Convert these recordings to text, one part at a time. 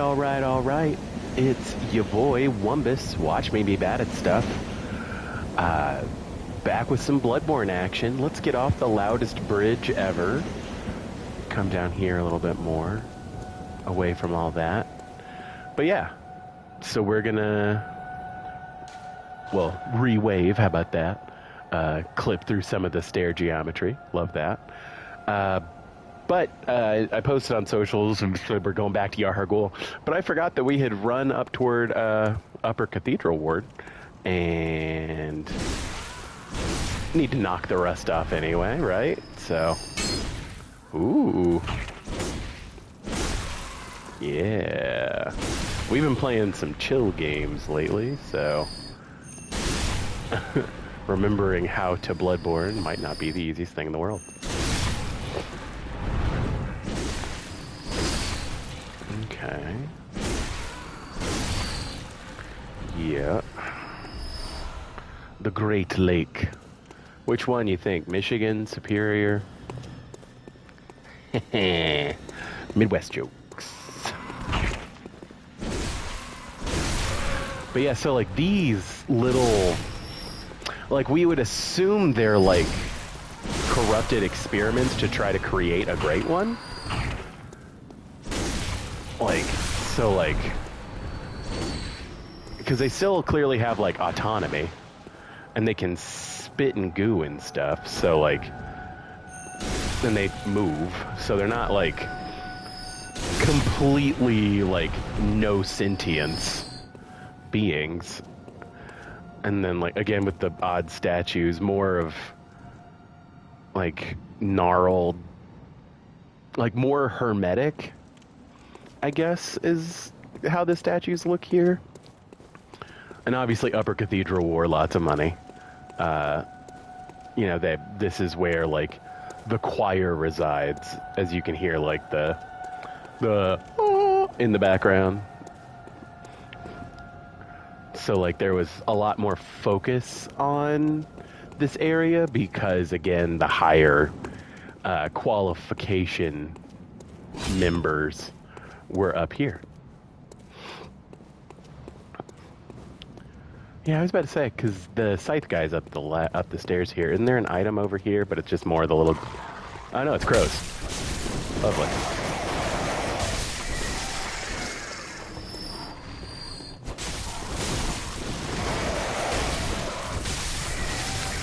all right. It's your boy, Wumbus. Watch me be bad at stuff. Back with some Bloodborne action. Let's get off the loudest bridge ever. Come down here a little bit more. Away from all that. But yeah. So we're gonna... Well, re-wave, how about that? Clip through some of the stair geometry. Love that. But I posted on socials and said we're going back to Yahar'gul. But I forgot that we had run up toward Upper Cathedral Ward. And need to knock the rust off anyway, right? So, ooh. Yeah. We've been playing some chill games lately, so... remembering how to Bloodborne might not be the easiest thing in the world. Okay. Yeah. The Great Lake. Which one you think? Michigan, Superior? Midwest jokes. But yeah, so like these little... Like we would assume they're like corrupted experiments to try to create a great one. Like, so like... Because they still clearly have like autonomy. And they can spit and goo and stuff, so like... Then they move, so they're not like... completely like no sentience beings. And then, like, again, with the odd statues, more of, like, gnarled, like, more hermetic, I guess, is how the statues look here. And obviously, Upper Cathedral wore lots of money. You know, this is where, like, the choir resides, as you can hear, like, the in the background. So, like, there was a lot more focus on this area because, again, the higher qualification members were up here. Yeah, I was about to say, because the scythe guy's up the stairs here. Isn't there an item over here? But it's just more of the little... Oh, no, it's crows. Lovely.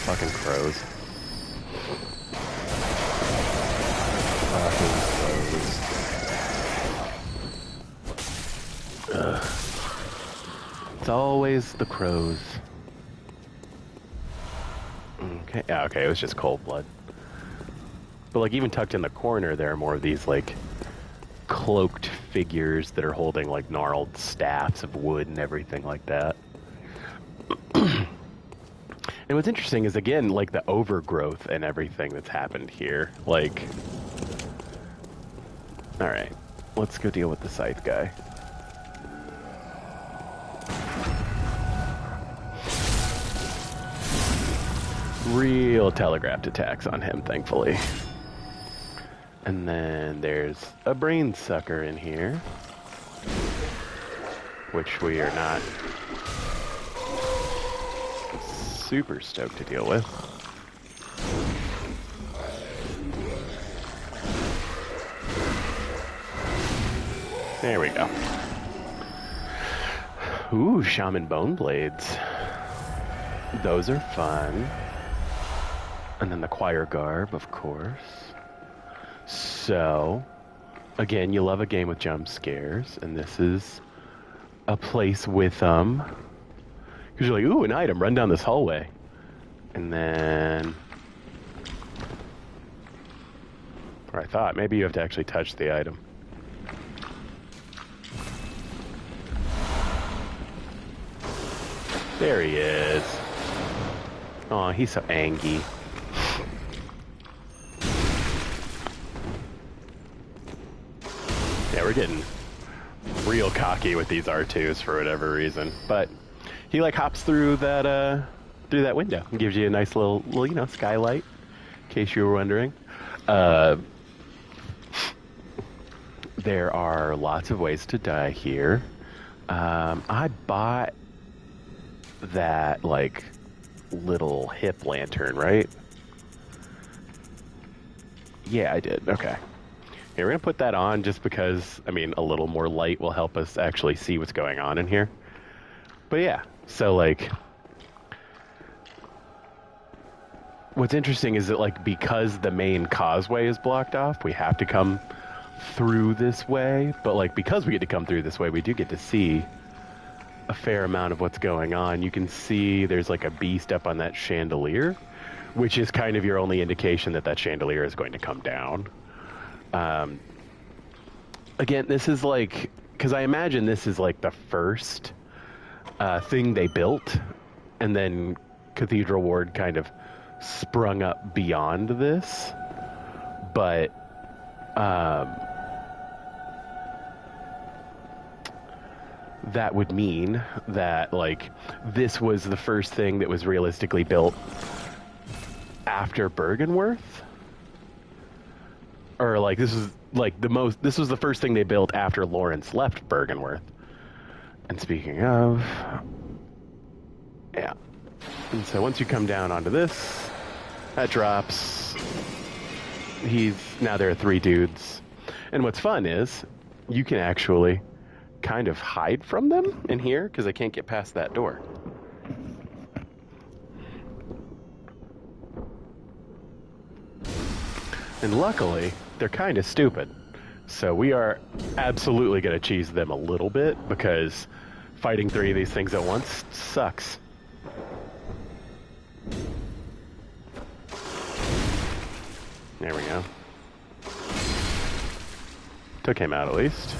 Fucking crows. Fucking crows. Ugh. It's always the crows. Okay, yeah, okay, it was just cold blood. But like even tucked in the corner, there are more of these like cloaked figures that are holding like gnarled staffs of wood and everything like that. And what's interesting is, again, like, the overgrowth and everything that's happened here. Like... Alright. Let's go deal with the scythe guy. Real telegraphed attacks on him, thankfully. And then there's a brain sucker in here. Which we are not... super stoked to deal with. There we go. Ooh, shaman bone blades. Those are fun. And then the choir garb, of course. So, again, you love a game with jump scares, and this is a place with because you're like, ooh, an item, run down this hallway. And then... Or I thought, maybe you have to actually touch the item. There he is. Aw, he's so angry. Yeah, we're getting real cocky with these R2s for whatever reason. But... he like hops through that window and gives you a nice little you know, skylight, in case you were wondering. there are lots of ways to die here. I bought that, like, little hip lantern, right? Yeah, I did. Okay. Here, we're going to put that on just because, I mean, a little more light will help us actually see what's going on in here. But yeah, so, like, what's interesting is that, like, because the main causeway is blocked off, we have to come through this way. But, like, because we get to come through this way, we do get to see a fair amount of what's going on. You can see there's, like, a beast up on that chandelier, which is kind of your only indication that that chandelier is going to come down. Again, this is like, because I imagine this is like the first thing they built, and then Cathedral Ward kind of sprung up beyond this. But that would mean that, like, this was the first thing that was realistically built after Bergenworth, or like this is like this was the first thing they built after Lawrence left Bergenworth. And speaking of, yeah, and so once you come down onto this, that drops. Now there are 3 dudes, and what's fun is you can actually kind of hide from them in here because I can't get past that door. And luckily, they're kind of stupid. So we are absolutely going to cheese them a little bit, because fighting 3 of these things at once sucks. There we go. Took him out at least.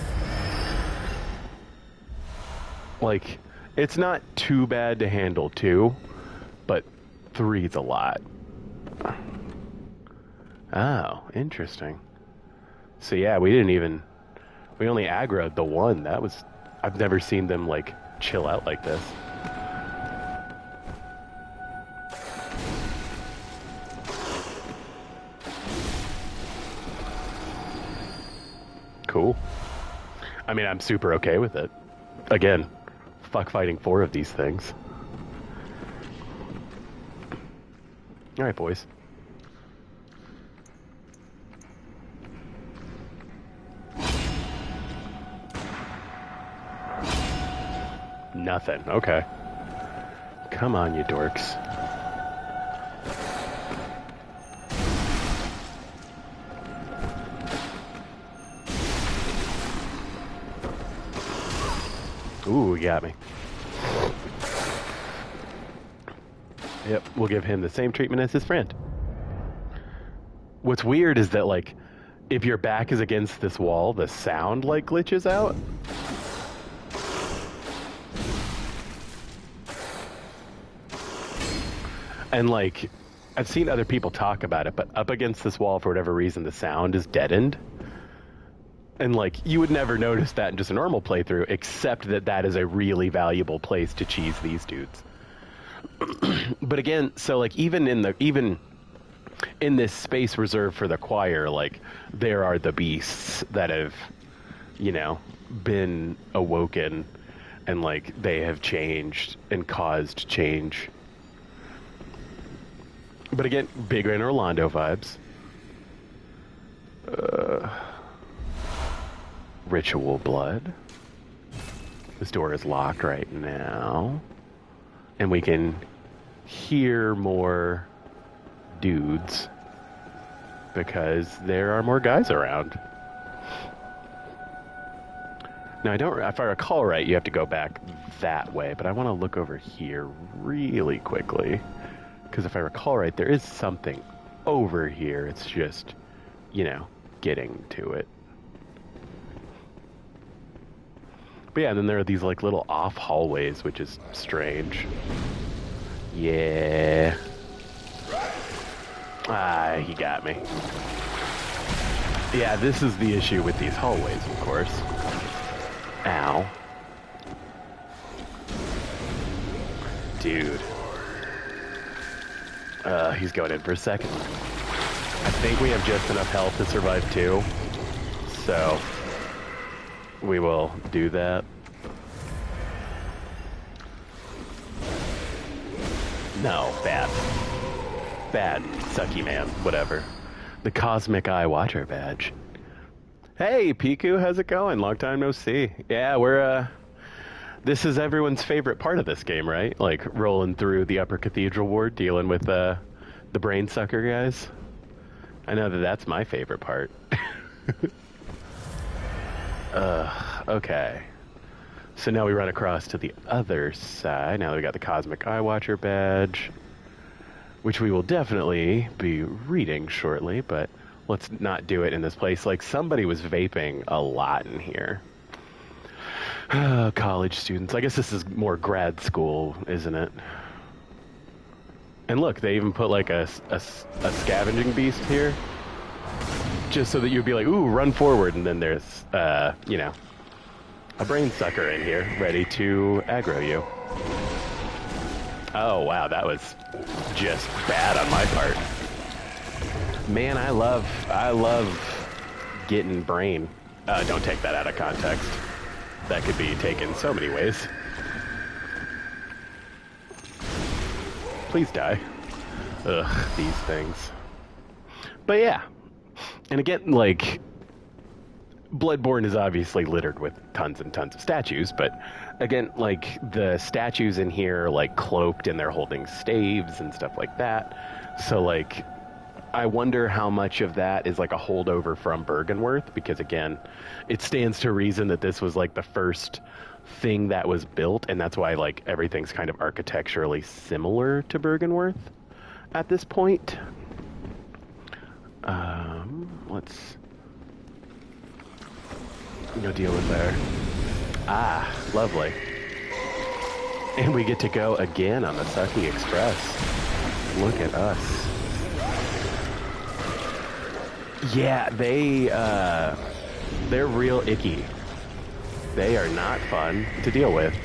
Like, it's not too bad to handle 2, but 3's a lot. Oh, interesting. So yeah, we only aggroed the 1. I've never seen them, like, chill out like this. Cool. I mean, I'm super okay with it. Again, fuck fighting 4 of these things. Alright, boys. Nothing. Okay. Come on, you dorks. Ooh, you got me. Yep, we'll give him the same treatment as his friend. What's weird is that, like, if your back is against this wall, the sound, like, glitches out. And, like, I've seen other people talk about it, but up against this wall, for whatever reason, the sound is deadened. And, like, you would never notice that in just a normal playthrough, except that that is a really valuable place to cheese these dudes. But again, so, like, even in this space reserved for the choir, like, there are the beasts that have, you know, been awoken, and, like, they have changed and caused change. But again, bigger in Orlando vibes. Ritual blood. This door is locked right now. And we can hear more dudes because there are more guys around. Now, if I recall right, you have to go back that way, but I want to look over here really quickly. Because if I recall right, there is something over here. It's just, you know, getting to it. But yeah, and then there are these, like, little off hallways, which is strange. Yeah. Ah, he got me. Yeah, this is the issue with these hallways, of course. Ow. Dude. He's going in for a second. I think we have just enough health to survive 2. So, we will do that. No, bad. Bad. Sucky man. Whatever. The Cosmic Eye Watcher badge. Hey, Piku, how's it going? Long time no see. Yeah, we're, this is everyone's favorite part of this game, right? Like, rolling through the Upper Cathedral Ward, dealing with, the brain sucker guys. I know that that's my favorite part. Okay. So now we run across to the other side. Now that we got the Cosmic Eye Watcher badge, which we will definitely be reading shortly, but let's not do it in this place. Like, somebody was vaping a lot in here. College students. I guess this is more grad school, isn't it? And look, they even put like a scavenging beast here, just so that you'd be like, ooh, run forward, and then there's, you know, a brain sucker in here, ready to aggro you. Oh, wow, that was just bad on my part. Man, I love getting brain. Don't take that out of context. That could be taken so many ways. Please die. Ugh, these things. But yeah. And again, like, Bloodborne is obviously littered with tons and tons of statues, but again, like, the statues in here are, like, cloaked and they're holding staves and stuff like that. So, like, I wonder how much of that is, like, a holdover from Byrgenwerth, because, again, it stands to reason that this was, like, the first thing that was built, and that's why, like, everything's kind of architecturally similar to Byrgenwerth at this point. Let's go deal with there. Ah, lovely. And we get to go again on the Sucky Express. Look at us. Yeah, they're real icky. They are not fun to deal with.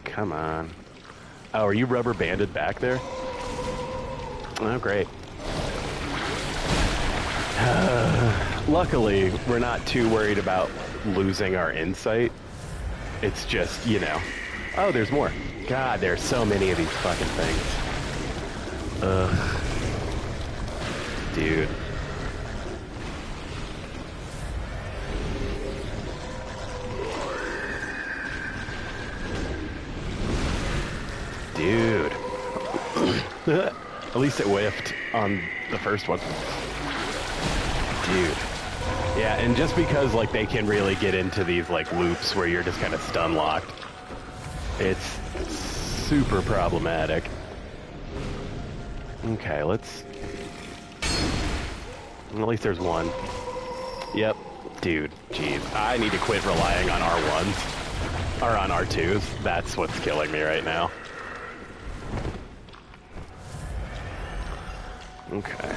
Come on. Oh, are you rubber banded back there? Oh, great. Luckily, we're not too worried about losing our insight. It's just, you know. Oh, there's more. God, there's so many of these fucking things. Ugh. Dude. Dude. At least it whiffed on the first one. Dude. Yeah, and just because, like, they can really get into these, like, loops where you're just kind of stun locked, it's super problematic. Okay, let's... At least there's one. Yep. Dude, jeez. I need to quit relying on R1s. Or on R2s. That's what's killing me right now. Okay.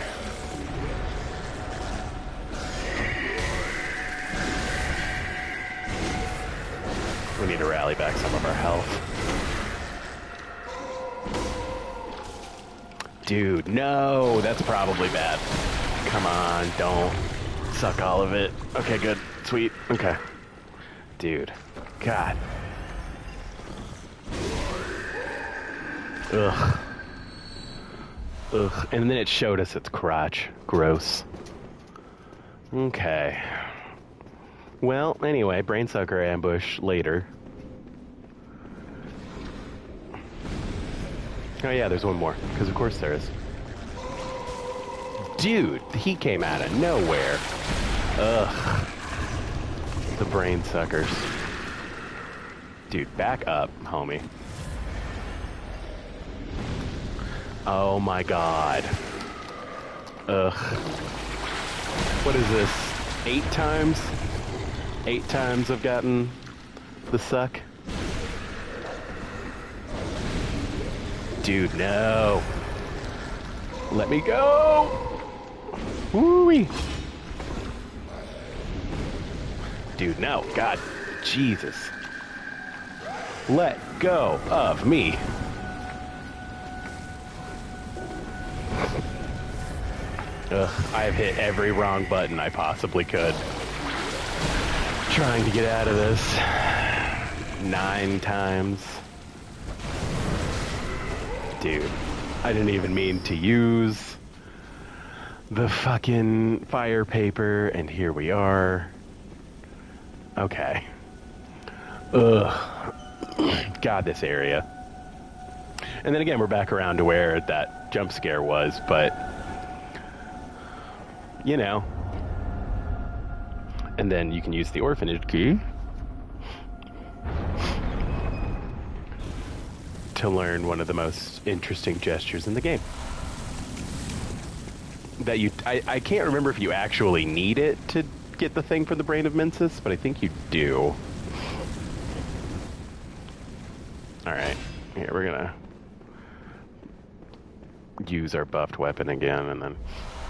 We need to rally back some of our health. Dude, no! That's probably bad. Come on, don't suck all of it. Okay, good. Sweet. Okay. Dude. God. Ugh. Ugh. And then it showed us its crotch. Gross. Okay. Well, anyway, brainsucker ambush later. Oh yeah, there's one more. Because of course there is. Dude, he came out of nowhere. Ugh. The brain suckers. Dude, back up, homie. Oh my god. Ugh. What is this? 8 times? 8 times I've gotten the suck? Dude, no. Let me go! Woo-wee! Dude, no. God. Jesus. Let go of me. Ugh, I have hit every wrong button I possibly could. Trying to get out of this 9 times. Dude, I didn't even mean to use the fucking fire paper, and here we are. Okay. Ugh. God, this area. And then again, we're back around to where that jump scare was, but, you know. And then you can use the orphanage key to learn one of the most interesting gestures in the game. That I can't remember if you actually need it to get the thing from the Brain of Mensis, but I think you do. Alright, here we're gonna use our buffed weapon again, and then...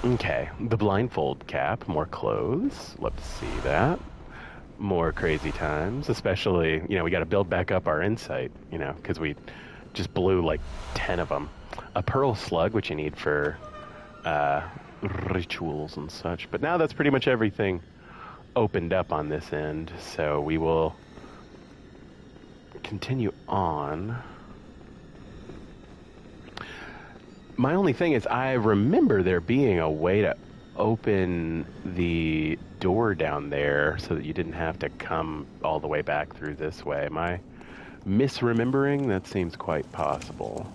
Okay, the blindfold cap, more clothes. Love to see that. More crazy times, especially, you know, we gotta build back up our insight, you know, because we just blew like 10 of them. A pearl slug, which you need for rituals and such. But now that's pretty much everything opened up on this end, so we will continue on. My only thing is I remember there being a way to open the door down there so that you didn't have to come all the way back through this way. Am I misremembering? That seems quite possible.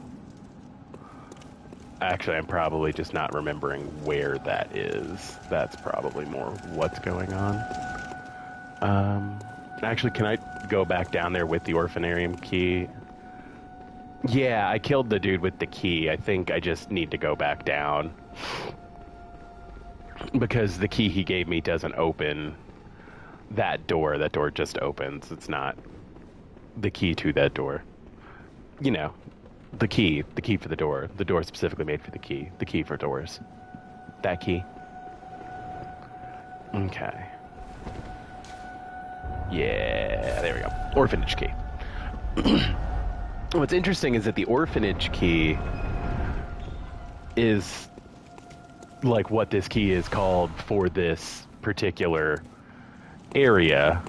Actually, I'm probably just not remembering where that is. That's probably more what's going on. Actually, can I go back down there with the orphanarium key? Yeah, I killed the dude with the key. I think I just need to go back down. Because the key he gave me doesn't open that door. That door just opens. It's not the key to that door. You know, the key for the door. The door specifically made for the key for doors. That key. Okay. Yeah, there we go. Orphanage key. What's interesting is that the orphanage key is like what this key is called for this particular area,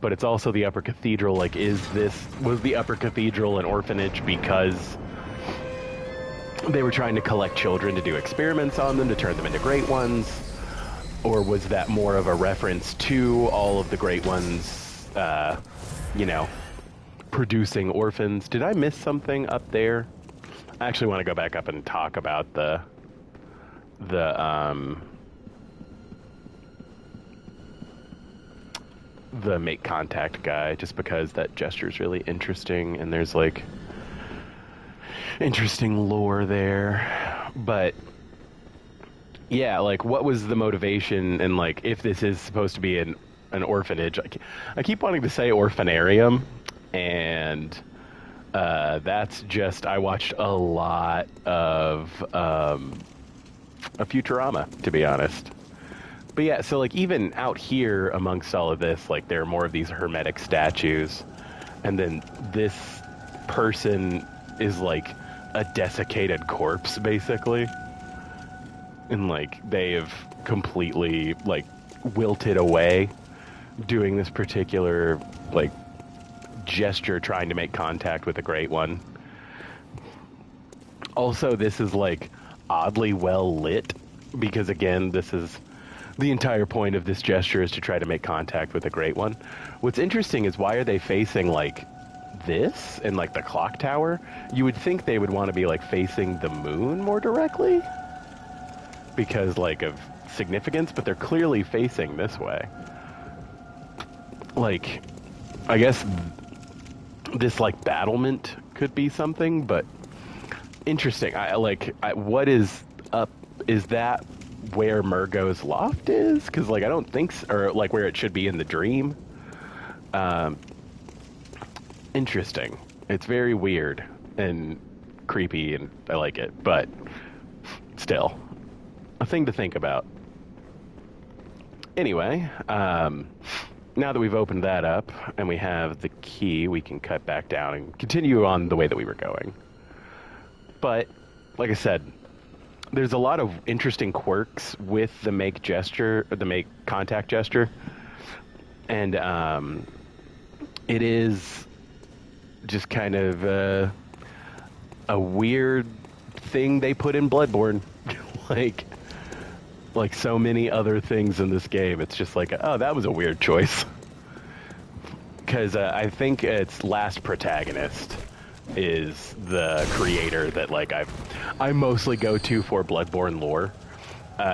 but it's also the upper cathedral. Like, was the upper cathedral an orphanage because they were trying to collect children to do experiments on them to turn them into great ones? Or was that more of a reference to all of the great ones, you know, producing orphans? Did I miss something up there? I actually want to go back up and talk about the make contact guy, just because that gesture is really interesting and there's like interesting lore there. But yeah, like, what was the motivation, and like, if this is supposed to be an orphanage? I keep wanting to say orphanarium, and that's just, I watched a lot of Futurama, to be honest. But yeah, so like, even out here amongst all of this, like, there are more of these hermetic statues, and then this person is like a desiccated corpse, basically. And like, they have completely like wilted away doing this particular like gesture, trying to make contact with a great one. Also, this is like oddly well lit, because again, this is the entire point of this gesture, is to try to make contact with a great one. What's interesting is, why are they facing like this and like the clock tower? You would think they would want to be like facing the moon more directly, because like of significance, but they're clearly facing this way. Like, I guess this like battlement could be something, but interesting. What is up? Is that where Murgo's loft is? Because like, I don't think or like where it should be in the dream. Interesting. It's very weird and creepy, and I like it, but still a thing to think about. Anyway, now that we've opened that up and we have the key, we can cut back down and continue on the way that we were going. But like I said, there's a lot of interesting quirks with the make gesture, or the make contact gesture. And it is just kind of a weird thing they put in Bloodborne. like so many other things in this game. It's just like, oh, that was a weird choice. Because I think its last protagonist is the creator that like I mostly go to for Bloodborne lore.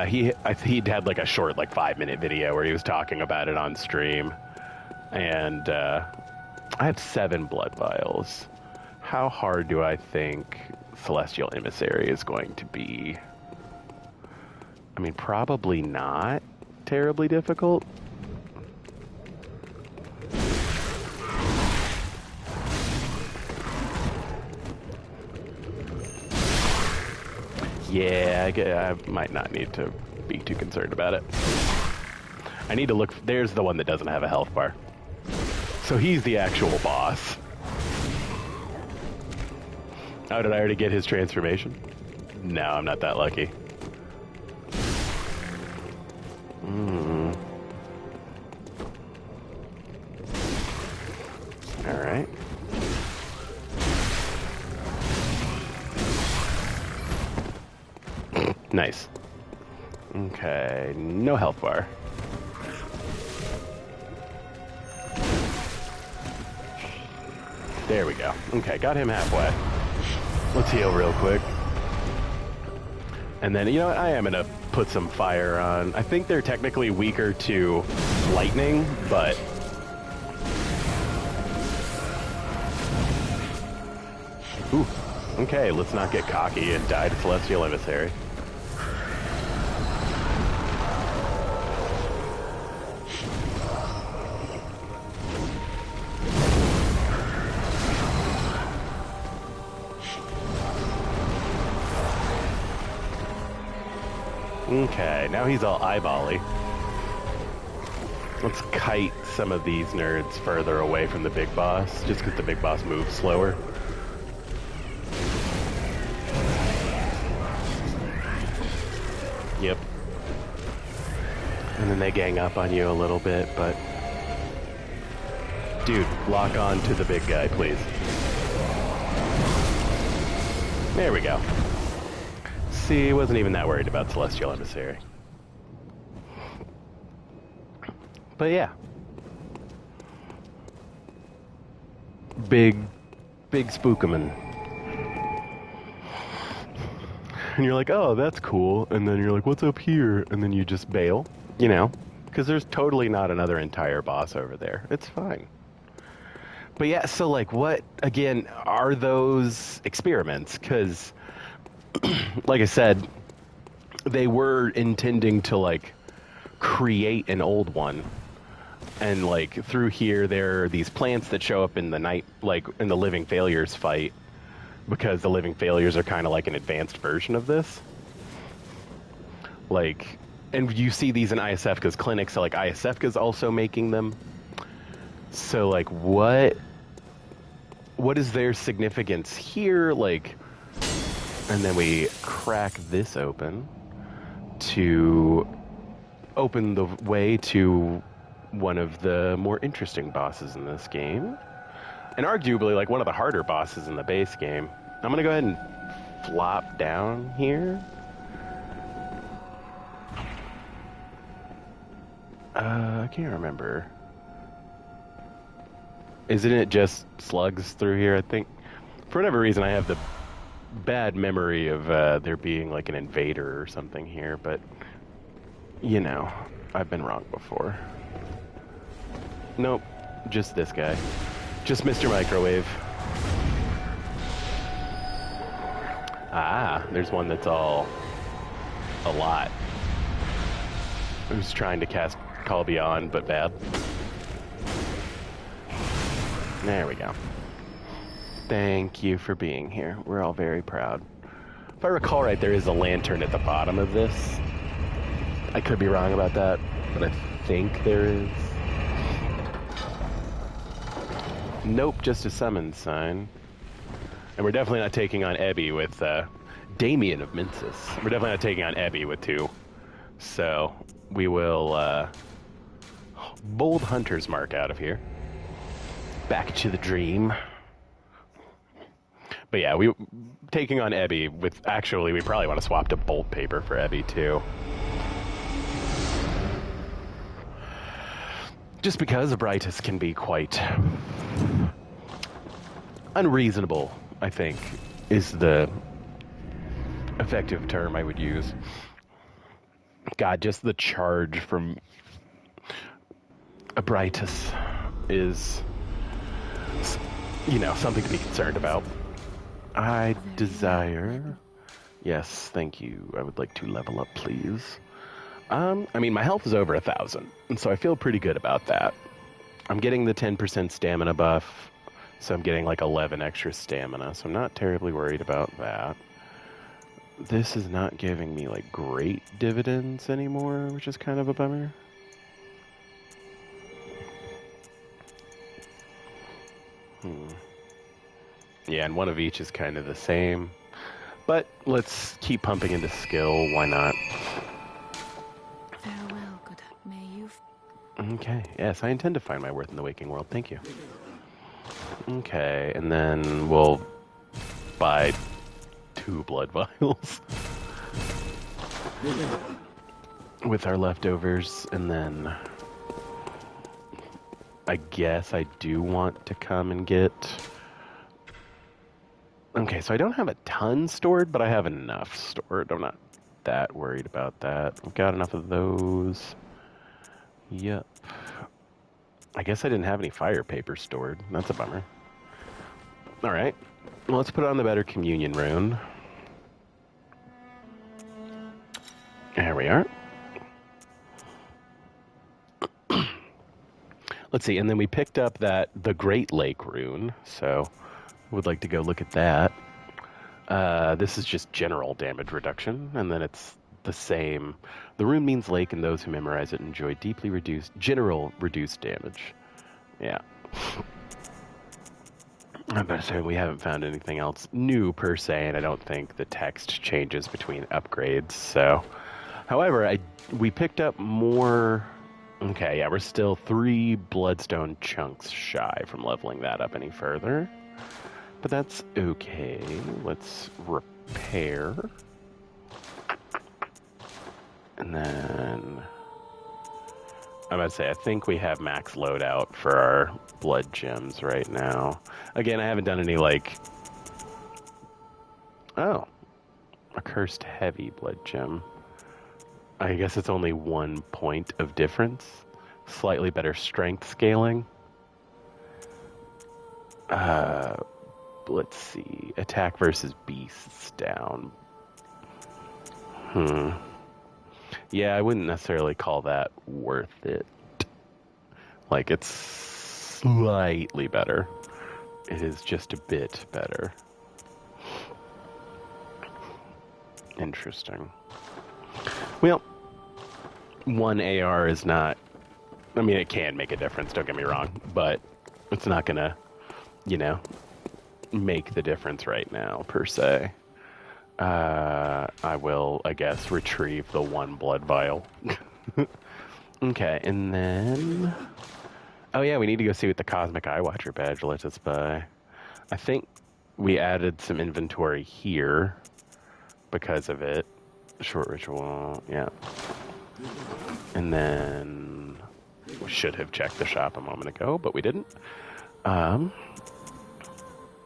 He'd had like a short like 5-minute video where he was talking about it on stream, and I have 7 blood vials. How hard do I think Celestial Emissary is going to be? I mean, probably not terribly difficult. Yeah, I might not need to be too concerned about it. I need to look. There's the one that doesn't have a health bar. So he's the actual boss. Oh, did I already get his transformation? No, I'm not that lucky. All right. Nice. Okay, no health bar. There we go. Okay, got him halfway. Let's heal real quick. And then, you know what? I am going to put some fire on. I think they're technically weaker to lightning, but... Ooh. Okay, let's not get cocky and die to Celestial Emissary. Okay, now he's all eyeball-y. Let's kite some of these nerds further away from the big boss, just because the big boss moves slower. Yep. And then they gang up on you a little bit, but... Dude, lock on to the big guy, please. There we go. See, wasn't even that worried about Celestial Emissary. But yeah. Big spookaman. And you're like, oh, that's cool. And then you're like, what's up here? And then you just bail, you know? Because there's totally not another entire boss over there. It's fine. But yeah, so like what, again, are those experiments? Because... like I said, they were intending to like create an old one, and like through here there are these plants that show up in the night, like in the Living Failures fight, because the Living Failures are kind of like an advanced version of this. Like, and you see these in ISFK's clinics, so like ISFK's also making them. So like what is their significance here? Like, and then we crack this open to open the way to one of the more interesting bosses in this game. And arguably, like, one of the harder bosses in the base game. I'm going to go ahead and flop down here. I can't remember. Isn't it just slugs through here, I think? For whatever reason, I have the bad memory of there being like an invader or something here, but you know, I've been wrong before. Nope, just this guy. Just Mr. Microwave. Ah, there's one that's all a lot. Who's trying to cast Call Beyond, but bad. There we go. Thank you for being here. We're all very proud. If I recall right, there is a lantern at the bottom of this. I could be wrong about that, but I think there is. Nope, just a summon sign. And we're definitely not taking on Ebby with Damien of Mensis. We're definitely not taking on Ebby with 2. So we will bold hunter's mark out of here. Back to the dream. But yeah, we taking on Ebby with... Actually, we probably want to swap to bolt paper for Ebby, too. Just because Abritus can be quite unreasonable, I think, is the effective term I would use. God, just the charge from Abritus is, you know, something to be concerned about. I desire... Yes, thank you. I would like to level up, please. I mean, my health is over 1,000, and so I feel pretty good about that. I'm getting the 10% stamina buff, so I'm getting like 11 extra stamina, so I'm not terribly worried about that. This is not giving me like great dividends anymore, which is kind of a bummer. Yeah, and one of each is kind of the same. But let's keep pumping into skill, why not? Farewell, good. May you... Okay, yes, I intend to find my worth in the waking world, thank you. Okay, and then we'll buy 2 blood vials with our leftovers, and then I guess I do want to come and get... Okay, so I don't have a ton stored, but I have enough stored. I'm not that worried about that. I've got enough of those. Yep. I guess I didn't have any fire paper stored. That's a bummer. Alright. Well, let's put on the Better Communion rune. There we are. Let's see, and then we picked up the Great Lake rune, so would like to go look at that. This is just general damage reduction, and then it's the same. The rune means lake, and those who memorize it enjoy deeply general reduced damage. Yeah. I'm about to say we haven't found anything else new per se, and I don't think the text changes between upgrades. So, however, we picked up more. Okay, yeah, we're still 3 bloodstone chunks shy from leveling that up any further. But that's okay. Let's repair. And then... I'm about to say, I think we have max loadout for our blood gems right now. Again, I haven't done any, like... Oh. A cursed heavy blood gem. I guess it's only 1 point of difference. Slightly better strength scaling. Let's see. Attack versus beasts down. Yeah, I wouldn't necessarily call that worth it. Like, it's slightly better. It is just a bit better. Interesting. Well, 1 AR is not... I mean, it can make a difference, don't get me wrong. But it's not gonna, you know, make the difference right now, per se. I will, I guess, retrieve the 1 blood vial. Okay, and then... Oh yeah, we need to go see what the Cosmic Eye Watcher badge lets us buy. I think we added some inventory here because of it. Short ritual, yeah. And then we should have checked the shop a moment ago, but we didn't.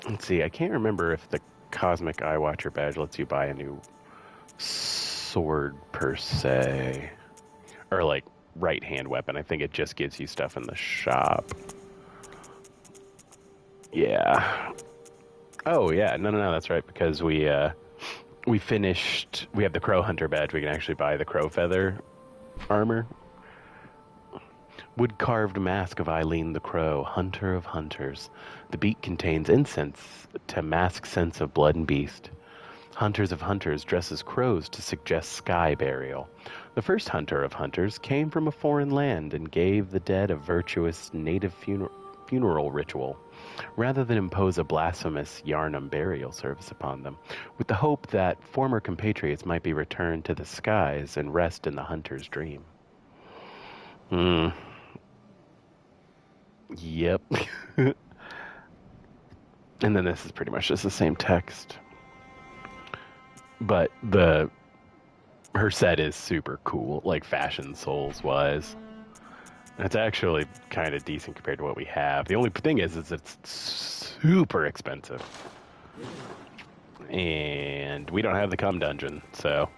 Let's see, I can't remember if the Cosmic Eye Watcher badge lets you buy a new sword per se. Or like right hand weapon. I think it just gives you stuff in the shop. Yeah. Oh yeah, no, that's right, because we finished, we have the Crow Hunter badge, we can actually buy the Crow Feather armor. Wood-carved mask of Eileen the Crow, hunter of hunters. The beak contains incense to mask scents of blood and beast. Hunters of hunters dress as crows to suggest sky burial. The first hunter of hunters came from a foreign land and gave the dead a virtuous native funeral ritual, rather than impose a blasphemous Yarnum burial service upon them, with the hope that former compatriots might be returned to the skies and rest in the hunter's dream. Yep. And then this is pretty much just the same text. But her set is super cool, like fashion souls wise. It's actually kind of decent compared to what we have. The only thing is it's super expensive. And we don't have the cum dungeon, so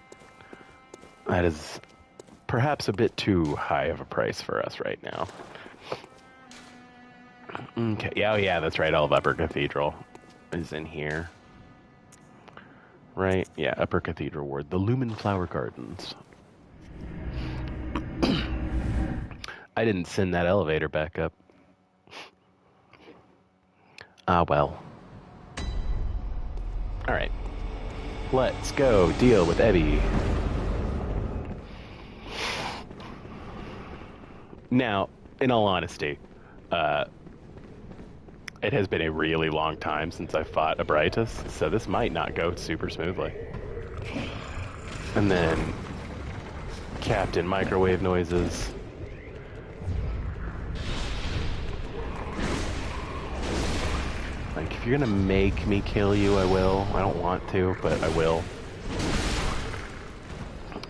that is perhaps a bit too high of a price for us right now. Okay, yeah, oh yeah, that's right, all of Upper Cathedral is in here. Right, yeah, Upper Cathedral Ward, the Lumen Flower Gardens. I didn't send that elevator back up. Ah, well. Alright. Let's go deal with Ebby. Now, in all honesty, it has been a really long time since I fought a Brightus, so this might not go super smoothly. And then Captain Microwave Noises. Like, if you're gonna make me kill you, I will. I don't want to, but I will.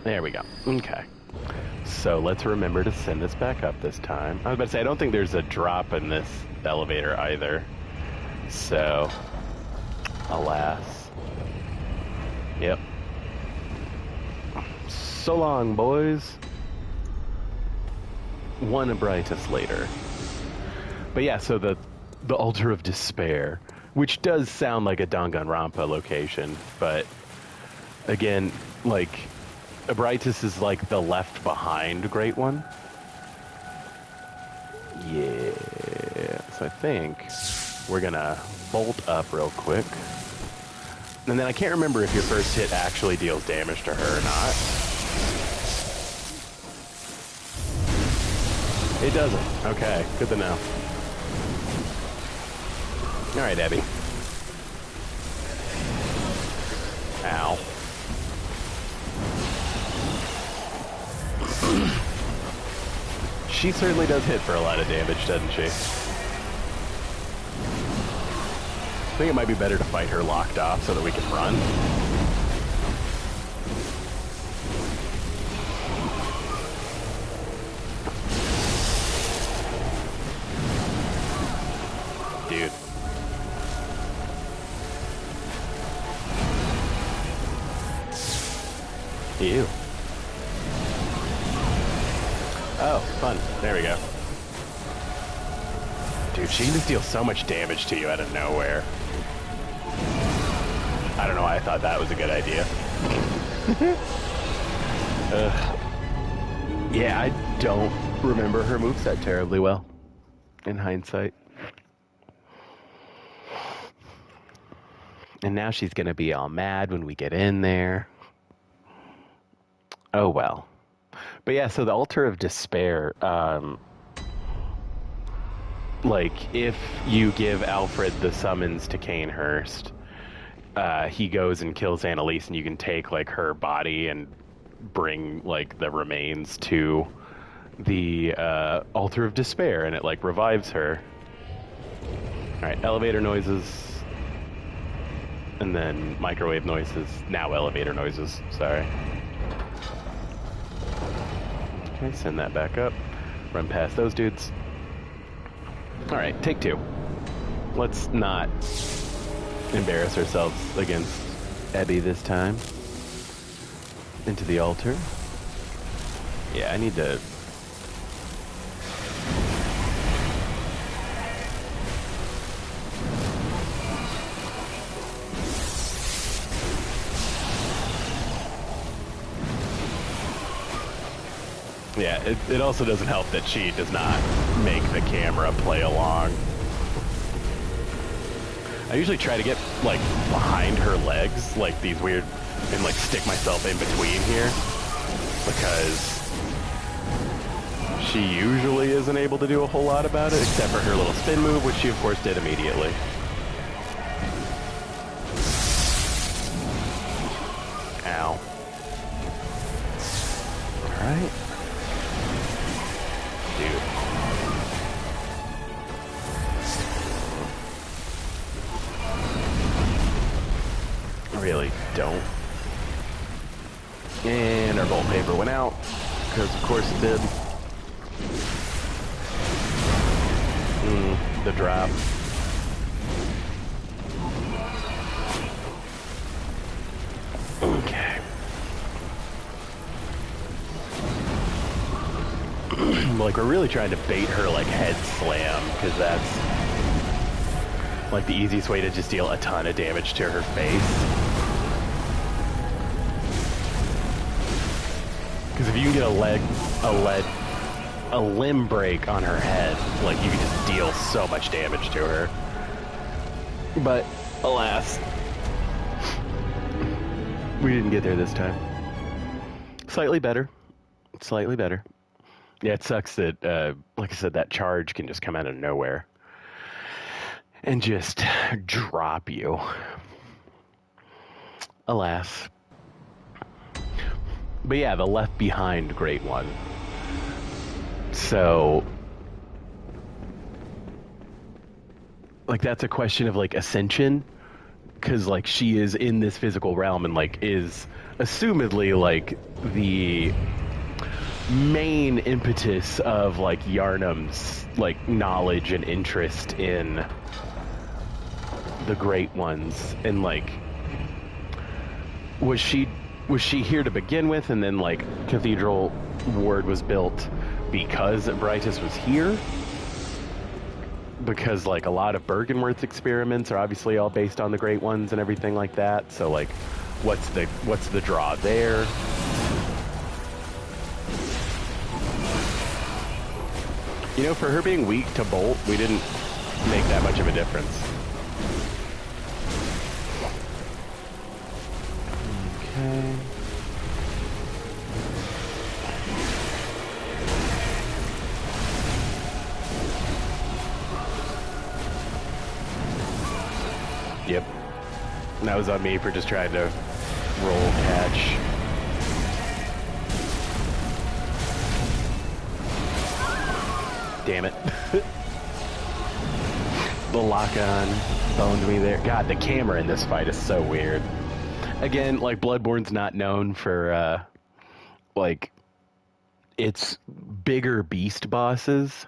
There we go. Okay. So let's remember to send this back up this time. I was about to say, I don't think there's a drop in this elevator either. So, alas. Yep. So long, boys. One Abritus later. But yeah, so the Altar of Despair, which does sound like a Danganronpa location, but again, like, Abritus is like the left behind Great One. Yeah, so I think we're gonna bolt up real quick. And then I can't remember if your first hit actually deals damage to her or not. It doesn't. Okay, good to know. Alright, Abby. Ow. She certainly does hit for a lot of damage, doesn't she? I think it might be better to fight her locked off so that we can run. Dude. Ew. Oh, fun. There we go. Dude, she just deals so much damage to you out of nowhere. I don't know why I thought that was a good idea. Yeah, I don't remember her moveset terribly well, in hindsight. And now she's gonna be all mad when we get in there. Oh well. But yeah, so the Altar of Despair, like, if you give Alfred the summons to Canehurst, he goes and kills Annalise, and you can take, like, her body and bring, like, the remains to the Altar of Despair, and it, like, revives her. Alright, elevator noises, and then microwave noises, now elevator noises, sorry. Okay, send that back up. Run past those dudes. Alright, take two. Let's not embarrass ourselves against Abby this time. Into the altar. Yeah, I need to... Yeah, it also doesn't help that she does not make the camera play along. I usually try to get, like, behind her legs, like these weird, and, like, stick myself in between here, because she usually isn't able to do a whole lot about it, except for her little spin move, which she, of course, did immediately. Ow. Alright. Dude. don't. And our bolt paper went out, because of course it did. The drop. Okay. Like, we're really trying to bait her, like, head slam, because that's, like, the easiest way to just deal a ton of damage to her face. Because if you can get a limb break on her head, like, you can just deal so much damage to her. But, alas, we didn't get there this time. Slightly better. Slightly better. Yeah, it sucks that, like I said, that charge can just come out of nowhere and just drop you. Alas. But yeah, the left behind great one. So, like, that's a question of, like, ascension, because, like, she is in this physical realm and, like, is assumedly, like, the main impetus of, like, Yharnam's, like, knowledge and interest in the Great Ones. And, like, was she here to begin with, and then, like, Cathedral Ward was built because Brightus was here? Because, like, a lot of Bergenworth's experiments are obviously all based on the Great Ones and everything like that. So, like, what's the draw there? You know, for her being weak to Bolt, we didn't make that much of a difference. Okay. Yep. And that was on me for just trying to roll catch. Damn it. The lock-on boned me there. God, the camera in this fight is so weird. Again, like, Bloodborne's not known for, like, its bigger beast bosses.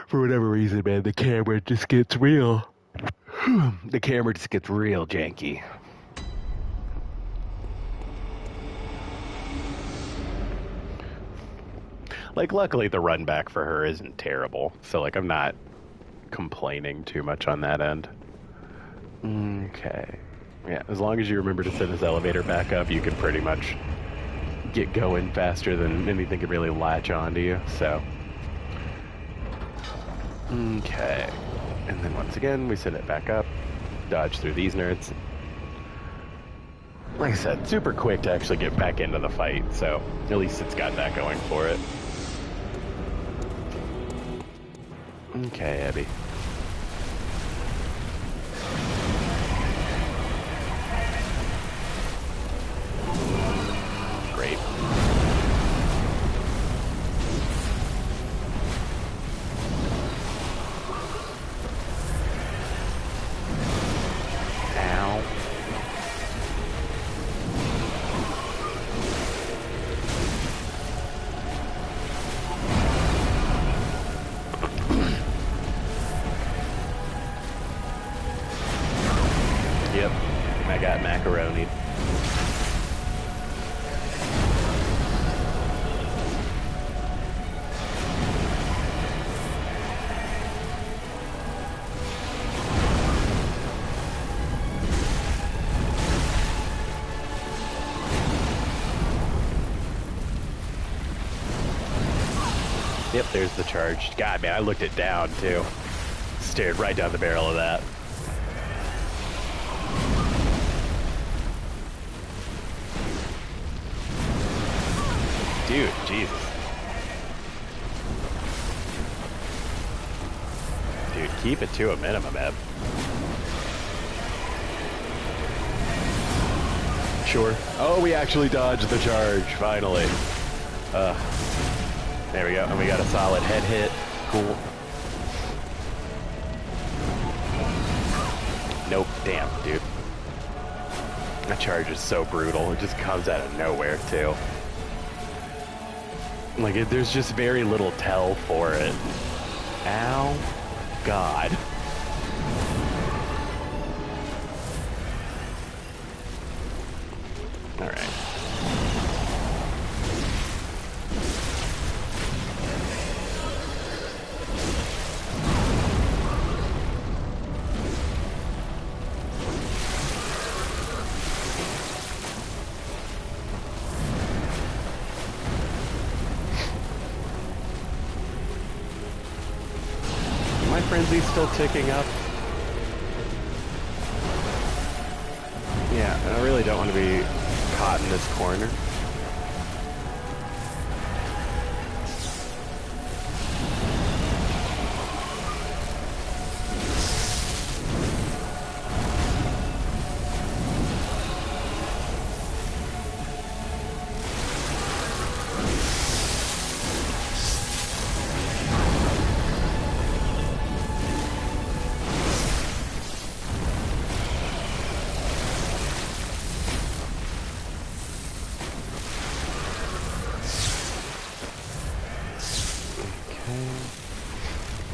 For whatever reason, man, the camera just gets real. The camera just gets real janky. Like, luckily the run back for her isn't terrible. So, like, I'm not complaining too much on that end. Okay. Yeah, as long as you remember to send this elevator back up, you can pretty much get going faster than anything could really latch onto you, so. Okay. And then once again, we send it back up, dodge through these nerds. Like I said, super quick to actually get back into the fight, so at least it's got that going for it. Okay, Abby. Great. Ow. Yep, I got macaroni. Yep, there's the charge. God, man, I looked it down, too. Stared right down the barrel of that. Dude, Jesus. Dude, keep it to a minimum, Eb. Sure. Oh, we actually dodged the charge, finally. There we go, and we got a solid head hit. Cool. Nope, damn, dude. That charge is so brutal. It just comes out of nowhere, too. Like, there's just very little tell for it. Ow. God. Alright. My frenzy's still ticking up. Yeah, I really don't want to be caught in this corner.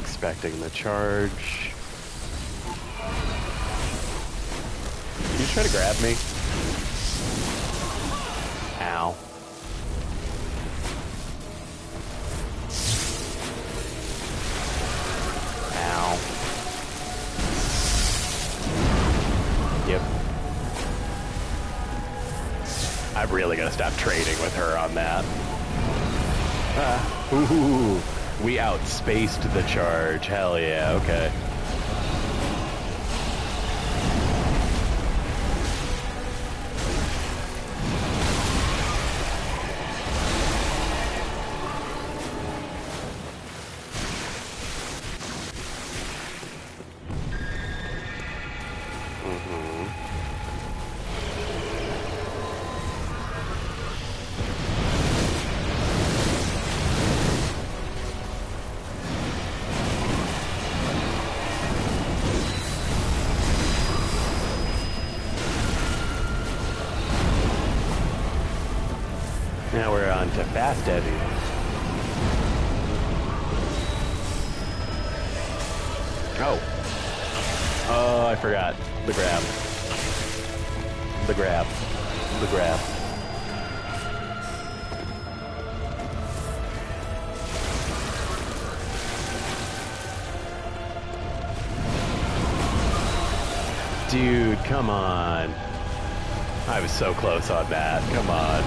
Expecting the charge. Can you try to grab me? Ow. Ow. Yep. I'm really gonna stop trading with her on that. Ooh. We outspaced the charge. Hell yeah, okay. Now we're on to fast heavy. Oh. Oh, I forgot. The grab. The grab. The grab. Dude, come on. I was so close on that. Come on.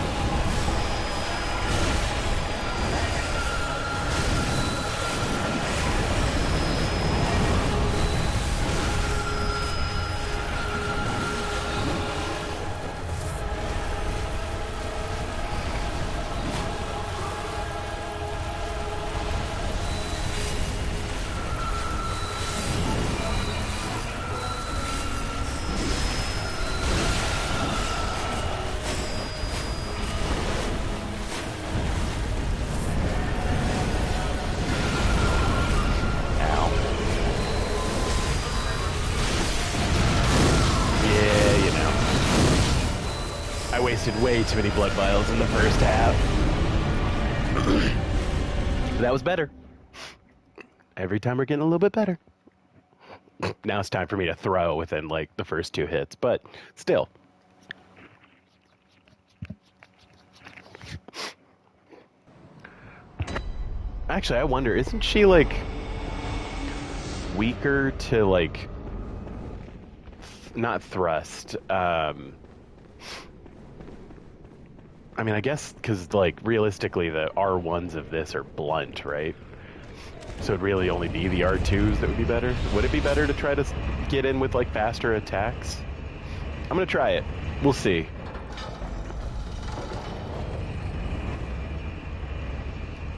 Wasted way too many blood vials in the first half. That was better. Every time we're getting a little bit better. Now it's time for me to throw within like the first 2 hits, but still. Actually, I wonder, isn't she like weaker to like not thrust, I mean, I guess because, like, realistically, the R1s of this are blunt, right? So it'd really only be the R2s that would be better? Would it be better to try to get in with, like, faster attacks? I'm gonna try it. We'll see.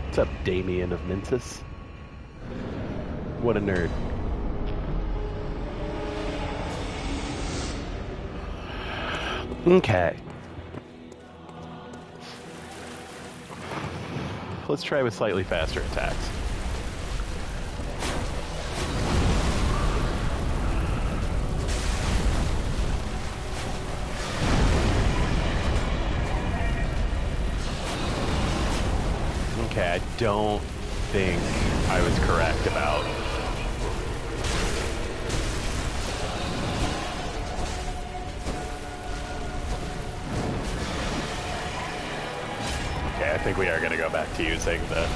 What's up, Damien of Mensis? What a nerd. Okay. Let's try with slightly faster attacks. Okay, I don't think I was correct about... Okay, I think we are going to go back to using the...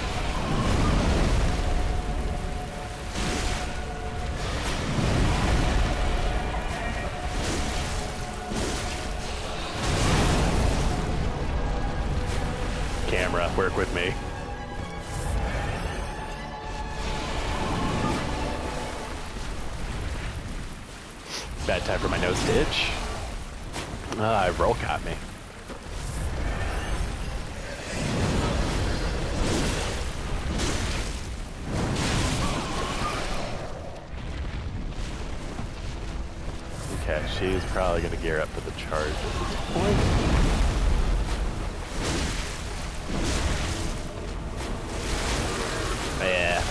camera, work with me. Bad time for my nose to itch. Ah, roll caught me. Okay, she's probably going to gear up for the charge at this point. Yeah.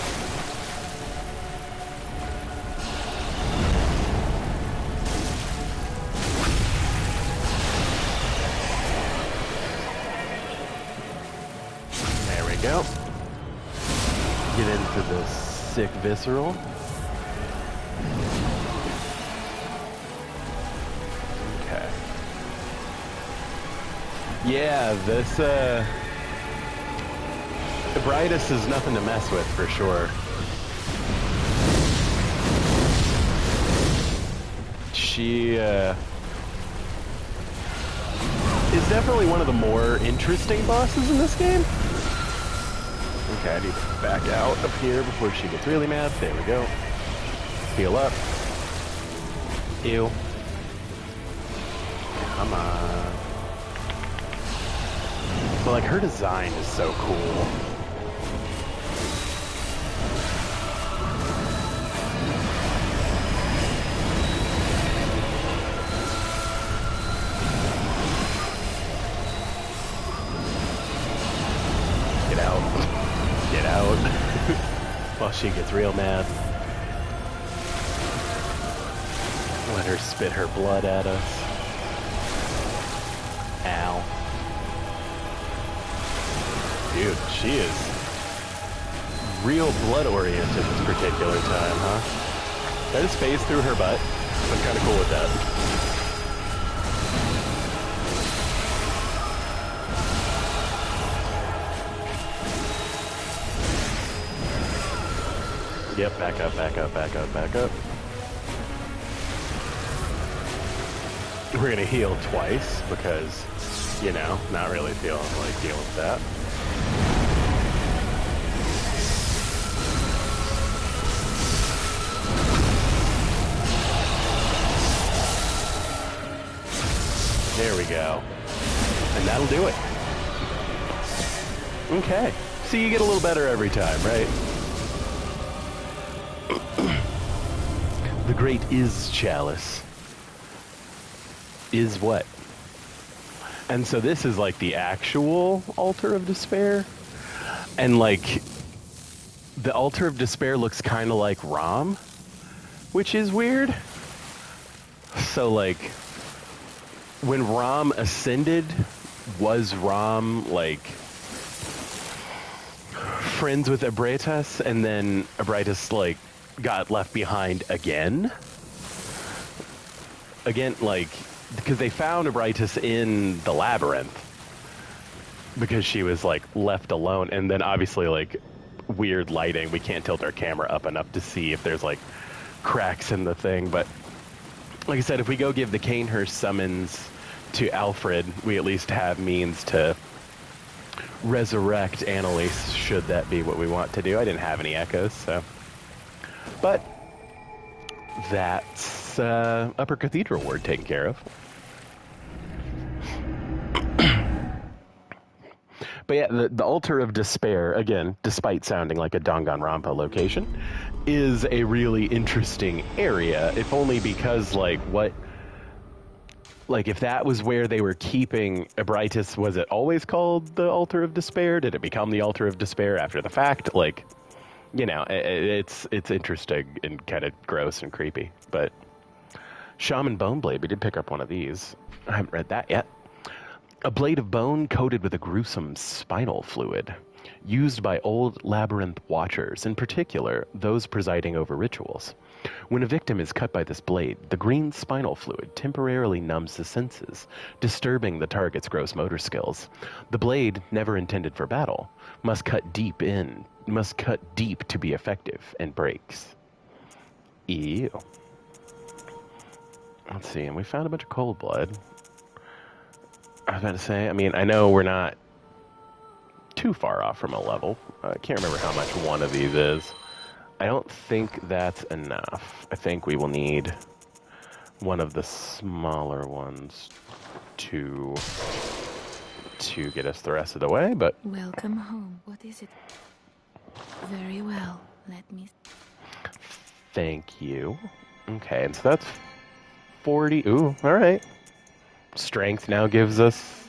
There we go. Get into the sick visceral. Okay. Yeah, this Ebritus is nothing to mess with, for sure. She, is definitely one of the more interesting bosses in this game. Okay, I need to back out up here before she gets really mad. There we go. Heal up. Ew. Come on. But, like, her design is so cool. While she gets real mad. Let her spit her blood at us. Ow. Dude, she is real blood-oriented this particular time, huh? Did I just phase through her butt? I'm kind of cool with that. Yep, back up, back up, back up, back up. We're gonna heal twice because, you know, not really feeling like dealing with that. There we go. And that'll do it. Okay. So you get a little better every time, right? The great Is Chalice. Is what? And so this is like the actual Altar of Despair. And like, the Altar of Despair looks kind of like Rom, which is weird. So like, when Rom ascended, was Rom like friends with Ebritus, and then Ebritus like got left behind again, like, because they found Ebritus in the labyrinth because she was like left alone, and then obviously like weird lighting, we can't tilt our camera up enough to see if there's like cracks in the thing, but like I said, if we go give the Canehurst summons to Alfred, we at least have means to resurrect Annalise, should that be what we want to do. I didn't have any echoes, so. But that's Upper Cathedral Ward taken care of. But yeah, the Altar of Despair, again, despite sounding like a Danganronpa location, is a really interesting area, if only because, like, if that was where they were keeping Ebritus, was it always called the Altar of Despair? Did it become the Altar of Despair after the fact? Like, you know, it's interesting and kind of gross and creepy. But Shaman Boneblade, we did pick up one of these. I haven't read that yet. A blade of bone coated with a gruesome spinal fluid. used by old labyrinth watchers, in particular those presiding over rituals. When a victim is cut by this blade, the green spinal fluid temporarily numbs the senses, disturbing the target's gross motor skills. The blade, never intended for battle, must cut deep to be effective, and breaks. Ew. Let's see, and we found a bunch of cold blood. I was about to say, I mean, I know we're not too far off from a level. I can't remember how much one of these is. I don't think that's enough. I think we will need one of the smaller ones to get us the rest of the way, but... Welcome home. What is it? Very well. Let me... Thank you. Okay, and so that's 40... Ooh, alright. Strength now gives us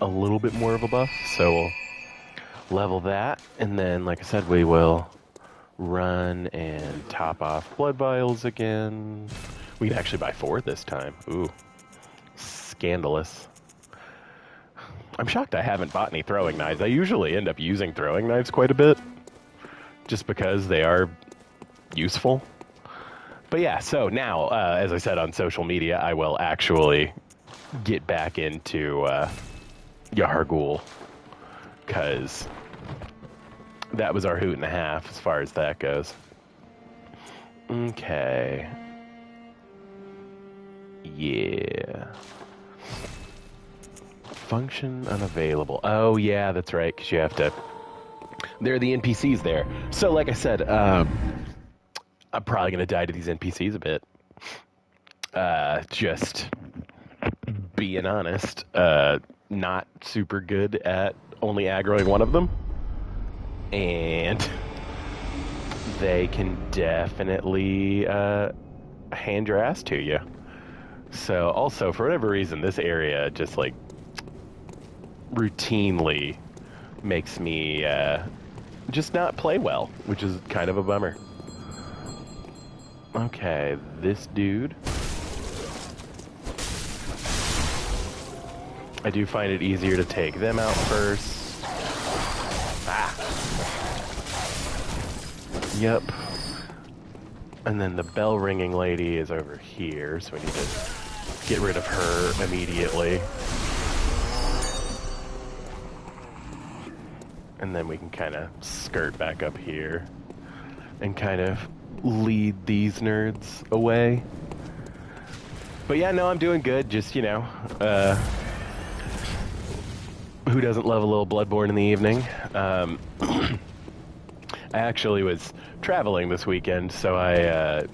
a little bit more of a buff, so we'll level that, and then, like I said, we will run and top off blood vials again. We can actually buy 4 this time. Ooh, scandalous. I'm shocked I haven't bought any throwing knives. I usually end up using throwing knives quite a bit, just because they are useful. But yeah, so now, as I said on social media, I will actually get back into Yargul, because that was our hoot and a half as far as that goes. Okay. Yeah. Function unavailable. Oh, yeah, that's right, because you have to... There are the NPCs there. So, like I said, I'm probably going to die to these NPCs a bit. Just being honest. Not super good at only aggroing one of them. And they can definitely hand your ass to you. So also, for whatever reason, this area just like routinely makes me just not play well, which is kind of a bummer. Okay, this dude. I do find it easier to take them out first. Ah. Yep. And then the bell ringing lady is over here, so we need to get rid of her immediately. And then we can kind of skirt back up here and kind of lead these nerds away. But yeah, no, I'm doing good. Just, you know, who doesn't love a little Bloodborne in the evening? I actually was traveling this weekend, so I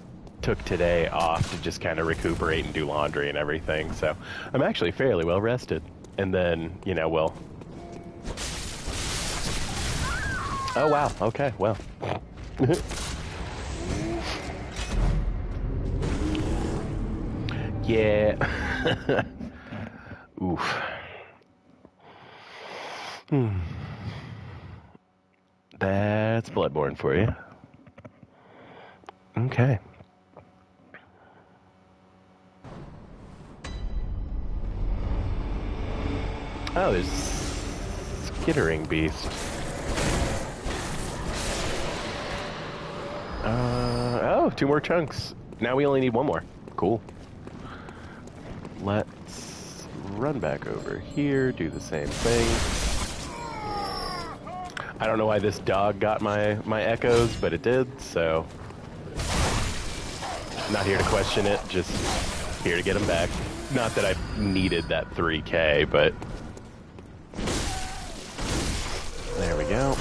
took today off to just kind of recuperate and do laundry and everything. So I'm actually fairly well rested. And then, you know, we'll... Oh, wow. Okay, well. Yeah. Oof. That's Bloodborne for you. Okay. Oh, there's Skittering Beast. Oh, 2 more chunks. Now we only need 1 more. Cool. Let's run back over here, do the same thing. I don't know why this dog got my echoes, but it did, so... Not here to question it, just here to get them back. Not that I needed that 3K, but... There we go.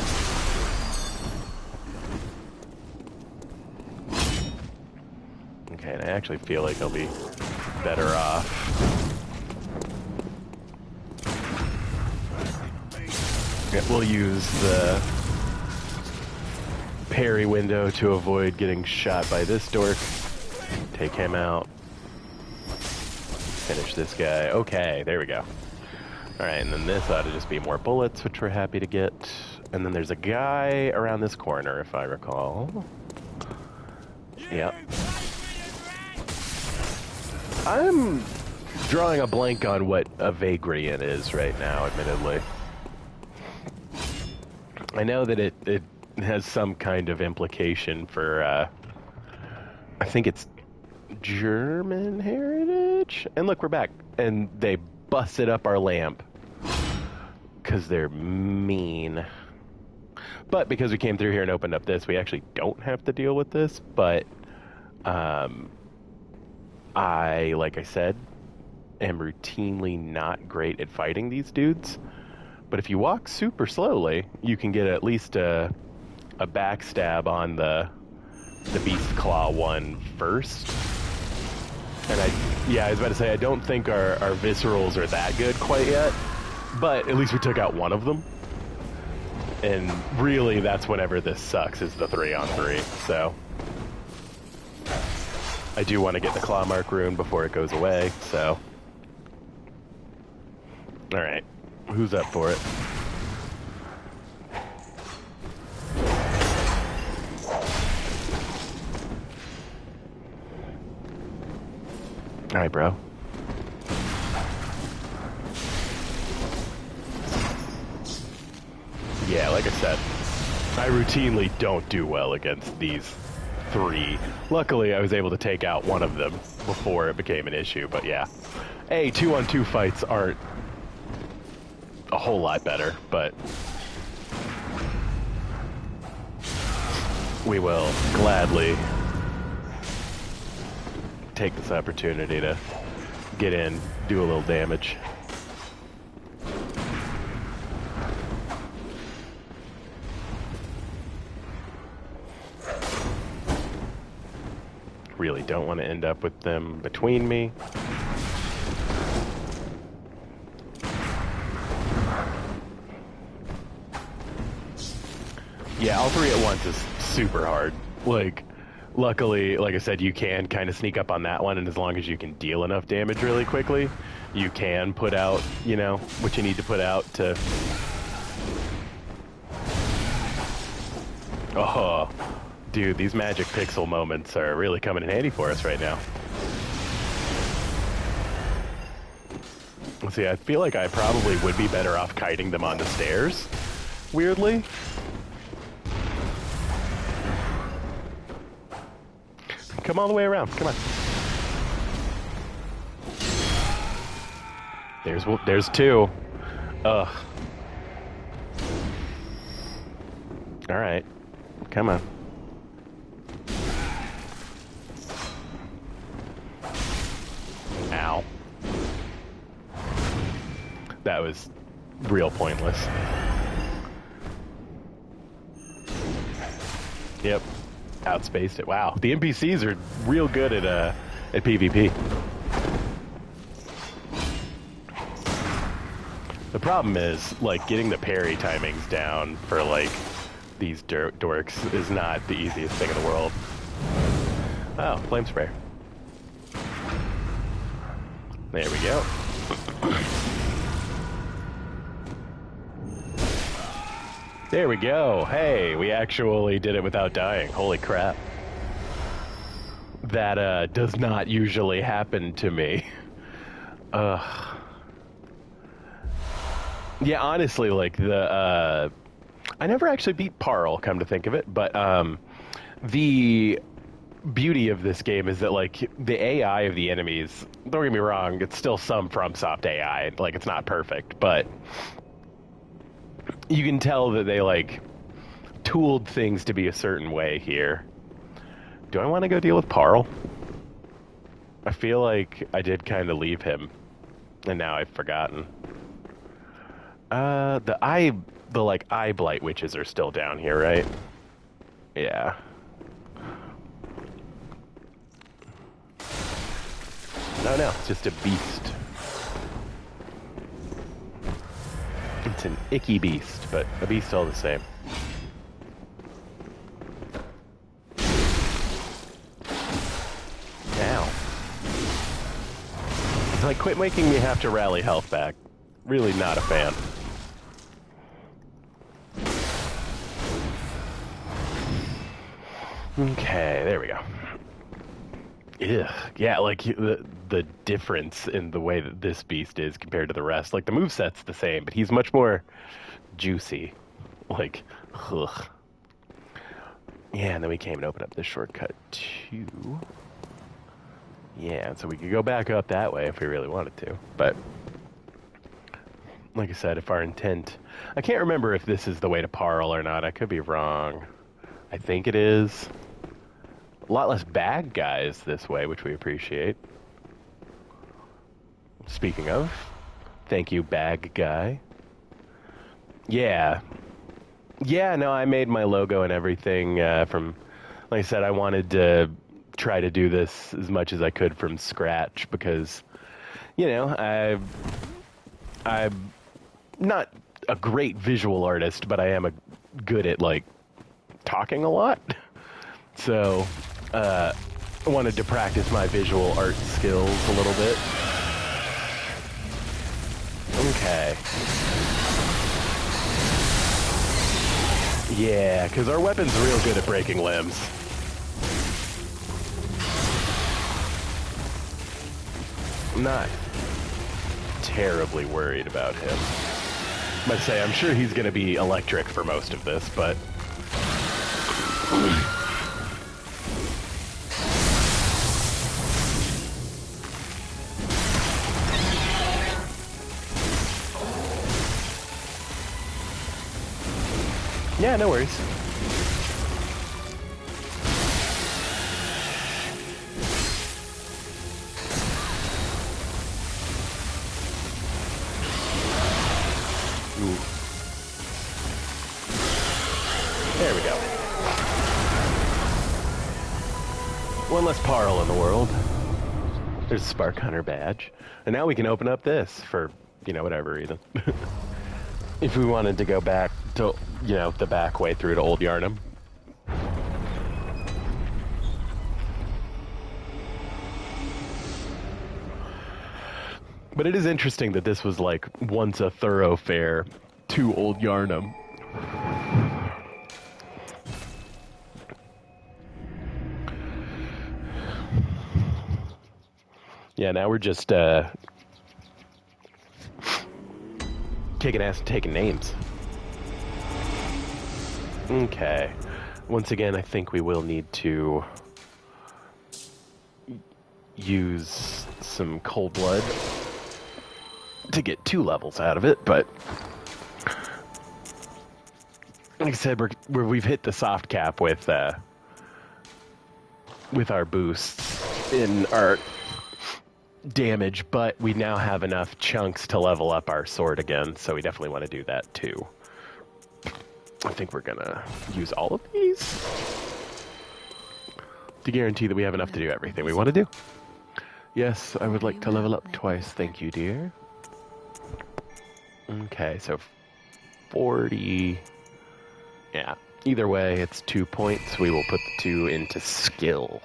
Okay, and I actually feel like I'll be better off. Yeah, we'll use the parry window to avoid getting shot by this dork. Take him out. Finish this guy. Okay, there we go. Alright, and then this ought to just be more bullets, which we're happy to get. And then there's a guy around this corner, if I recall. Yep. I'm drawing a blank on what a vagrant is right now, admittedly. I know that it has some kind of implication for, I think it's German heritage. And look, we're back. And they busted up our lamp. Because they're mean. But because we came through here and opened up this, we actually don't have to deal with this. But like I said, am routinely not great at fighting these dudes. But if you walk super slowly, you can get at least a backstab on the Beast Claw one first. And I was about to say, I don't think our viscerals are that good quite yet. But at least we took out one of them. And really, that's whenever this sucks, is the 3-on-3. So I do want to get the Claw Mark rune before it goes away, so. Alright. Who's up for it? Alright, bro. Yeah, like I said, I routinely don't do well against these 3. Luckily, I was able to take out one of them before it became an issue, but yeah. 2-on-2 fights aren't a whole lot better, but we will gladly take this opportunity to get in, do a little damage. Really don't want to end up with them between me. Yeah, all 3 at once is super hard. Like, luckily, like I said, you can kind of sneak up on that one, and as long as you can deal enough damage really quickly, you can put out, you know, what you need to put out to... Oh, dude, these magic pixel moments are really coming in handy for us right now. Let's see, I feel like I probably would be better off kiting them on the stairs, weirdly. Come all the way around, come on. There's 2. Ugh. Alright, come on. Ow. That was real pointless. Yep. Outspaced it. Wow. The NPCs are real good at PvP. The problem is, like, getting the parry timings down for, like, these dorks is not the easiest thing in the world. Oh, flame spray. There we go. There we go. Hey, we actually did it without dying. Holy crap. That does not usually happen to me. Yeah, honestly, like, I never actually beat Parl, come to think of it, but the beauty of this game is that, like, the AI of the enemies, don't get me wrong, it's still some FromSoft AI, like, it's not perfect, but you can tell that they, like, tooled things to be a certain way here. Do I want to go deal with Parl? I feel like I did kind of leave him, and now I've forgotten. The eye blight witches are still down here, right? Yeah. No, it's just a beast. It's an icky beast, but a beast all the same. Ow. It's like, quit making me have to rally health back. Really not a fan. Okay, there we go. Ugh. Yeah, like, the difference in the way that this beast is compared to the rest. Like, the moveset's the same, but he's much more juicy. Like, ugh. Yeah, and then we came and opened up this shortcut too. Yeah, so we could go back up that way if we really wanted to. But, like I said, if our intent... I can't remember if this is the way to Parle or not. I could be wrong. I think it is. A lot less bad guys this way, which we appreciate. Speaking of, thank you, bag guy. Yeah. Yeah, no, I made my logo and everything from... Like I said, I wanted to try to do this as much as I could from scratch because, you know, I'm not a great visual artist, but I am good at, like, talking a lot. So, I wanted to practice my visual art skills a little bit. Okay. Yeah, because our weapon's real good at breaking limbs. I'm not terribly worried about him. But say, I'm sure he's going to be electric for most of this, but... Yeah, no worries. Ooh. There we go. One less Parle in the world. There's a Spark Hunter badge. And now we can open up this for, you know, whatever reason. If we wanted to go back to, you know, the back way through to Old Yarnum. But it is interesting that this was like once a thoroughfare to Old Yarnum. Yeah, now we're just kicking ass and taking names. Okay. Once again, I think we will need to use some cold blood to get 2 levels out of it, but like I said, we've hit the soft cap with our boosts in our damage, but we now have enough chunks to level up our sword again, so we definitely want to do that too. I think we're gonna use all of these to guarantee that we have enough to do everything we want to do. Yes, I would like to level up twice, thank you, dear. Okay, so 40... Yeah, either way, it's 2 points. We will put the 2 into skill.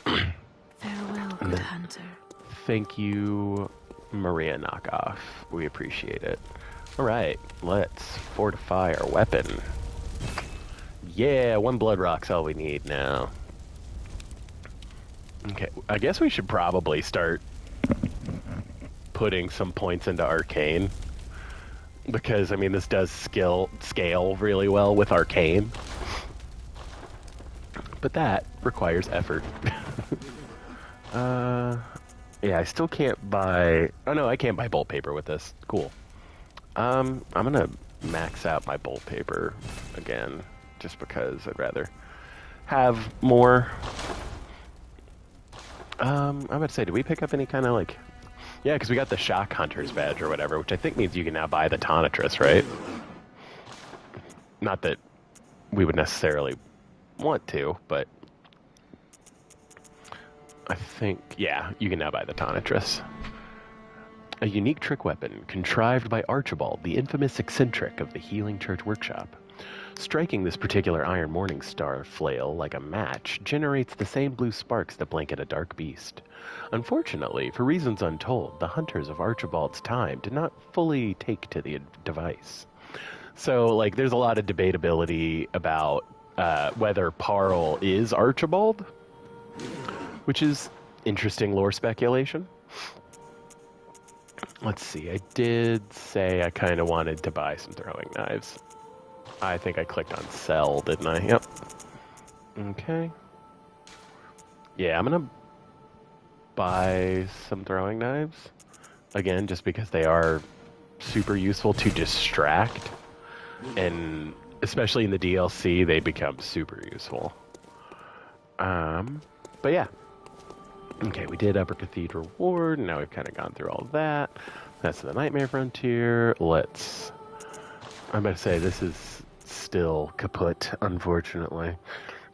Farewell, good hunter. Thank you, Maria Knockoff. We appreciate it. Alright, let's fortify our weapon. Yeah, 1 blood rock's all we need now. Okay, I guess we should probably start putting some points into Arcane. Because, I mean, this does scale really well with Arcane. But that requires effort. Yeah, I still can't buy... Oh, no, I can't buy bolt paper with this. Cool. I'm gonna max out my bolt paper again, just because I'd rather have more. I'm about to say, did we pick up any kind of, like... Yeah, because we got the Shock Hunter's badge or whatever, which I think means you can now buy the Tonitrus, right? Not that we would necessarily want to, but... I think, yeah, you can now buy the Tonitrus. A unique trick weapon contrived by Archibald, the infamous eccentric of the Healing Church Workshop. Striking this particular Iron Morning Star flail like a match generates the same blue sparks that blanket a dark beast. Unfortunately, for reasons untold, the hunters of Archibald's time did not fully take to the device. So, like, there's a lot of debatability about whether Parle is Archibald, which is interesting lore speculation. Let's see, I did say I kind of wanted to buy some throwing knives. I think I clicked on sell, didn't I? Yep. Okay. Yeah, I'm gonna buy some throwing knives. Again, just because they are super useful to distract. And especially in the DLC, they become super useful. But yeah. Okay, we did Upper Cathedral Ward, and now we've kind of gone through all of that. That's the Nightmare Frontier. I'm about to say, this is still kaput, unfortunately.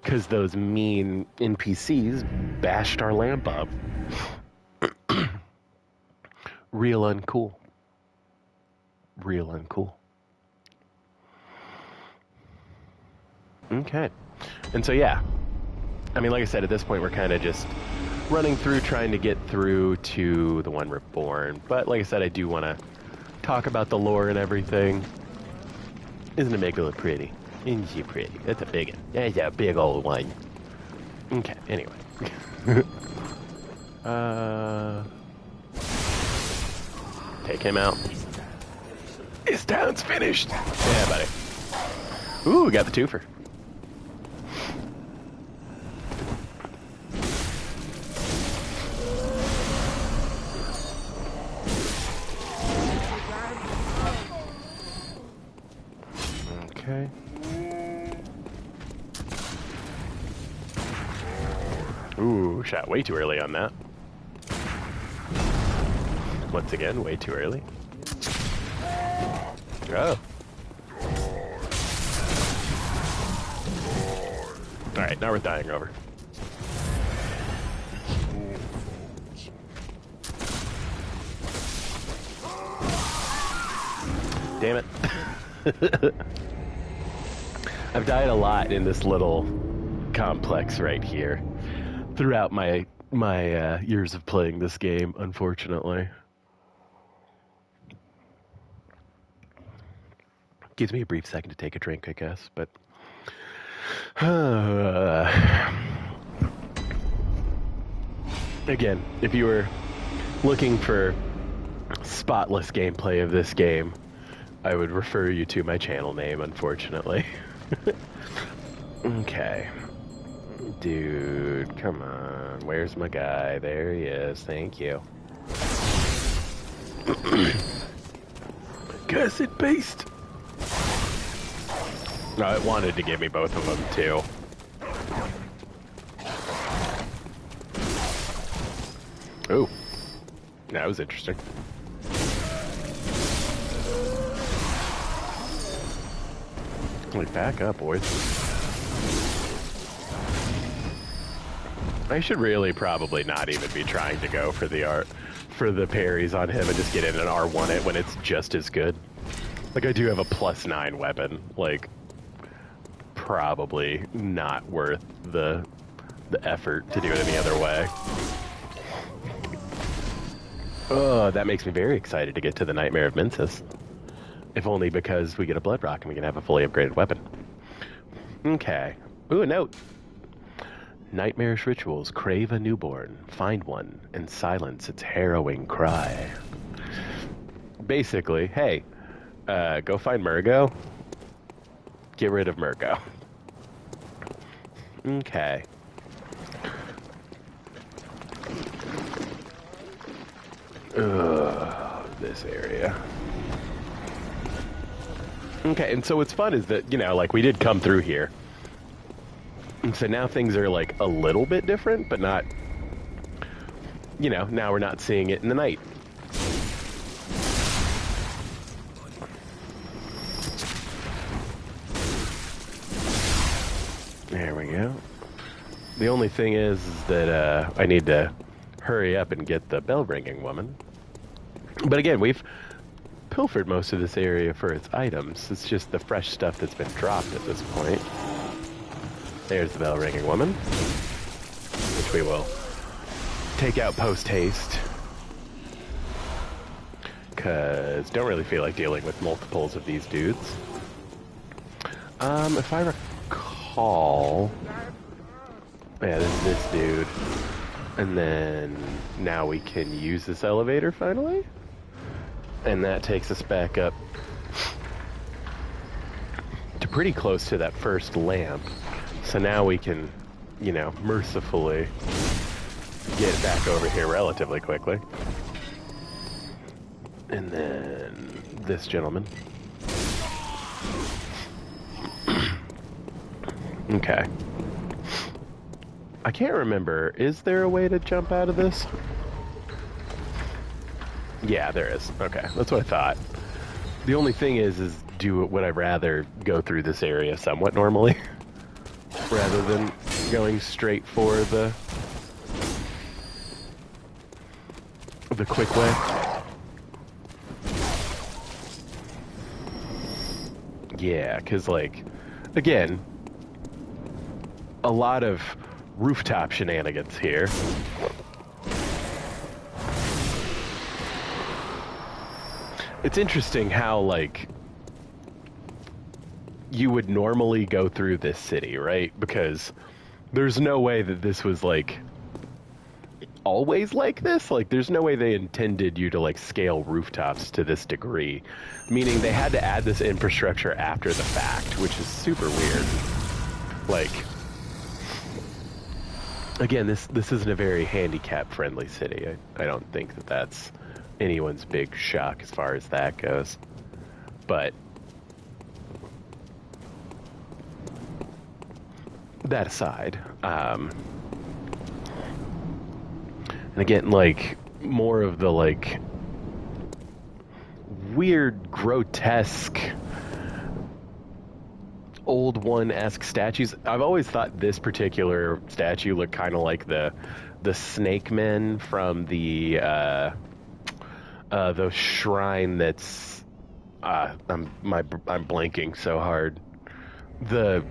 Because those mean NPCs bashed our lamp up. Real uncool. Real uncool. Okay. And so, yeah. I mean, like I said, at this point, we're kind of just running through, trying to get through to the one Reborn. But like I said, I do want to talk about the lore and everything. Isn't it make it look pretty? Isn't she pretty? That's a big one. That's a big old one. Okay, anyway. Take him out. His town's finished. Yeah, buddy. Ooh, we got the twofer. Okay. Ooh, shot way too early on that. Once again, way too early. Oh. Alright, now we're dying over. Damn it. I've died a lot in this little complex right here throughout my years of playing this game, unfortunately. Gives me a brief second to take a drink, I guess, but again, if you were looking for spotless gameplay of this game, I would refer you to my channel name, unfortunately. Okay. Dude, come on. Where's my guy? There he is. Thank you. Cursed beast! No, it wanted to give me both of them, too. Ooh. That was interesting. Like, back up, boys. I should really probably not even be trying to go for the parries on him and just get in an R1 it when it's just as good. Like, I do have a +9 weapon. Like, probably not worth the effort to do it any other way. Oh, that makes me very excited to get to the Nightmare of Mensis. If only because we get a Blood Rock and we can have a fully upgraded weapon. Okay. Ooh, a note. Nightmarish rituals crave a newborn. Find one and silence its harrowing cry. Basically, hey, go find Murgo. Get rid of Murgo. Okay. Ugh, this area. Okay, and so what's fun is that, you know, like, we did come through here. And so now things are, like, a little bit different, but not, you know, now we're not seeing it in the night. There we go. The only thing is that I need to hurry up and get the bell-ringing woman. But again, we've pilfered most of this area for its items. It's just the fresh stuff that's been dropped at this point. There's the bell-ringing woman, which we will take out post-haste. Because don't really feel like dealing with multiples of these dudes. If I recall... Yeah, this is this dude. And then now we can use this elevator finally. And that takes us back up to pretty close to that first lamp. So now we can, you know, mercifully get back over here relatively quickly. And then this gentleman. Okay. I can't remember. Is there a way to jump out of this? Yeah, there is. Okay, that's what I thought. The only thing is would I rather go through this area somewhat normally rather than going straight for the quick way? Yeah, because, like, again, a lot of rooftop shenanigans here. It's interesting how, like, you would normally go through this city, right? Because there's no way that this was, like, always like this. Like, there's no way they intended you to, like, scale rooftops to this degree. Meaning they had to add this infrastructure after the fact, which is super weird. Like, again, this isn't a very handicap-friendly city. I don't think that that's anyone's big shock as far as that goes. But that aside, and again, like, more of the, like, weird, grotesque, old one-esque statues. I've always thought this particular statue looked kind of like the snake men from the shrine that's I'm blanking so hard. The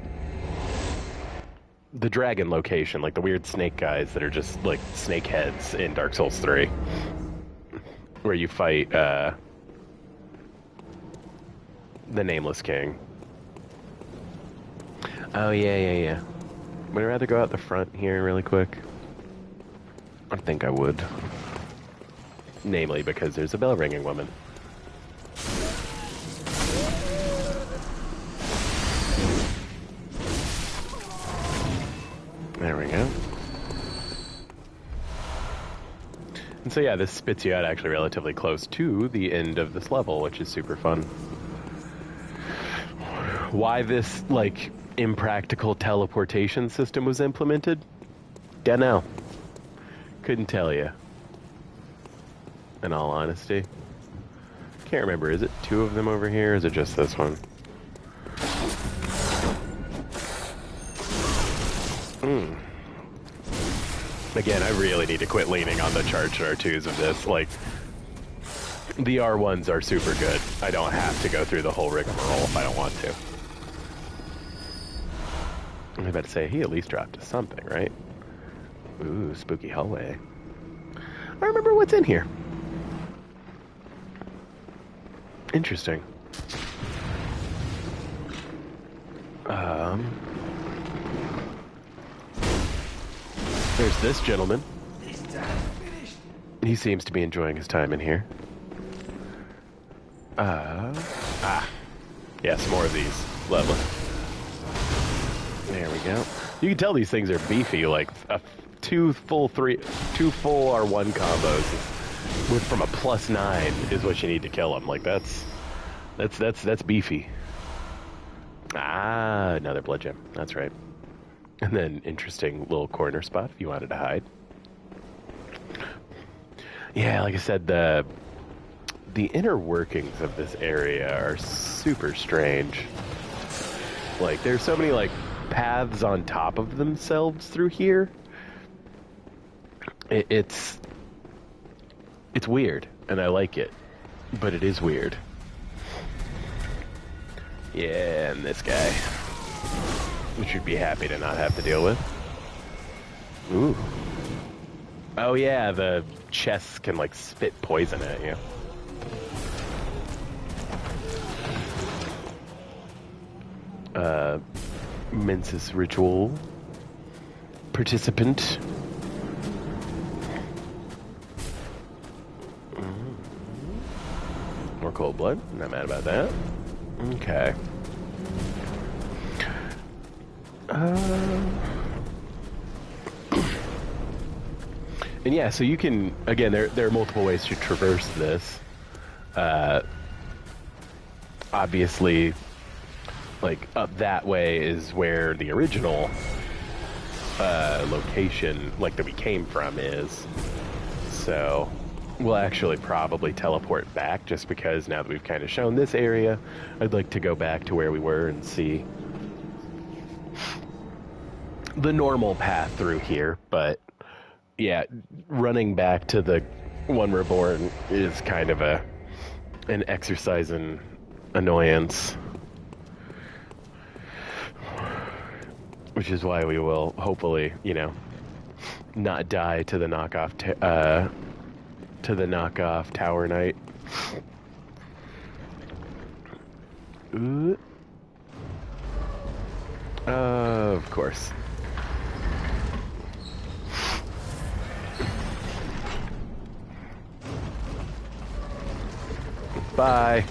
dragon location, like the weird snake guys that are just like snake heads in Dark Souls 3, where you fight the Nameless King. Oh yeah. Would I rather go out the front here really quick? I think I would. Namely because there's a bell ringing woman. There we go. And so yeah, this spits you out actually relatively close to the end of this level, which is super fun. Why this, like, impractical teleportation system was implemented? Dunno. Couldn't tell you. In all honesty. Can't remember, is it 2 of them over here, or is it just this one? Again, I really need to quit leaning on the charged R2s of this. Like, the R1s are super good. I don't have to go through the whole rigmarole if I don't want to. I'm about to say, he at least dropped us something, right? Ooh, spooky hallway. I remember what's in here. Interesting. There's this gentleman. He seems to be enjoying his time in here. Yes, more of these. Lovely. There we go. You can tell these things are beefy, like two full R1 combos with from a +9 is what you need to kill them. Like that's beefy. Another blood gem. That's right. And then interesting little corner spot if you wanted to hide. Yeah, like I said, the inner workings of this area are super strange. Like, there's so many, like, paths on top of themselves through here. It's weird, and I like it, but it is weird. Yeah, and this guy, which you'd be happy to not have to deal with. Ooh. Oh yeah, the chests can, like, spit poison at you. Mensis ritual participant. More cold blood. Not mad about that. Okay. And yeah, so you can, again, there are multiple ways to traverse this. Obviously, like, up that way is where the original location, like, that we came from is. So we'll actually probably teleport back, just because now that we've kind of shown this area, I'd like to go back to where we were and see the normal path through here. But yeah, running back to the one reborn is kind of an exercise in annoyance, which is why we will hopefully, you know, not die to the knockoff Tower Knight. Of course. Bye.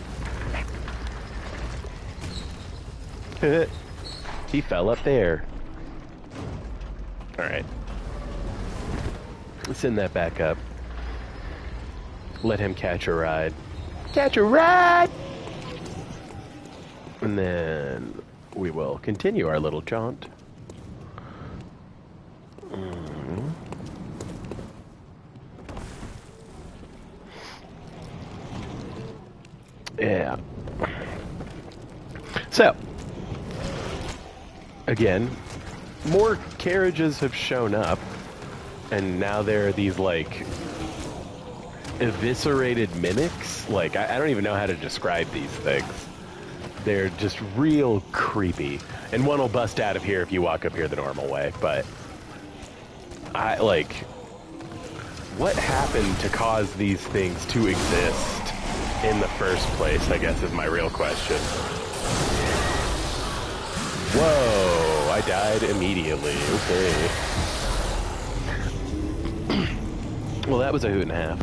He fell up there. Alright. Let's send that back up. Let him catch a ride. Catch a ride! And then we will continue our little jaunt. Yeah. So, again, more carriages have shown up, and now there are these, like, eviscerated mimics. Like, I don't even know how to describe these things. They're just real creepy. And one will bust out of here if you walk up here the normal way, but what happened to cause these things to exist in the first place, I guess, is my real question. Whoa, I died immediately. Okay. Well, that was a hoot and a half.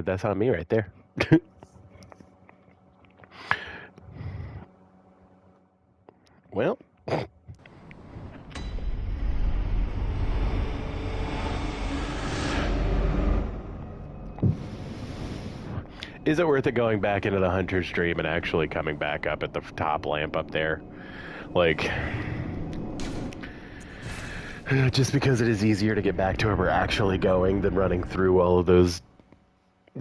That's on me right there. Well, is it worth it going back into the Hunter's Dream and actually coming back up at the top lamp up there? Like, just because it is easier to get back to where we're actually going than running through all of those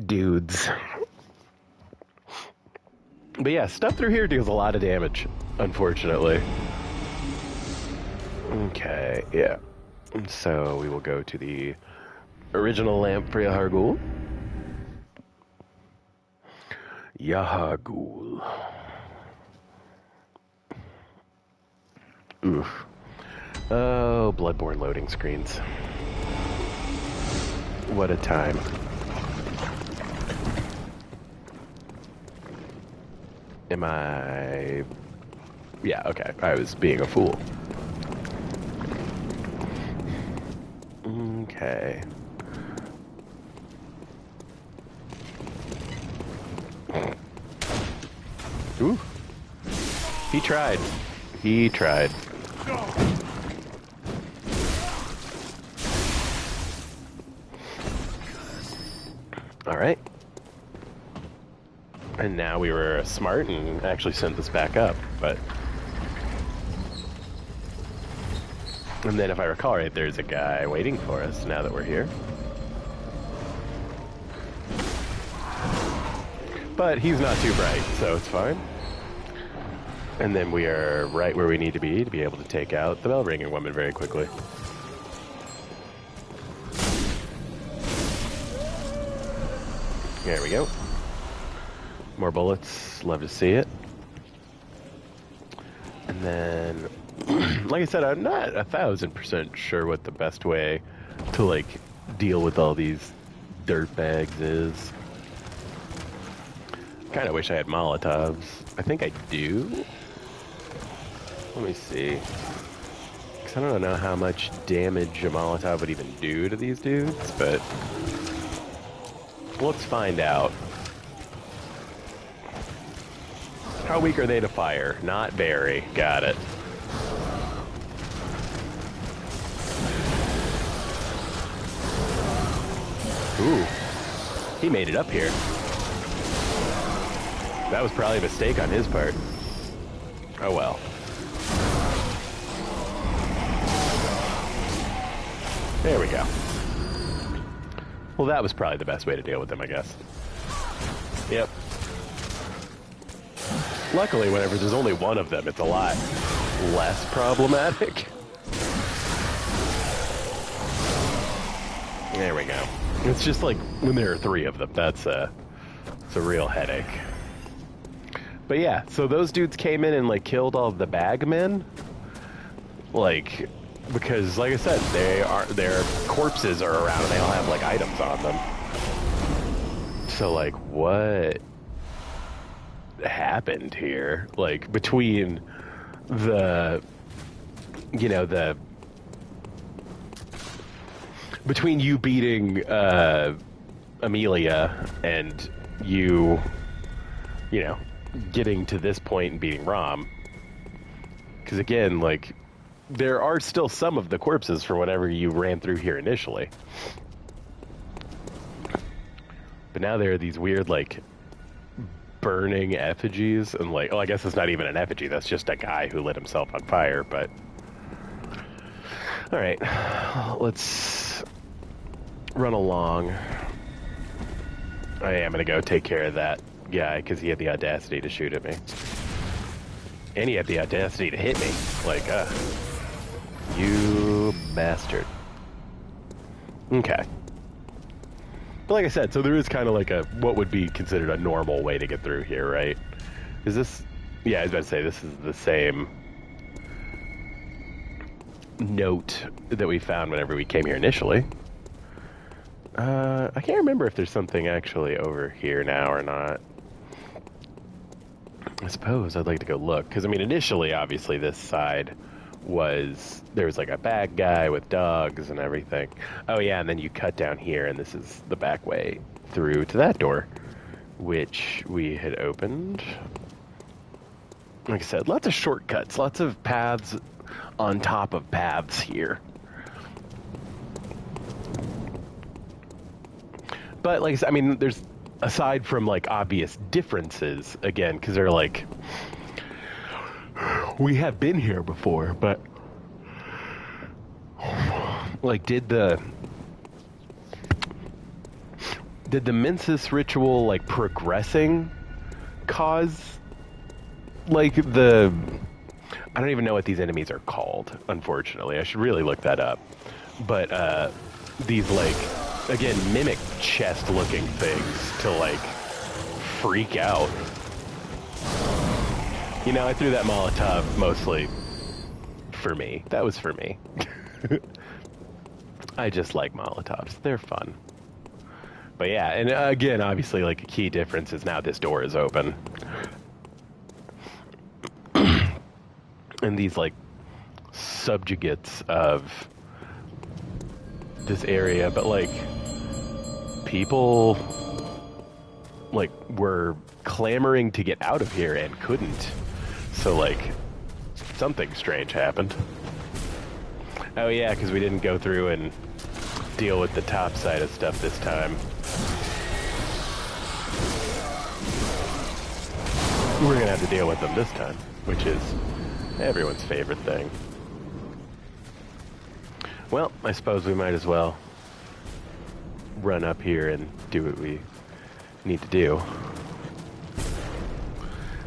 dudes. But yeah, stuff through here deals a lot of damage, unfortunately. Okay, yeah. So we will go to the original lamp for Yahar'gul. Yahar'gul. Oof. Oh, Bloodborne loading screens. What a time. Am I... Yeah, okay. I was being a fool. Okay. Ooh. He tried. He tried. Alright. And now we were smart and actually sent this back up, but... And then if I recall right, there's a guy waiting for us now that we're here. But he's not too bright, so it's fine. And then we are right where we need to be able to take out the bell-ringing woman very quickly. There we go. More bullets. Love to see it. And then, like I said, I'm not 1,000% sure what the best way to, like, deal with all these dirtbags is. Kind of wish I had Molotovs. I think I do. Let me see. Because I don't know how much damage a Molotov would even do to these dudes, but let's find out. How weak are they to fire? Not very. Got it. Ooh. He made it up here. That was probably a mistake on his part. Oh well. There we go. Well, that was probably the best way to deal with him, I guess. Yep. Luckily, whenever there's only one of them, it's a lot less problematic. There we go. It's just like when there are three of them, it's a real headache. But yeah, so those dudes came in and like killed all the bagmen, like because like I said, their corpses are around and they all have like items on them. So like, what happened here? Like between the, you know, between you beating Amelia and you know, getting to this point and beating Rom. Because again, like, there are still some of the corpses from whenever you ran through here initially. But now there are these weird, like, burning effigies, and like, oh, I guess it's not even an effigy, that's just a guy who lit himself on fire, but... Alright, let's run along. I am gonna go take care of that guy, because he had the audacity to shoot at me. And he had the audacity to hit me. Like, you bastard. Okay. But like I said, so there is kind of like a, what would be considered a normal way to get through here, right? Is this, yeah, I was about to say, this is the same note that we found whenever we came here initially. I can't remember if there's something actually over here now or not. I suppose I'd like to go look, because I mean, initially, obviously, this side was, there was like a bad guy with dogs and everything. Oh yeah, and then you cut down here, and this is the back way through to that door, which we had opened. Like I said, lots of shortcuts, lots of paths on top of paths here. But like I said, I mean, there's, aside from like obvious differences, again, because they're like, we have been here before, but like, did the Mensis ritual, like, progressing cause like the, I don't even know what these enemies are called, unfortunately. I should really look that up. But these, like, again, mimic chest looking things to like freak out. You know, I threw that Molotov mostly for me. That was for me. I just like Molotovs. They're fun. But yeah, and again, obviously, like, a key difference is now this door is open. And these, like, subjugates of this area, but, like, people, like, were clamoring to get out of here and couldn't. So, like, something strange happened. Oh yeah, because we didn't go through and deal with the top side of stuff this time. We're gonna have to deal with them this time, which is everyone's favorite thing. Well, I suppose we might as well run up here and do what we need to do.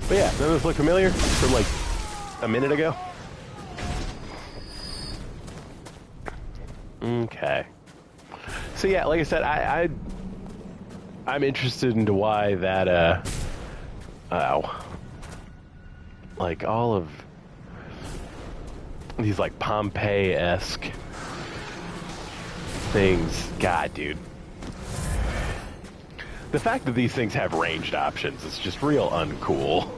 But yeah, does this look familiar from like a minute ago? Okay. So yeah, like I said, I'm interested into why that like all of these like Pompeii-esque things. God, dude. The fact that these things have ranged options is just real uncool.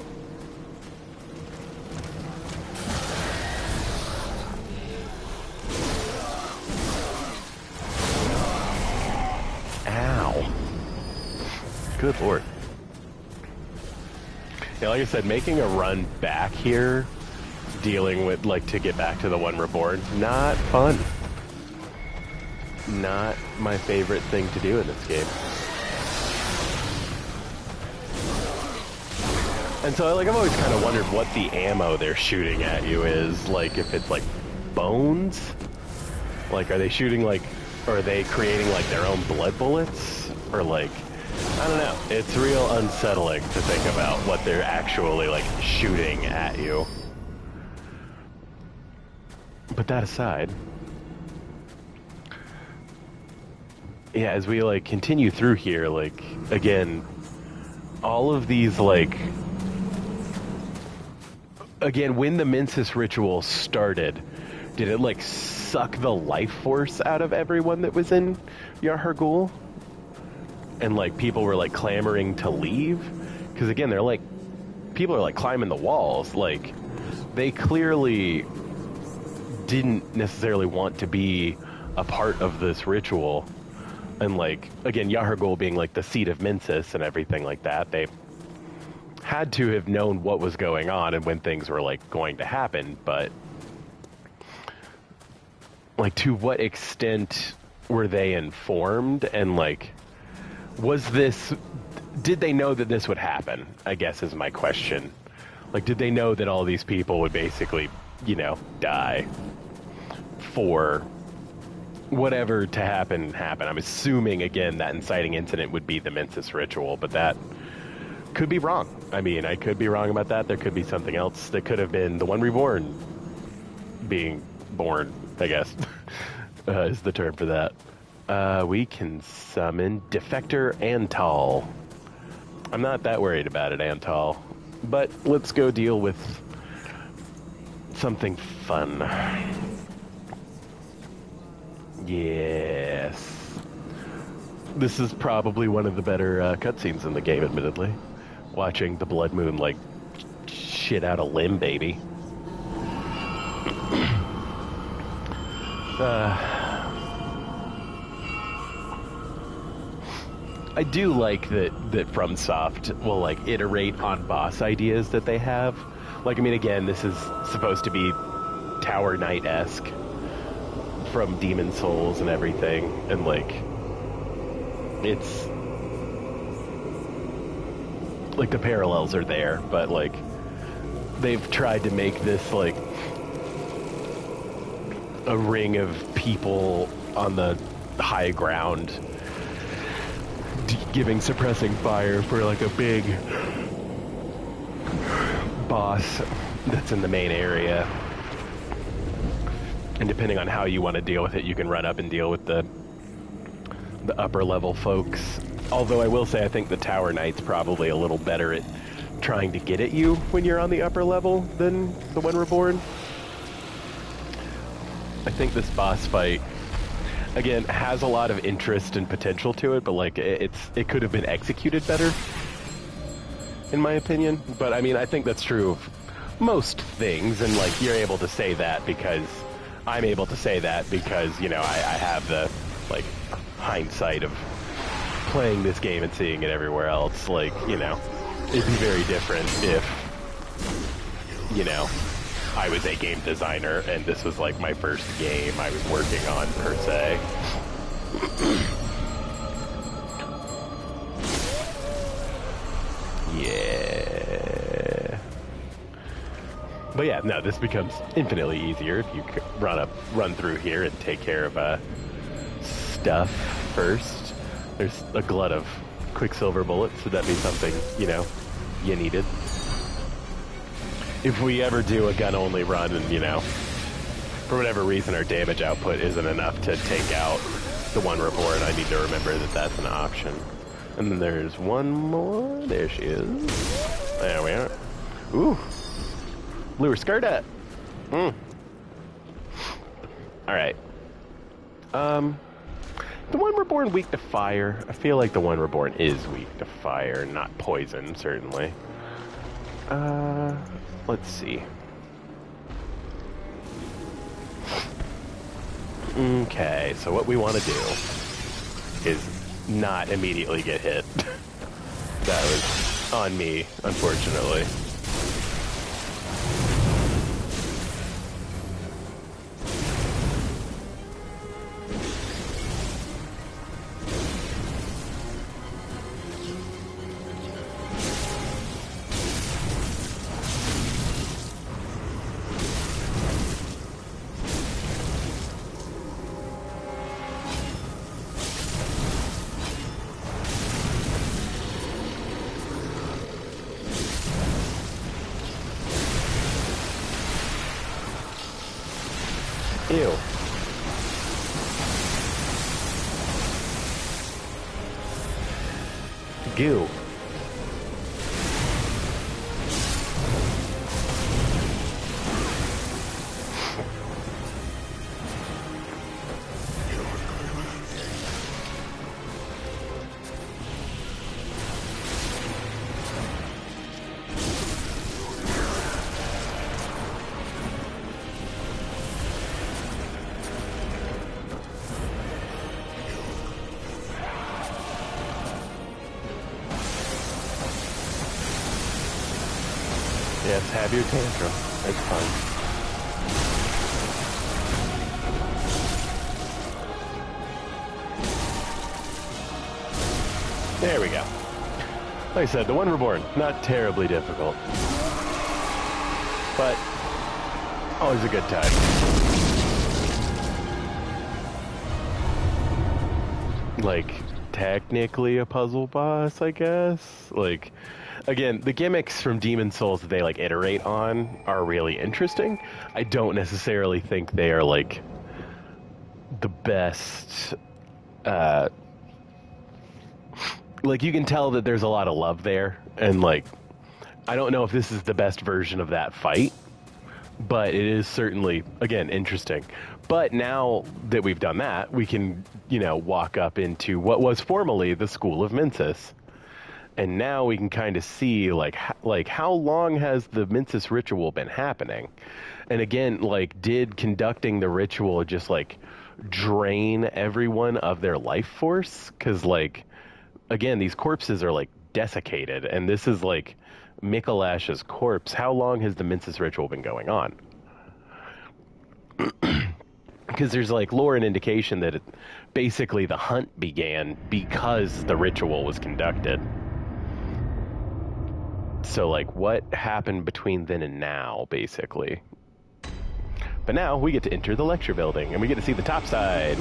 Ow. Good lord. Yeah, like I said, making a run back here, dealing with, like, to get back to the one reborn, not fun. Not my favorite thing to do in this game. And so, like, I've always kind of wondered what the ammo they're shooting at you is. Like, if it's, like, bones? Like, are they shooting, like, or are they creating, like, their own blood bullets? Or, like, I don't know. It's real unsettling to think about what they're actually, like, shooting at you. But that aside, yeah, as we, like, continue through here, like, again, all of these, like, again, when the Mensis ritual started, did it, like, suck the life force out of everyone that was in Yahar'gul? And, like, people were, like, clamoring to leave? Because, again, they're, like, people are, like, climbing the walls. Like, they clearly didn't necessarily want to be a part of this ritual. And, like, again, Yahar'gul being, like, the seat of Mensis and everything like that, they had to have known what was going on and when things were, like, going to happen, but, like, to what extent were they informed? And, like, did they know that this would happen, I guess is my question. Like, did they know that all these people would basically, you know, die for whatever to happen? I'm assuming, again, that inciting incident would be the Mensis ritual, but that could be wrong. I mean, I could be wrong about that. There could be something else. That could have been the one reborn being born, I guess, is the term for that. We can summon Defector Antal. I'm not that worried about it, Antal. But let's go deal with something fun. Yes. This is probably one of the better cutscenes in the game, admittedly. Watching the Blood Moon, like, shit out a limb, baby. I do like that FromSoft will, like, iterate on boss ideas that they have. Like, I mean, again, this is supposed to be Tower Knight-esque from Demon Souls and everything, and, like, it's like the parallels are there, but, like, they've tried to make this, like, a ring of people on the high ground giving suppressing fire for, like, a big boss that's in the main area. And depending on how you want to deal with it, you can run up and deal with the upper level folks. Although I will say I think the Tower Knight's probably a little better at trying to get at you when you're on the upper level than the One Reborn. I think this boss fight, again, has a lot of interest and potential to it, but, like, it could have been executed better, in my opinion. But, I mean, I think that's true of most things, and, like, you're able to say that because I'm able to say that because, you know, I have the, like, hindsight of playing this game and seeing it everywhere else. Like, you know, it'd be very different if, you know, I was a game designer and this was, like, my first game I was working on, per se. Yeah. But yeah, no, this becomes infinitely easier if you run through here and take care of stuff first. There's a glut of Quicksilver bullets, so that'd be something, you know, you needed. If we ever do a gun-only run and, you know, for whatever reason our damage output isn't enough to take out the One Reborn, I need to remember that that's an option. And then there's one more. There she is. There we are. Ooh. Blew her skirt up. Alright. The One Reborn weak to fire. I feel like the One Reborn is weak to fire, not poison, certainly. Let's see. Okay, so what we want to do is not immediately get hit. That was on me, unfortunately. Ew. Goo. Yes, have your tantrum. It's fun. There we go. Like I said, the one reborn, not terribly difficult. But always a good time. Like, technically a puzzle boss, I guess? Like, again, the gimmicks from Demon Souls that they, like, iterate on are really interesting. I don't necessarily think they are, like, the best, like, you can tell that there's a lot of love there, and, like, I don't know if this is the best version of that fight, but it is certainly, again, interesting. But now that we've done that, we can, you know, walk up into what was formerly the School of Mensis. And now we can kind of see, like how long has the Mensis ritual been happening? And again, like, did conducting the ritual just, like, drain everyone of their life force? Because, like, again, these corpses are, like, desiccated. And this is, like, Mikolash's corpse. How long has the Mensis ritual been going on? Because there's, like, lore and indication that basically the hunt began because the ritual was conducted. So, like, what happened between then and now, basically? But now we get to enter the lecture building, and we get to see the top side.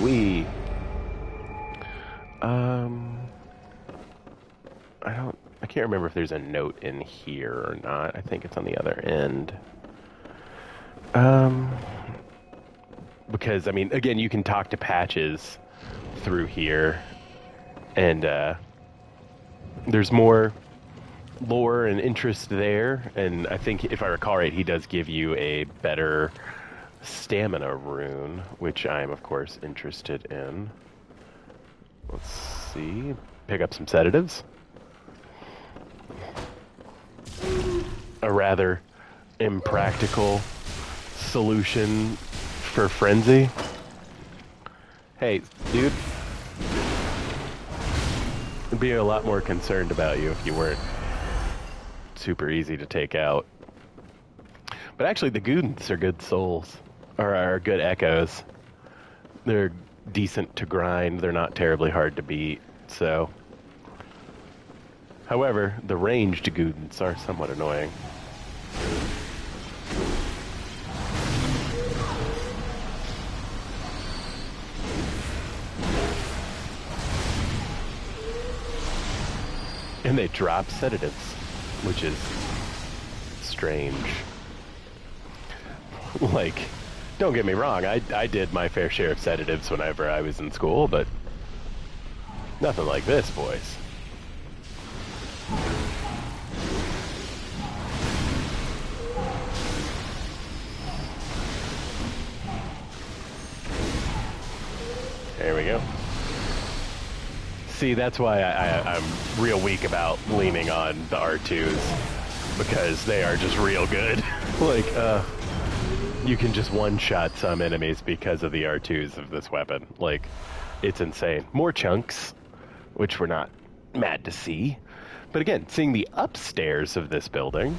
I can't remember if there's a note in here or not. I think it's on the other end. Because, I mean, again, you can talk to Patches through here, and there's more lore and interest there, and I think, if I recall right, he does give you a better stamina rune, which I am, of course, interested in. Let's see. Pick up some sedatives. A rather impractical solution for frenzy. Hey, dude. I'd be a lot more concerned about you if you weren't super easy to take out. But actually, the Goodens are good souls, or are good echoes. They're decent to grind. They're not terribly hard to beat. So, however, the ranged Goodens are somewhat annoying. And they drop sedatives, which is strange. Like, don't get me wrong, I did my fair share of sedatives whenever I was in school, but nothing like this, boys. There we go. See, that's why I'm real weak about leaning on the R2s, because they are just real good. Like, you can just one-shot some enemies because of the R2s of this weapon. Like, it's insane. More chunks, which we're not mad to see. But again, seeing the upstairs of this building,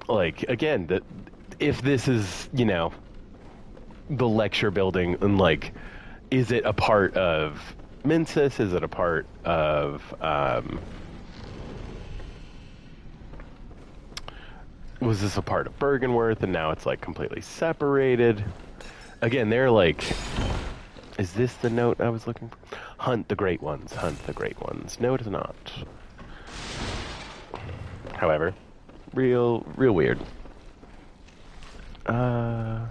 like, again, if this is, you know, the lecture building, and, like, is it a part of Mensis? Is it a part of, was this a part of Bergenworth, and now it's, like, completely separated? Again, they're, like, is this the note I was looking for? Hunt the great ones, hunt the great ones. No, it is not. However, real weird. Okay.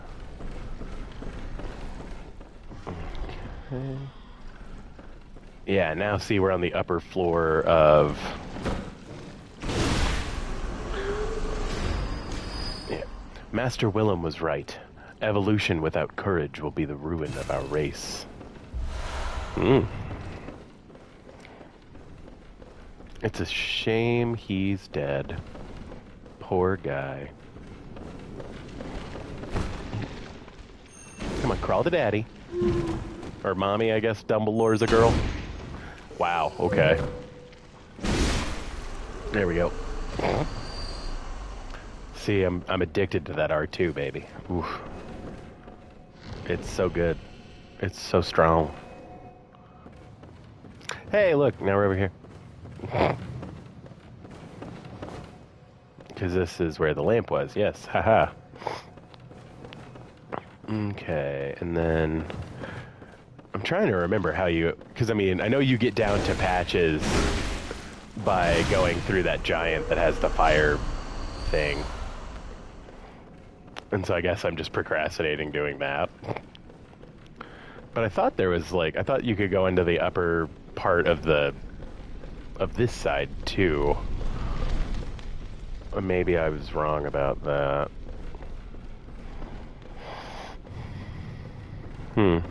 Yeah, now see we're on the upper floor of... Yeah. Master Willem was right. Evolution without courage will be the ruin of our race. It's a shame he's dead. Poor guy. Come on, crawl to daddy. Or mommy, I guess. Dumbledore's a girl. Wow, okay. There we go. See, I'm addicted to that R2, baby. Oof. It's so good. It's so strong. Hey, look, now we're over here. Because this is where the lamp was, yes, haha. Okay, and then... I'm trying to remember how you... Because, I mean, I know you get down to patches by going through that giant that has the fire thing. And so I guess I'm just procrastinating doing that. But I thought there was, like... I thought you could go into the upper part of the... of this side, too. Or maybe I was wrong about that. And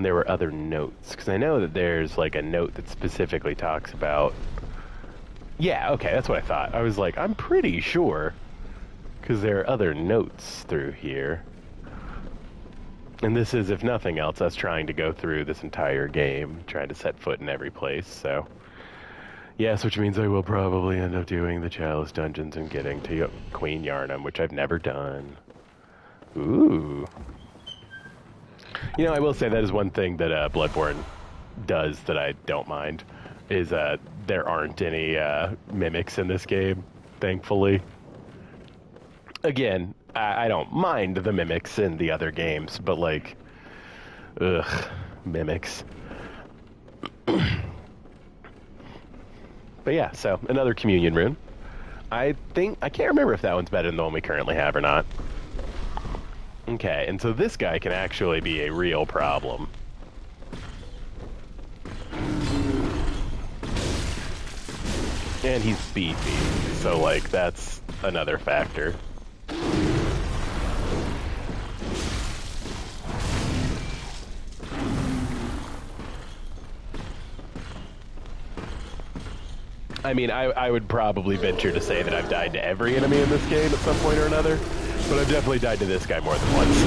there were other notes, because I know that there's, like, a note that specifically talks about... Yeah, okay, that's what I thought. I was like, I'm pretty sure, because there are other notes through here. And this is, if nothing else, us trying to go through this entire game, trying to set foot in every place, so... Yes, which means I will probably end up doing the Chalice Dungeons and getting to Queen Yarnum, which I've never done. Ooh. You know, I will say that is one thing that Bloodborne does that I don't mind, is there aren't any mimics in this game, thankfully. Again, I don't mind the mimics in the other games, but, like, ugh, mimics. But yeah, so, another communion rune. I can't remember if that one's better than the one we currently have or not. Okay, and so this guy can actually be a real problem. And he's beefy, so, like, that's another factor. I mean, I would probably venture to say that I've died to every enemy in this game at some point or another, but I've definitely died to this guy more than once.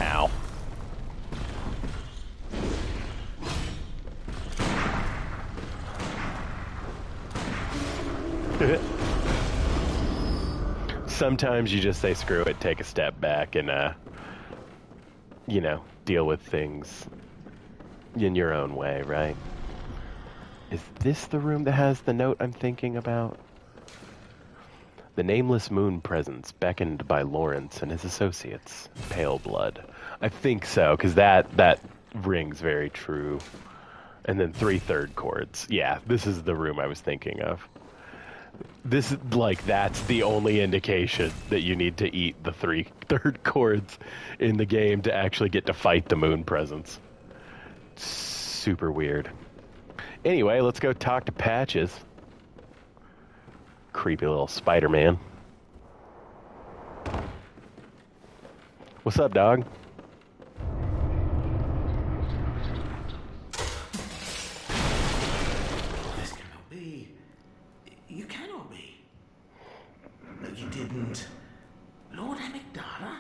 Ow. Sometimes you just say screw it, take a step back, and, you know, deal with things in your own way, right? Is this the room that has the note I'm thinking about? The nameless moon presence beckoned by Lawrence and his associates. Pale blood. I think so, because that rings very true. And then 3/3 chords. Yeah, this is the room I was thinking of. This is, like, that's the only indication that you need to eat the 3/3 chords in the game to actually get to fight the moon presence. Super weird. Anyway, let's go talk to Patches. Creepy little Spider-Man. What's up, dog? This cannot be. You cannot be. You didn't. Lord Amygdala?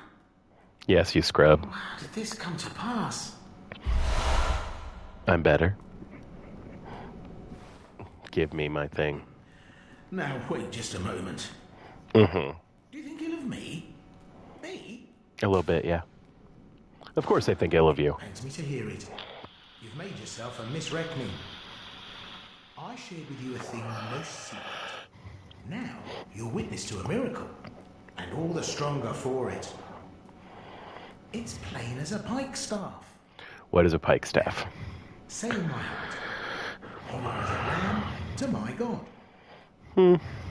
Yes, you scrub. How did this come to pass? I'm better. Give me my thing. Now, wait just a moment. Mm-hmm. Do you think ill of me? Me? A little bit, yeah. Of course I think ill of you. Pains me to hear it. You've made yourself a misreckoning. I shared with you a thing most secret. Now, you're witness to a miracle, and all the stronger for it. It's plain as a pikestaff. What is a pike staff? Say in my heart, you are as a lamb to my God.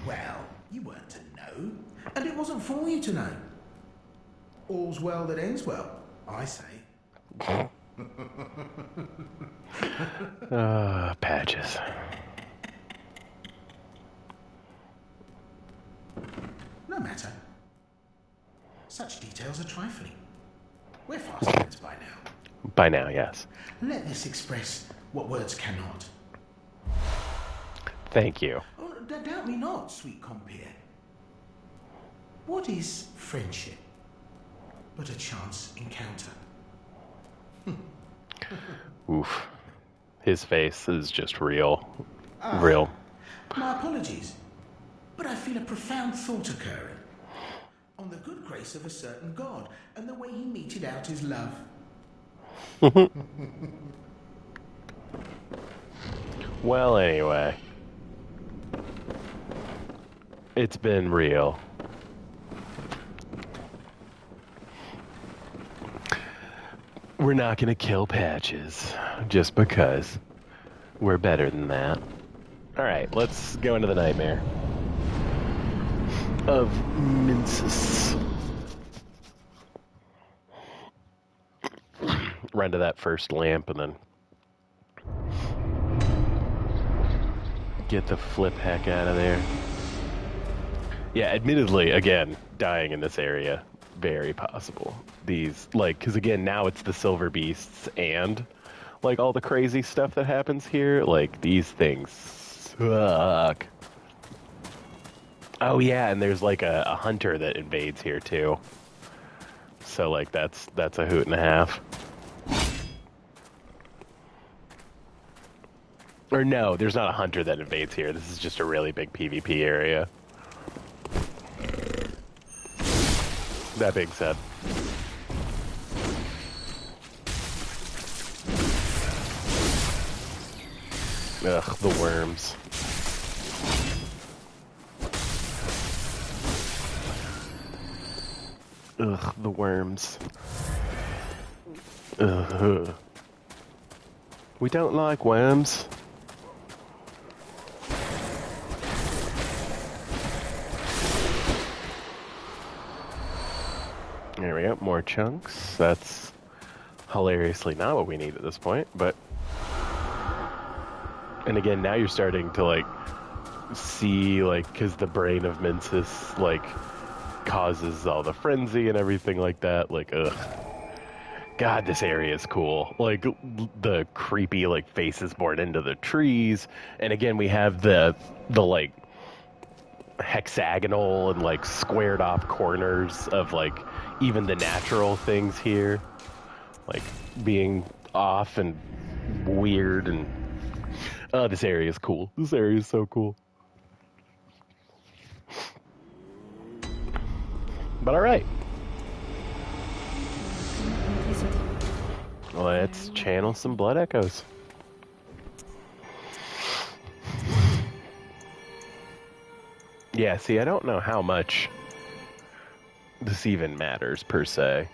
Well, you weren't to know, and it wasn't for you to know. All's well that ends well, I say. Patches. No matter. Such details are trifling. We're fast friends by now. By now, yes. Let this express what words cannot. Thank you. Oh, doubt me not, sweet compeer. What is friendship but a chance encounter? Oof. His face is just real. Real. My apologies, but I feel a profound thought occurring on the good grace of a certain God and the way he meted out his love. Well, anyway. It's been real. We're not gonna kill Patches just because we're better than that. Alright, let's go into the nightmare of Minces. Run to that first lamp and then get the flip heck out of there. Yeah, admittedly, again, dying in this area, very possible. These, like, because again, now it's the silver beasts and, like, all the crazy stuff that happens here. Like, these things suck. Oh, yeah, and there's, like, a hunter that invades here, too. So, like, that's a hoot and a half. Or no, there's not a hunter that invades here. This is just a really big PvP area. That being said. Ugh, the worms. Ugh, the worms. Ugh. We don't like worms. There we go, more chunks. That's hilariously not what we need at this point, but... And again, now you're starting to, like, see, like, because the brain of Minces, like, causes all the frenzy and everything like that. Like, ugh. God, this area is cool. Like, the creepy, like, faces born into the trees. And again, we have the like, hexagonal and, like, squared off corners of, like, even the natural things here, like, being off and weird, and oh, this area is cool. This area is so cool. But alright. Let's channel some blood echoes. Yeah, see, I don't know how much this even matters, per se.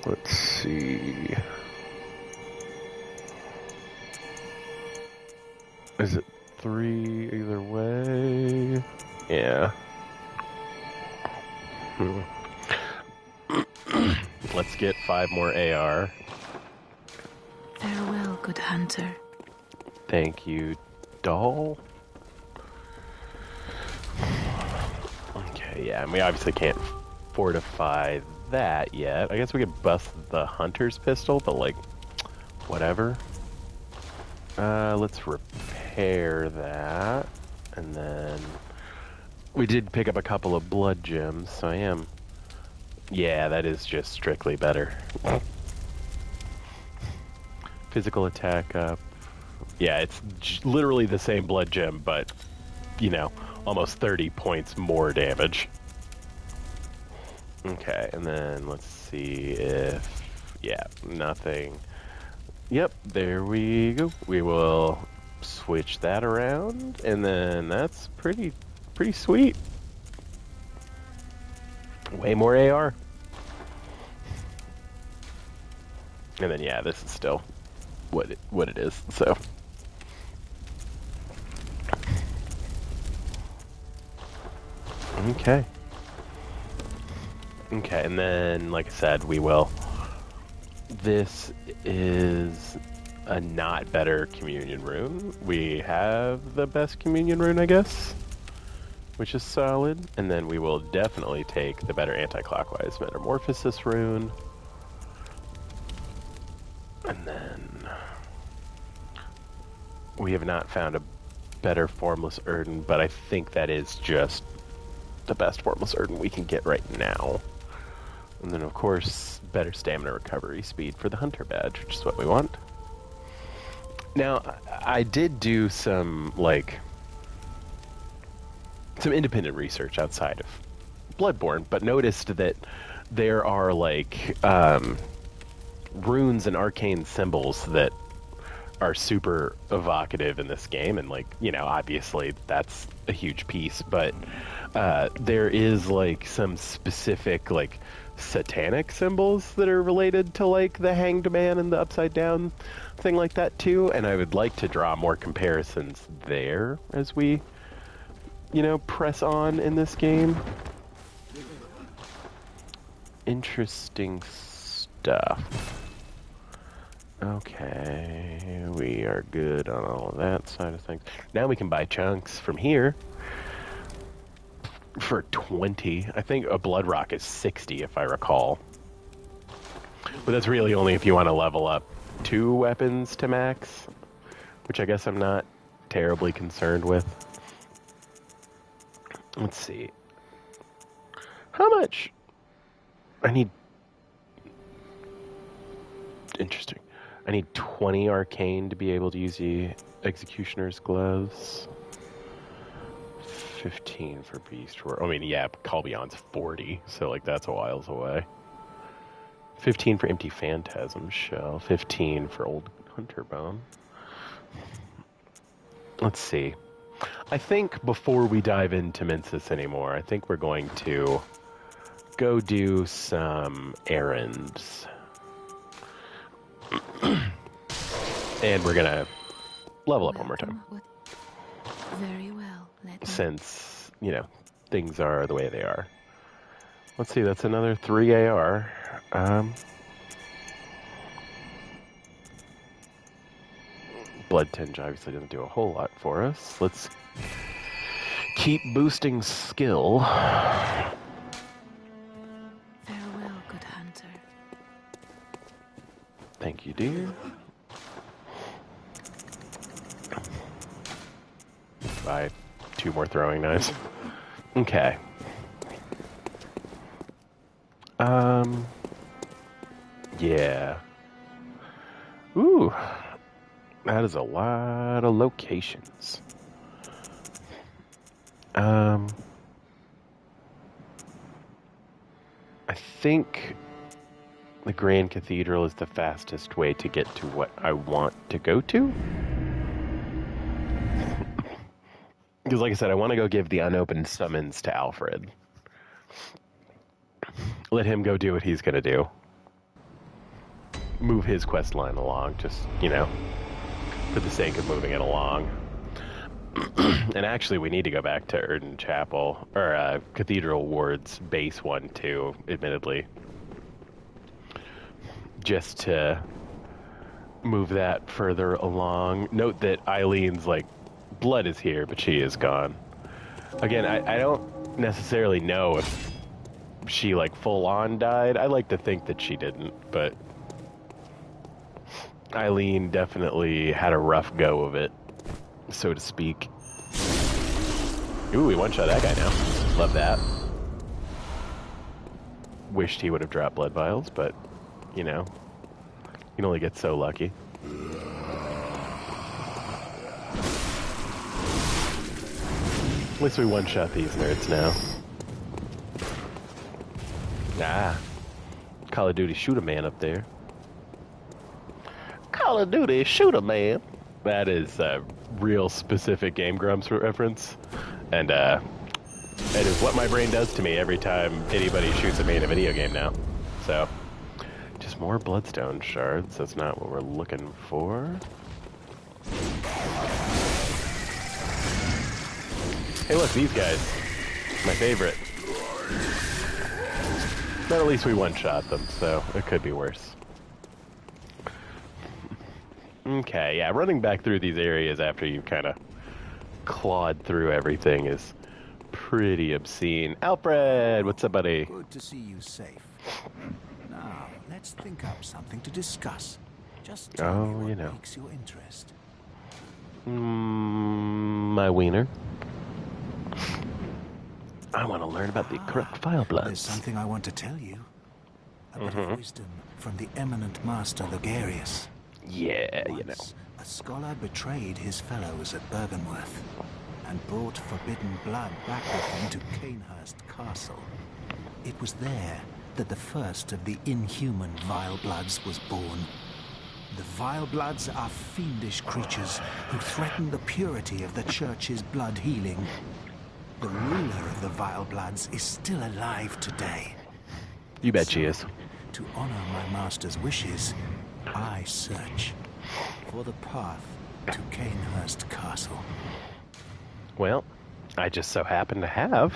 Let's see. Is it 3 either way? Yeah. Let's get 5 more AR. Farewell, good hunter. Thank you, doll. Okay, yeah, and we obviously can't fortify that yet. I guess we could bust the hunter's pistol, but, like, whatever. Let's repair that. And then we did pick up a couple of blood gems, so I am... Yeah, that is just strictly better. Physical attack up. Yeah, it's literally the same blood gem, but, you know, almost 30 points more damage. Okay, and then let's see if... Yeah, nothing. Yep, there we go. We will switch that around, and then that's pretty sweet. Way more AR. And then, yeah, this is still what it is, so... Okay. Okay, and then, like I said, we will... This is a not better communion rune. We have the best communion rune, I guess, which is solid. And then we will definitely take the better anti-clockwise metamorphosis rune. And then we have not found a better formless Erden, but I think that is just the best formless Erden we can get right now. And then, of course, better stamina recovery speed for the Hunter badge, which is what we want. Now, I did do some independent research outside of Bloodborne, but noticed that there are, runes and arcane symbols that are super evocative in this game, and, obviously that's a huge piece, but there is, some specific, satanic symbols that are related to the hanged man and the upside down thing like that too, and I would like to draw more comparisons there as we press on in this game. Interesting stuff. Okay, we are good on all of that side of things. Now we can buy chunks from here for 20. I think a blood rock is 60 if I recall. But that's really only if you want to level up 2 weapons to max, which I guess I'm not terribly concerned with. Let's see. How much? I need... Interesting. I need 20 arcane to be able to use the executioner's gloves. 15 for beast roar. I mean, yeah, Call Beyond's 40, so that's a whiles away. 15 for empty phantasm shell. 15 for old hunter bone. Let's see. I think before we dive into Mensis anymore, I think we're going to go do some errands. And we're gonna level up one more time. Very well. Since, things are the way they are. Let's see, that's another 3 AR. Blood Tinge obviously doesn't do a whole lot for us. Let's keep boosting skill. Farewell, good hunter. Thank you, dear. Buy 2 more throwing knives. Okay. Yeah. Ooh. That is a lot of locations. I think the Grand Cathedral is the fastest way to get to what I want to go to. Because like I said, I want to go give the unopened summons to Alfred. Let him go do what he's going to do. Move his quest line along, just, for the sake of moving it along. And actually, we need to go back to Erden Chapel, or Cathedral Ward's base one, too, admittedly. Just to move that further along. Note that Eileen's, blood is here, but she is gone. Again, I don't necessarily know if she, full-on died. I like to think that she didn't, but Eileen definitely had a rough go of it, so to speak. Ooh, we one-shot that guy now. Love that. Wished he would have dropped blood vials, but, you know, you can only get so lucky. At least we one-shot these nerds now. Ah. Call of Duty Shoot-A-Man up there. Call of Duty Shoot-A-Man. That is a real specific Game Grumps reference. And, it is what my brain does to me every time anybody shoots at me in a video game now. So, just more bloodstone shards. That's not what we're looking for. Hey, look, these guys. My favorite. But at least we one-shot them, so it could be worse. Okay, yeah, running back through these areas after you've kind of clawed through everything is pretty obscene. Alfred, what's up, buddy? Good to see you safe. Now, let's think up something to discuss. Just tell me what piques your interest. My wiener. I want to learn about the corrupt vile bloods. There's something I want to tell you. A bit of wisdom from the eminent master Logarius. Yeah, Once, you know. a scholar betrayed his fellows at Bergenworth and brought forbidden blood back with him to Canehurst Castle. It was there that the first of the inhuman vile bloods was born. The vile bloods are fiendish creatures who threaten the purity of the church's blood healing. The ruler of the vile bloods is still alive today. You bet she is. To honor my master's wishes, I search for the path to Canehurst Castle. Well, I just so happen to have.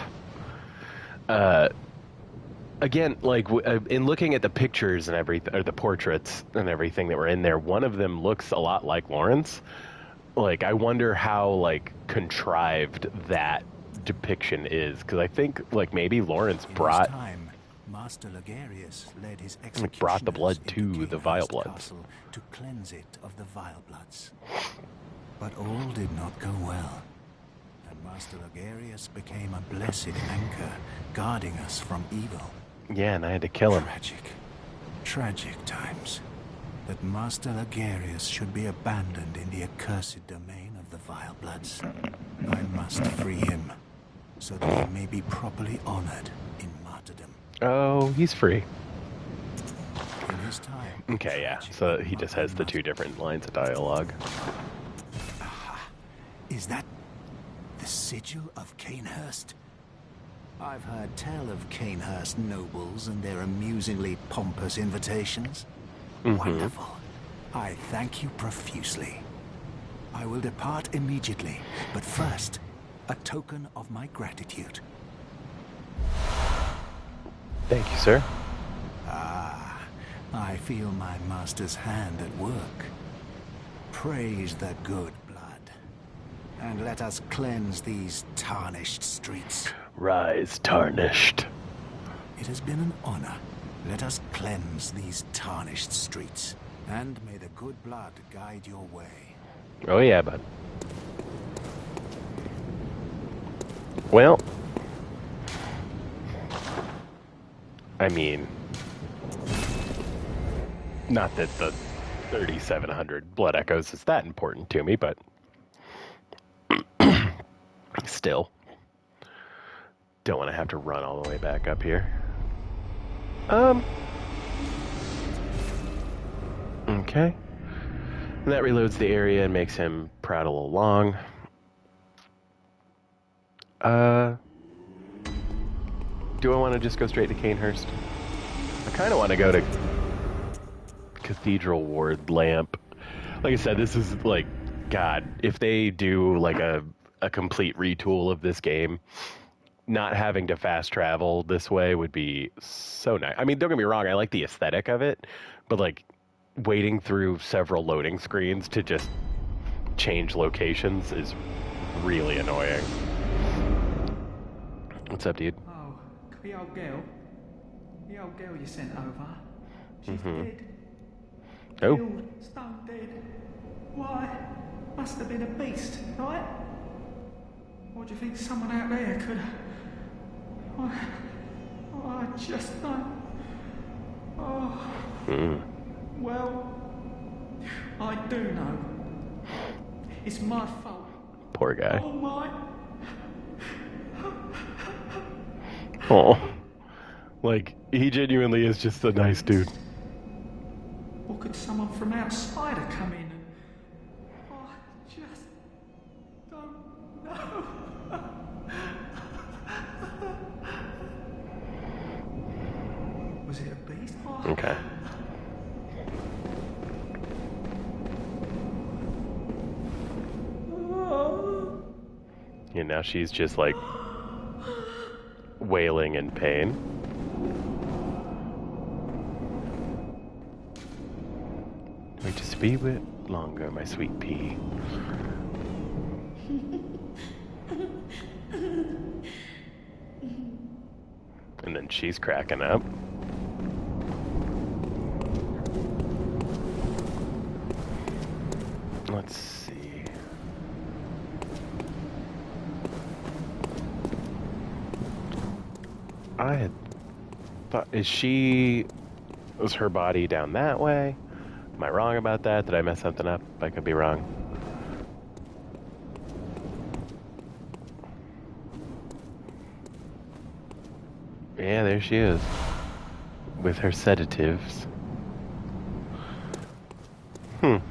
Again, like, in looking at the pictures and everything, or the portraits and everything that were in there, one of them looks a lot like Lawrence. Like, I wonder how, like, contrived that depiction is, because I think, like, maybe Lawrence brought... Master Logarius led his brought the blood to the vile bloods to cleanse it of the vile bloods. But all did not go well, and Master Logarius became a blessed anchor, guarding us from evil. Yeah, and I had to kill him. Tragic times. That Master Logarius should be abandoned in the accursed domain of the vile bloods. I must free him, so that he may be properly honored in martyrdom. Oh, he's free. In his time. Okay, yeah. So he just has the two different lines of dialogue. Is that the sigil of Canehurst? I've heard tell of Canehurst nobles and their amusingly pompous invitations. Wonderful. I thank you profusely. I will depart immediately, but first, a token of my gratitude. Thank you, sir. Ah, I feel my master's hand at work. Praise the good blood, and let us cleanse these tarnished streets. Rise, tarnished. It has been an honor. Let us cleanse these tarnished streets, and may the good blood guide your way. Oh yeah, bud. Well, I mean, not that the 3,700 blood echoes is that important to me, but still, don't want to have to run all the way back up here. Okay. And that reloads the area and makes him prattle along. Do I want to just go straight to Canehurst? I kind of want to go to Cathedral Ward Lamp. Like I said, this is like, God, if they do like a complete retool of this game, not having to fast travel this way would be so nice. I mean, don't get me wrong, I like the aesthetic of it, but like waiting through several loading screens to just change locations is really annoying. What's up, dude? Oh, the old girl? The old girl you sent over? She's dead? Oh. Killed, stone dead. Why? Must have been a beast, right? What do you think someone out there could have... I just don't... Oh... Well... I do know. It's my fault. Poor guy. Oh my... Oh. Like, he genuinely is just a nice dude. Or could someone from outside have come in and... I just... don't know. Was it a beast? Oh. Okay. And now she's just like wailing in pain. Wait just a wee bit longer, my sweet pea. And then she's cracking up. Let's see. I had thought, was her body down that way? Am I wrong about that? Did I mess something up? I could be wrong. Yeah, there she is. With her sedatives. I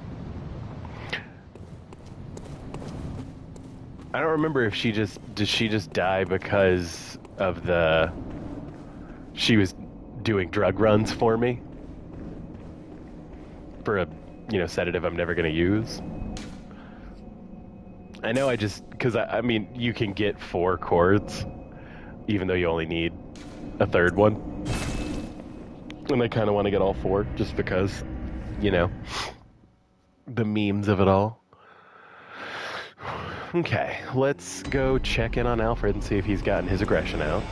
don't remember if did she just die because of she was doing drug runs for me? For a, sedative I'm never going to use. I know because I mean, you can get 4 cords, even though you only need a 3rd one. And I kind of want to get all 4, just because, the memes of it all. Okay, let's go check in on Alfred and see if he's gotten his aggression out.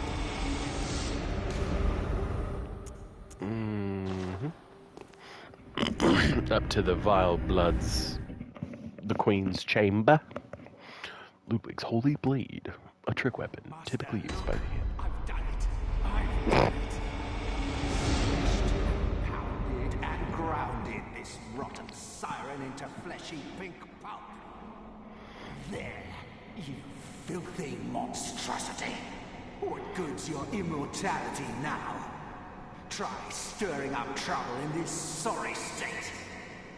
Up to the vile bloods, the Queen's chamber. Ludwig's holy blade, a trick weapon typically used by the... I've done it. I've done it. Pounded and grounded this rotten siren into fleshy pink pulp. There, you filthy monstrosity. What good's your immortality now? Try stirring up trouble in this sorry state.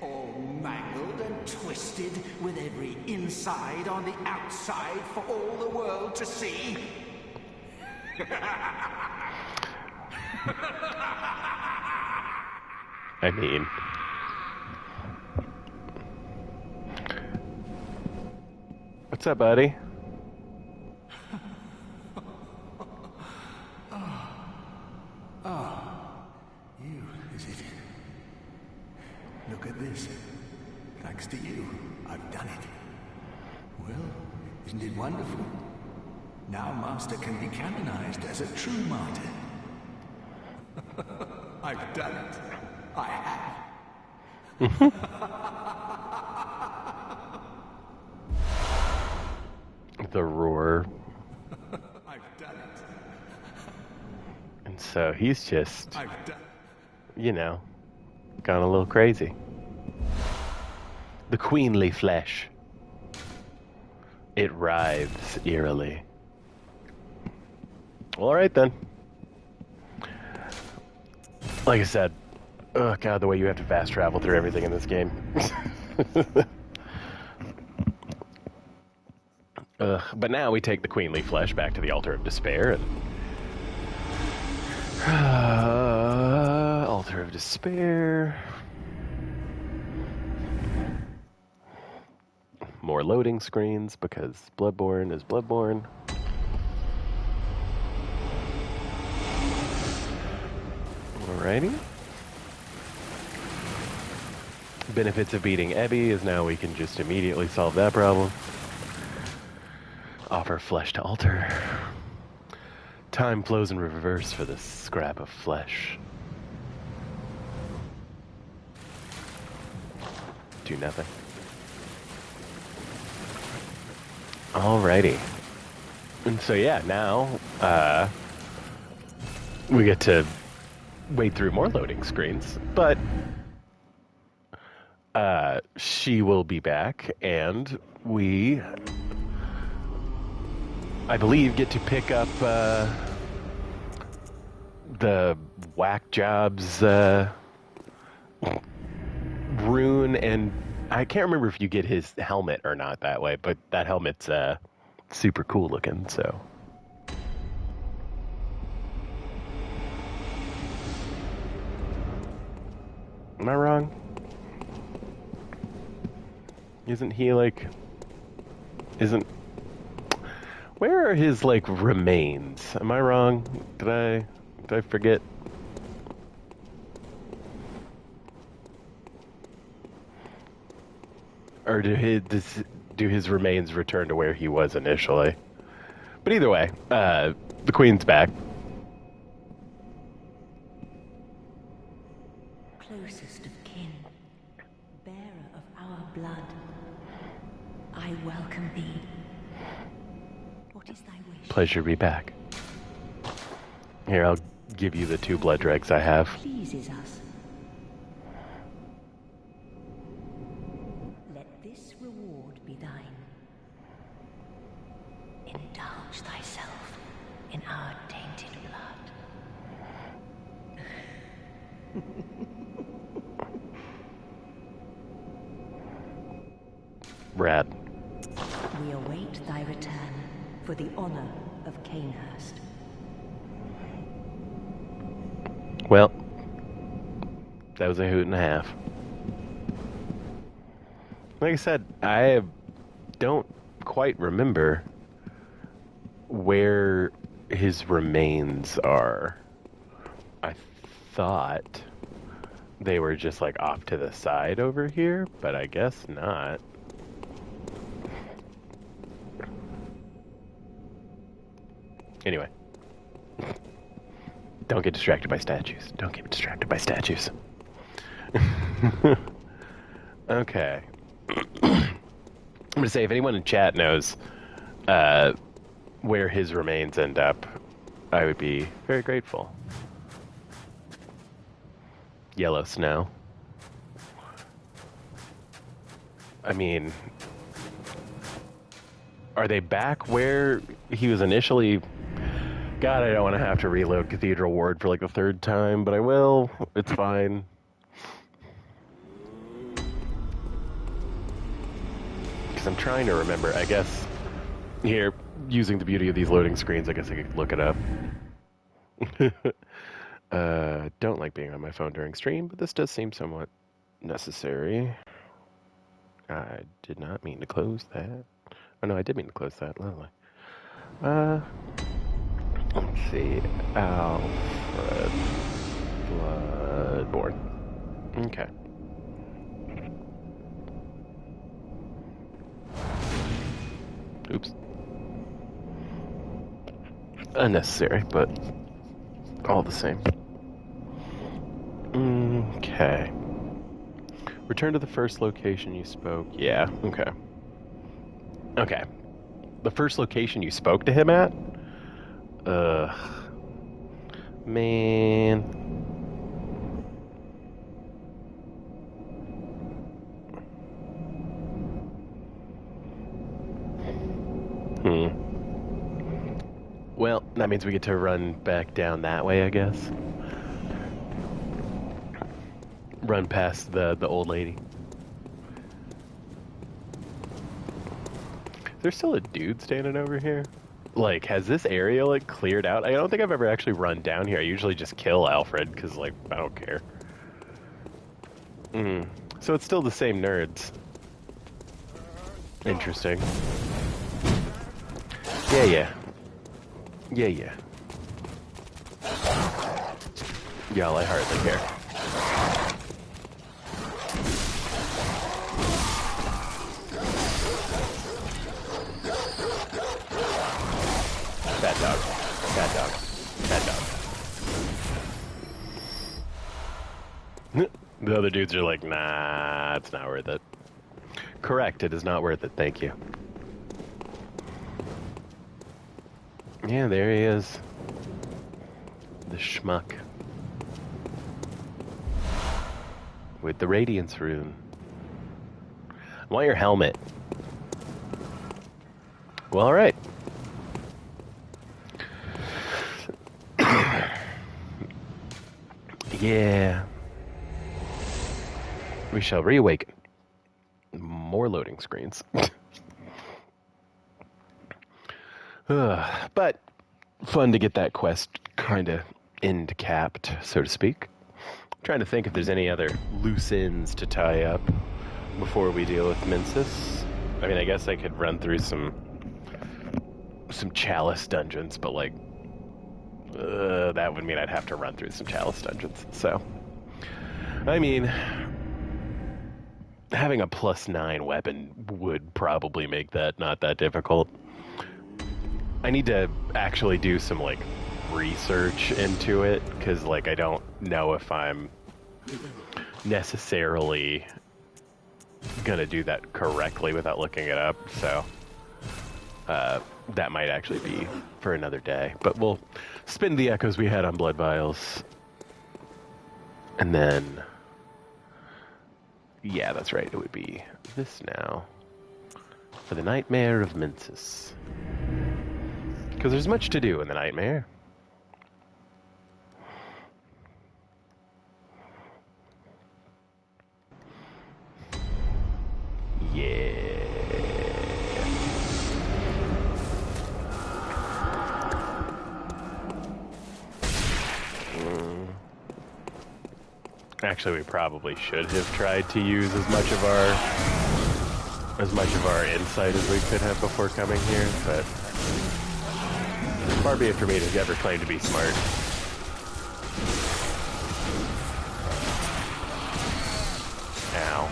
All mangled and twisted, with every inside on the outside for all the world to see. I mean... What's up, buddy? You, is it? Look at this. Thanks to you, I've done it. Well, isn't it wonderful? Now Master can be canonized as a true martyr. I've done it. I have. The roar. I've done it. And so he's just, I've done gone a little crazy. The queenly flesh. It writhes eerily. All right, then. Like I said, oh god, the way you have to fast travel through everything in this game. But now we take the queenly flesh back to the altar of despair. And altar of despair. More loading screens because Bloodborne is Bloodborne. Alrighty. Benefits of beating Ebby is now we can just immediately solve that problem. Offer flesh to altar. Time flows in reverse for this scrap of flesh. Do nothing. Alrighty. And so yeah, now we get to wade through more loading screens, but she will be back, and we, I believe, get to pick up the whack jobs rune, and I can't remember if you get his helmet or not that way, but that helmet's super cool looking, so. Am I wrong? Isn't he like... Where are his, like, remains? Am I wrong? Did I forget? Or do his remains return to where he was initially? But either way, the Queen's back. Closest of kin, bearer of our blood, I welcome thee. What is thy wish? Pleasure to be back. Here, I'll give you the 2 blood dregs I have. Pleases us. Let this reward be thine. Indulge thyself in our tainted blood. Rad. We await thy return for the honor of Canehurst. Well, that was a hoot and a half. Like I said, I don't quite remember where his remains are. I thought they were just like off to the side over here, but I guess not. Anyway. Don't get distracted by statues. Don't get distracted by statues. Okay. I'm going to say, if anyone in chat knows where his remains end up, I would be very grateful. Yellow snow. I mean, are they back where he was initially... God, I don't want to have to reload Cathedral Ward for like the 3rd time, but I will. It's fine. Because I'm trying to remember, I guess, here, using the beauty of these loading screens, I guess I could look it up. Don't like being on my phone during stream, but this does seem somewhat necessary. I did not mean to close that. Oh no, I did mean to close that. Lovely. Let's see. Alfred. Bloodborne. Okay. Oops. Unnecessary, but all the same. Okay. Return to the first location you spoke. Yeah, okay. Okay. The first location you spoke to him at? Man. Well, that means we get to run back down that way, I guess. Run past the old lady. Is there still a dude standing over here? Like, has this area, like, cleared out? I don't think I've ever actually run down here. I usually just kill Alfred, because, like, I don't care. So it's still the same nerds. Interesting. Yeah. Y'all, I hardly care. Bad dog. The other dudes are like, nah, it's not worth it. Correct, it is not worth it, thank you. Yeah, there he is. The schmuck. With the Radiance rune. I want your helmet. Well, alright. Yeah. We shall reawaken. More loading screens. But fun to get that quest kind of end capped, so to speak. Trying to think if there's any other loose ends to tie up before we deal with Mensis. I mean, I guess I could run through some Chalice dungeons, but like that would mean I'd have to run through some Chalice dungeons. So, I mean, having a +9 weapon would probably make that not that difficult. I need to actually do some like research into it, because like I don't know if I'm necessarily gonna do that correctly without looking it up, so that might actually be for another day. But we'll spin the echoes we had on Blood Vials, and then yeah, that's right, it would be this now for the Nightmare of Mensis, because there's much to do in the Nightmare. Yeah. Actually, we probably should have tried to use as much of our insight as we could have before coming here, but far be it for me to ever claim to be smart. Ow.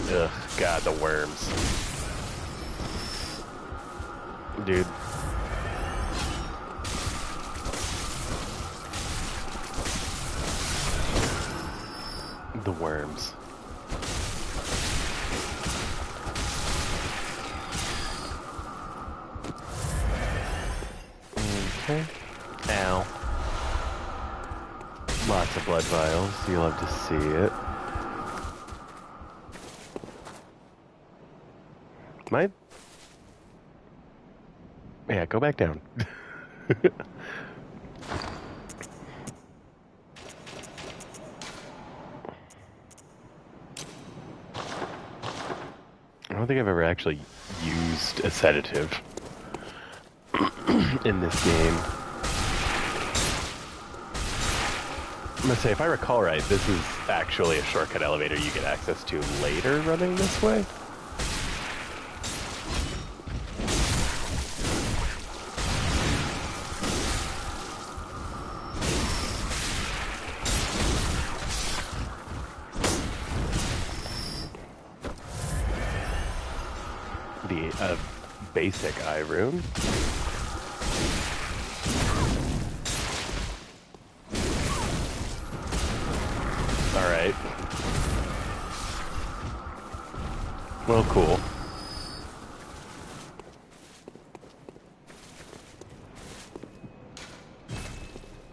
Ugh, God, the worms. Dude. The worms. Okay. Ow. Lots of blood vials. You love to see it. Might. Yeah, go back down. I don't think I've ever actually used a sedative in this game. I'm gonna say, if I recall right, this is actually a shortcut elevator you get access to later running this way. The basic eye rune. Alright. Well, cool.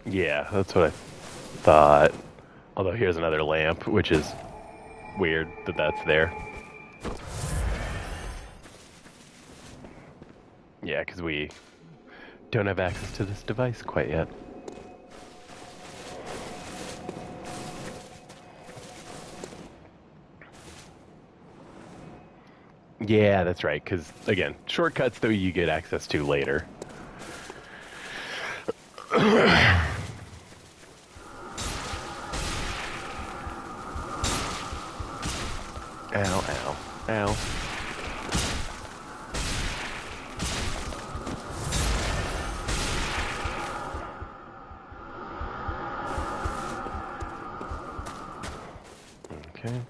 Yeah, that's what I thought. Although here's another lamp, which is weird that that's there. Yeah, because we don't have access to this device quite yet. Yeah, that's right, because, again, shortcuts that you get access to later. Ow, ow, ow. Okay.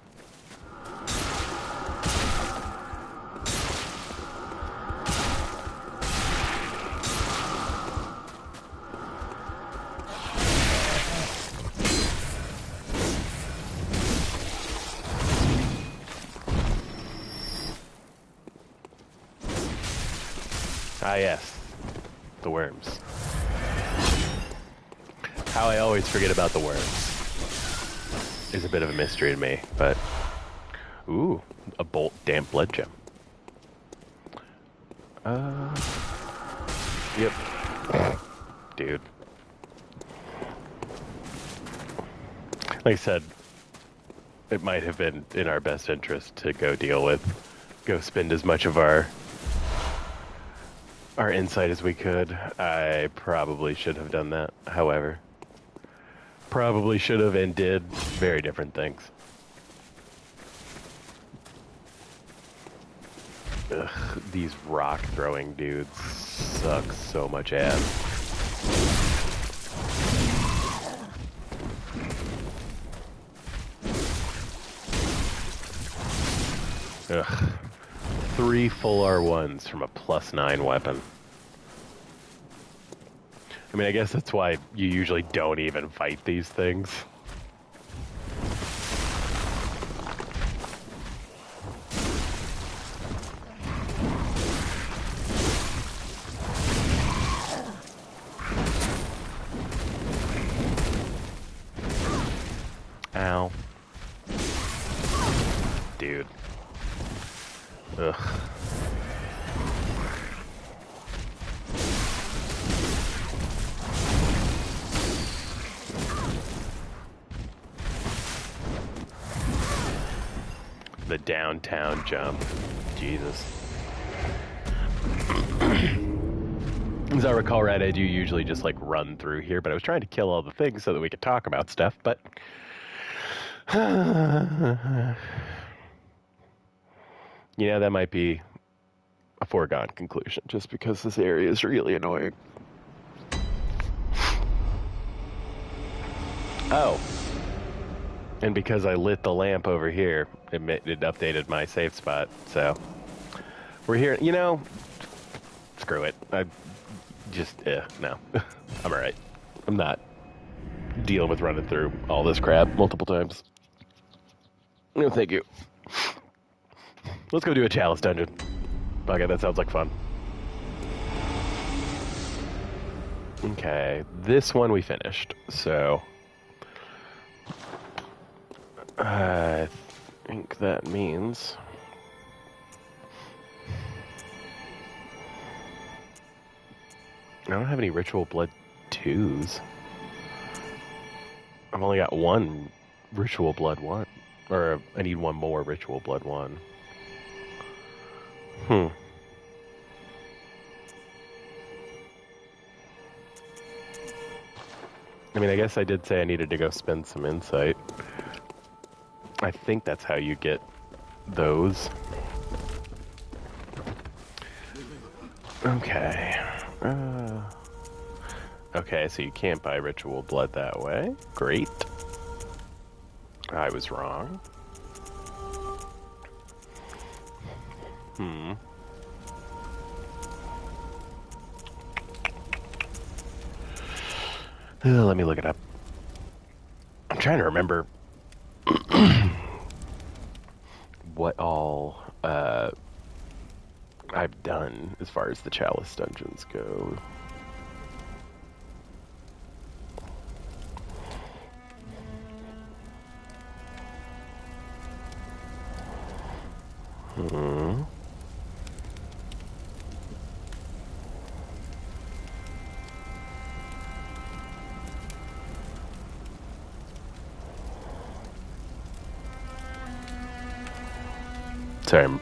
Ah, yes. The worms. How I always forget about the worms is a bit of a mystery to me, but... Ooh, a bolt damp blood gem. Yep. Dude. Like I said, it might have been in our best interest to go spend as much of our insight as we could. I probably should have done that, however. Probably should have and did very different things. Ugh, these rock throwing dudes suck so much ass. Ugh. 3 full R1s from a +9 weapon. I mean, I guess that's why you usually don't even fight these things. Ow. Dude. Ugh. The downtown jump. Jesus. As I recall right, I do usually just like run through here, but I was trying to kill all the things so that we could talk about stuff, but... You know, that might be a foregone conclusion, just because this area is really annoying. Oh. And because I lit the lamp over here, it updated my save spot, so... We're here, you know... Screw it. I just, no. I'm alright. I'm not dealing with running through all this crap multiple times. No, thank you. Let's go do a chalice dungeon. Okay, that sounds like fun. Okay, this one we finished, so... I think that means... I don't have any Ritual Blood 2s. I've only got one Ritual Blood 1. Or I need one more Ritual Blood 1. I mean, I guess I did say I needed to go spend some insight. I think that's how you get those. Okay. Okay, so you can't buy Ritual Blood that way. Great. I was wrong. Let me look it up. I'm trying to remember what all I've done as far as the Chalice dungeons go. Sorry, I'm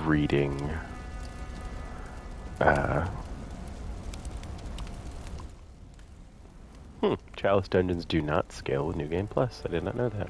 reading. Chalice dungeons do not scale with New Game Plus. I did not know that.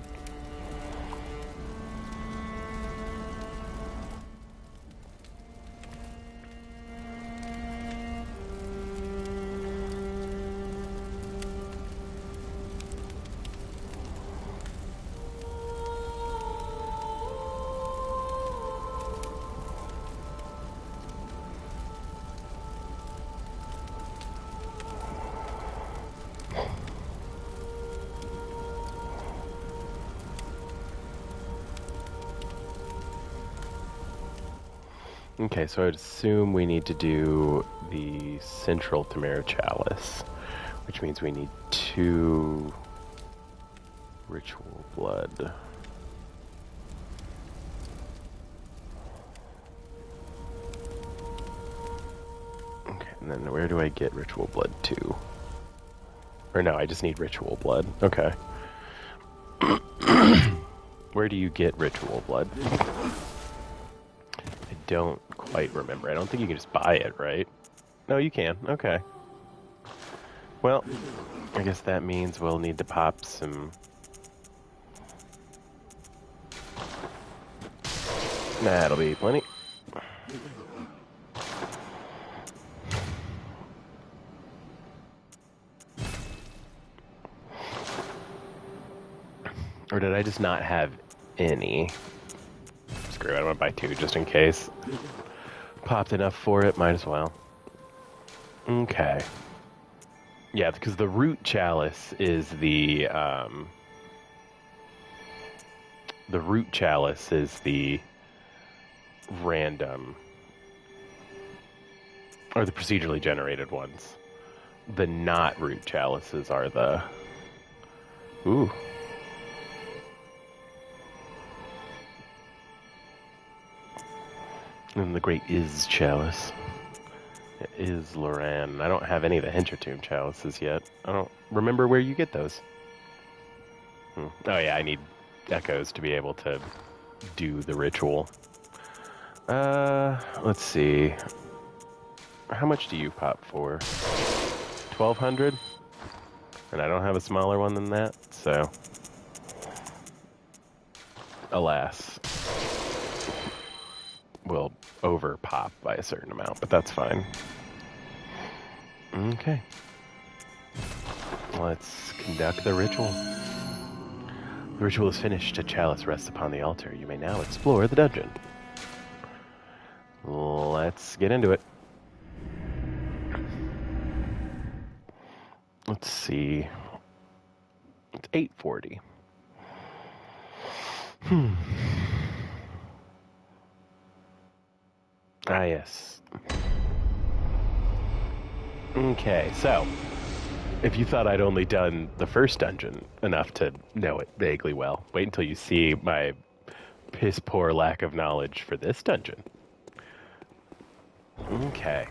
Okay, so I would assume we need to do the Central Tamara Chalice, which means we need 2 ritual blood. Okay, and then where do I get ritual blood to? Or no, I just need ritual blood. Okay. Where do you get ritual blood? I don't quite remember. I don't think you can just buy it, right? No, you can. Okay. Well, I guess that means we'll need to pop some... That'll be plenty. Or did I just not have any? Screw it, I'm gonna buy 2 just in case. Popped enough for it, might as well. Okay. Yeah, because the root chalice is the root chalice is the random, or the procedurally generated ones. The not root chalices are the... Ooh. And the great Is chalice. It is Loran. I don't have any of the Hencher-Tomb chalices yet. I don't remember where you get those. Oh yeah, I need echoes to be able to do the ritual. Let's see. How much do you pop for? 1,200? And I don't have a smaller one than that, so... Alas. Will over pop by a certain amount, but that's fine. Okay. Let's conduct the ritual. The ritual is finished. A chalice rests upon the altar. You may now explore the dungeon. Let's get into it. Let's see. It's 8:40. Ah, yes. Okay, so, if you thought I'd only done the first dungeon enough to know it vaguely well, wait until you see my piss-poor lack of knowledge for this dungeon. Okay.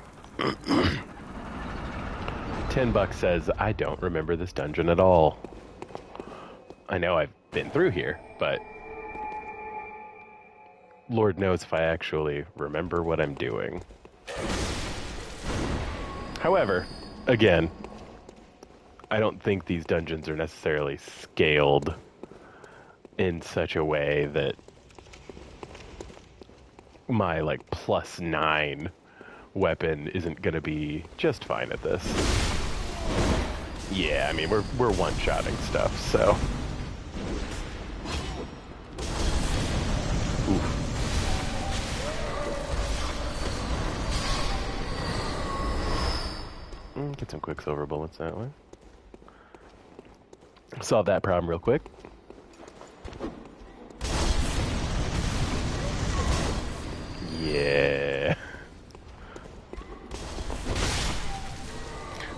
$10 says, I don't remember this dungeon at all. I know I've been through here, but Lord knows if I actually remember what I'm doing. However, again, I don't think these dungeons are necessarily scaled in such a way that my, like, +9 weapon isn't going to be just fine at this. Yeah, I mean, we're one-shotting stuff, so... Oof. Get some quicksilver bullets that way. Solve that problem real quick. Yeah.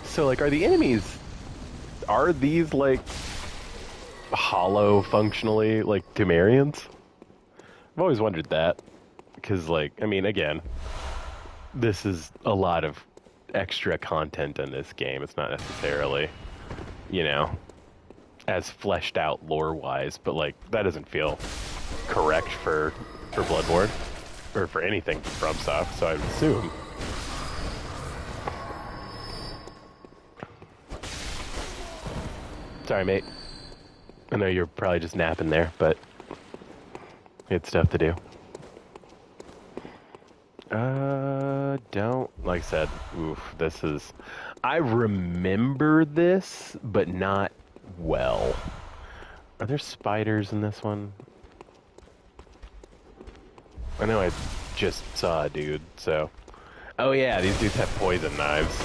So, like, are the enemies... Are these, like, hollow, functionally, like, Temerians? I've always wondered that. Because, like, I mean, again, this is a lot of extra content in this game. It's not necessarily, you know, as fleshed out lore-wise, but, like, that doesn't feel correct for Bloodborne, or for anything from FromSoft, so I would assume. Sorry, mate. I know you're probably just napping there, but we had stuff to do. Don't, like I said, oof, this is... I remember this, but not well. Are there spiders in this one? I know I just saw a dude, so... Oh yeah, these dudes have poison knives.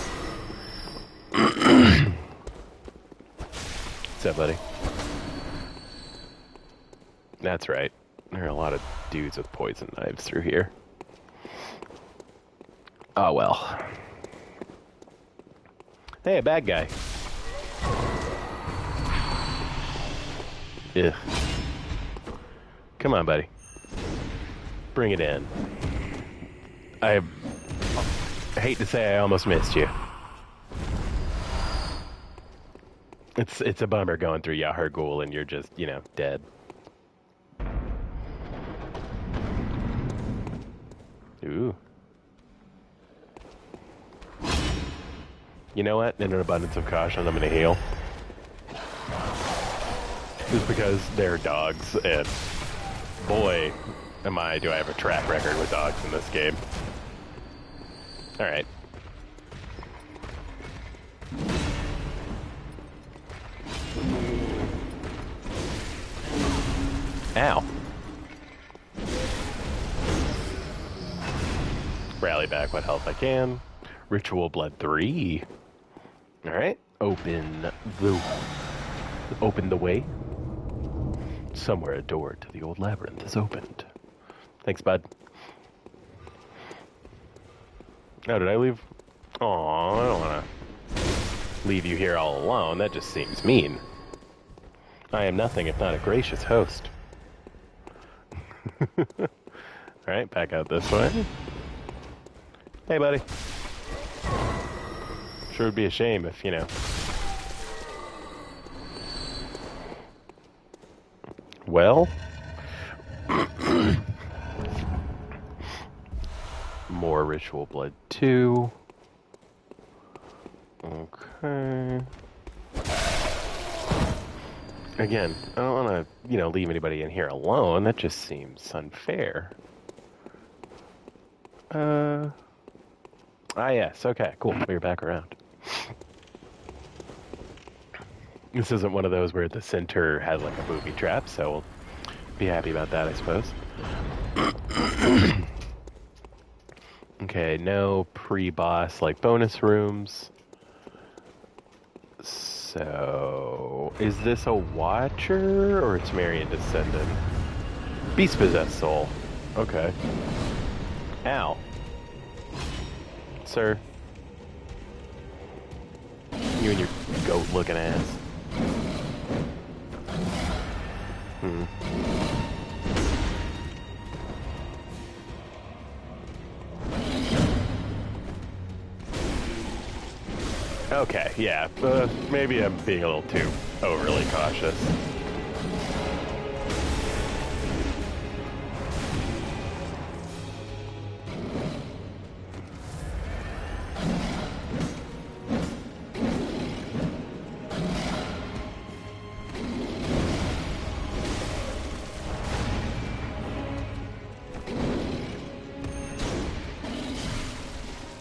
What's up, buddy? That's right. There are a lot of dudes with poison knives through here. Oh well. Hey, a bad guy. Ugh. Come on, buddy. Bring it in. I hate to say I almost missed you. It's a bummer going through Yahar'gul and you're just, you know, dead. Ooh. You know what? In an abundance of caution, I'm going to heal. Just because they're dogs, and boy, do I have a track record with dogs in this game. Alright. Ow. Rally back what health I can. Ritual Blood 3. Alright. Open the way. Somewhere a door to the old labyrinth is opened. Thanks, bud. Oh, did I leave? Aw, I don't want to leave you here all alone. That just seems mean. I am nothing if not a gracious host. Alright, back out this way. Hey, buddy. Sure would be a shame if, you know. Well. More Ritual Blood 2. Okay. Again, I don't want to, you know, leave anybody in here alone. That just seems unfair. Ah, yes. Okay, cool. We're back around. This isn't one of those where the center has like a booby trap, so we'll be happy about that, I suppose. Okay, no pre-boss like bonus rooms. So, is this a Watcher or it's Marian Descendant? Beast Possessed Soul. Okay. Ow. Sir. You and your goat-looking ass. Okay, yeah. Maybe I'm being a little too overly cautious.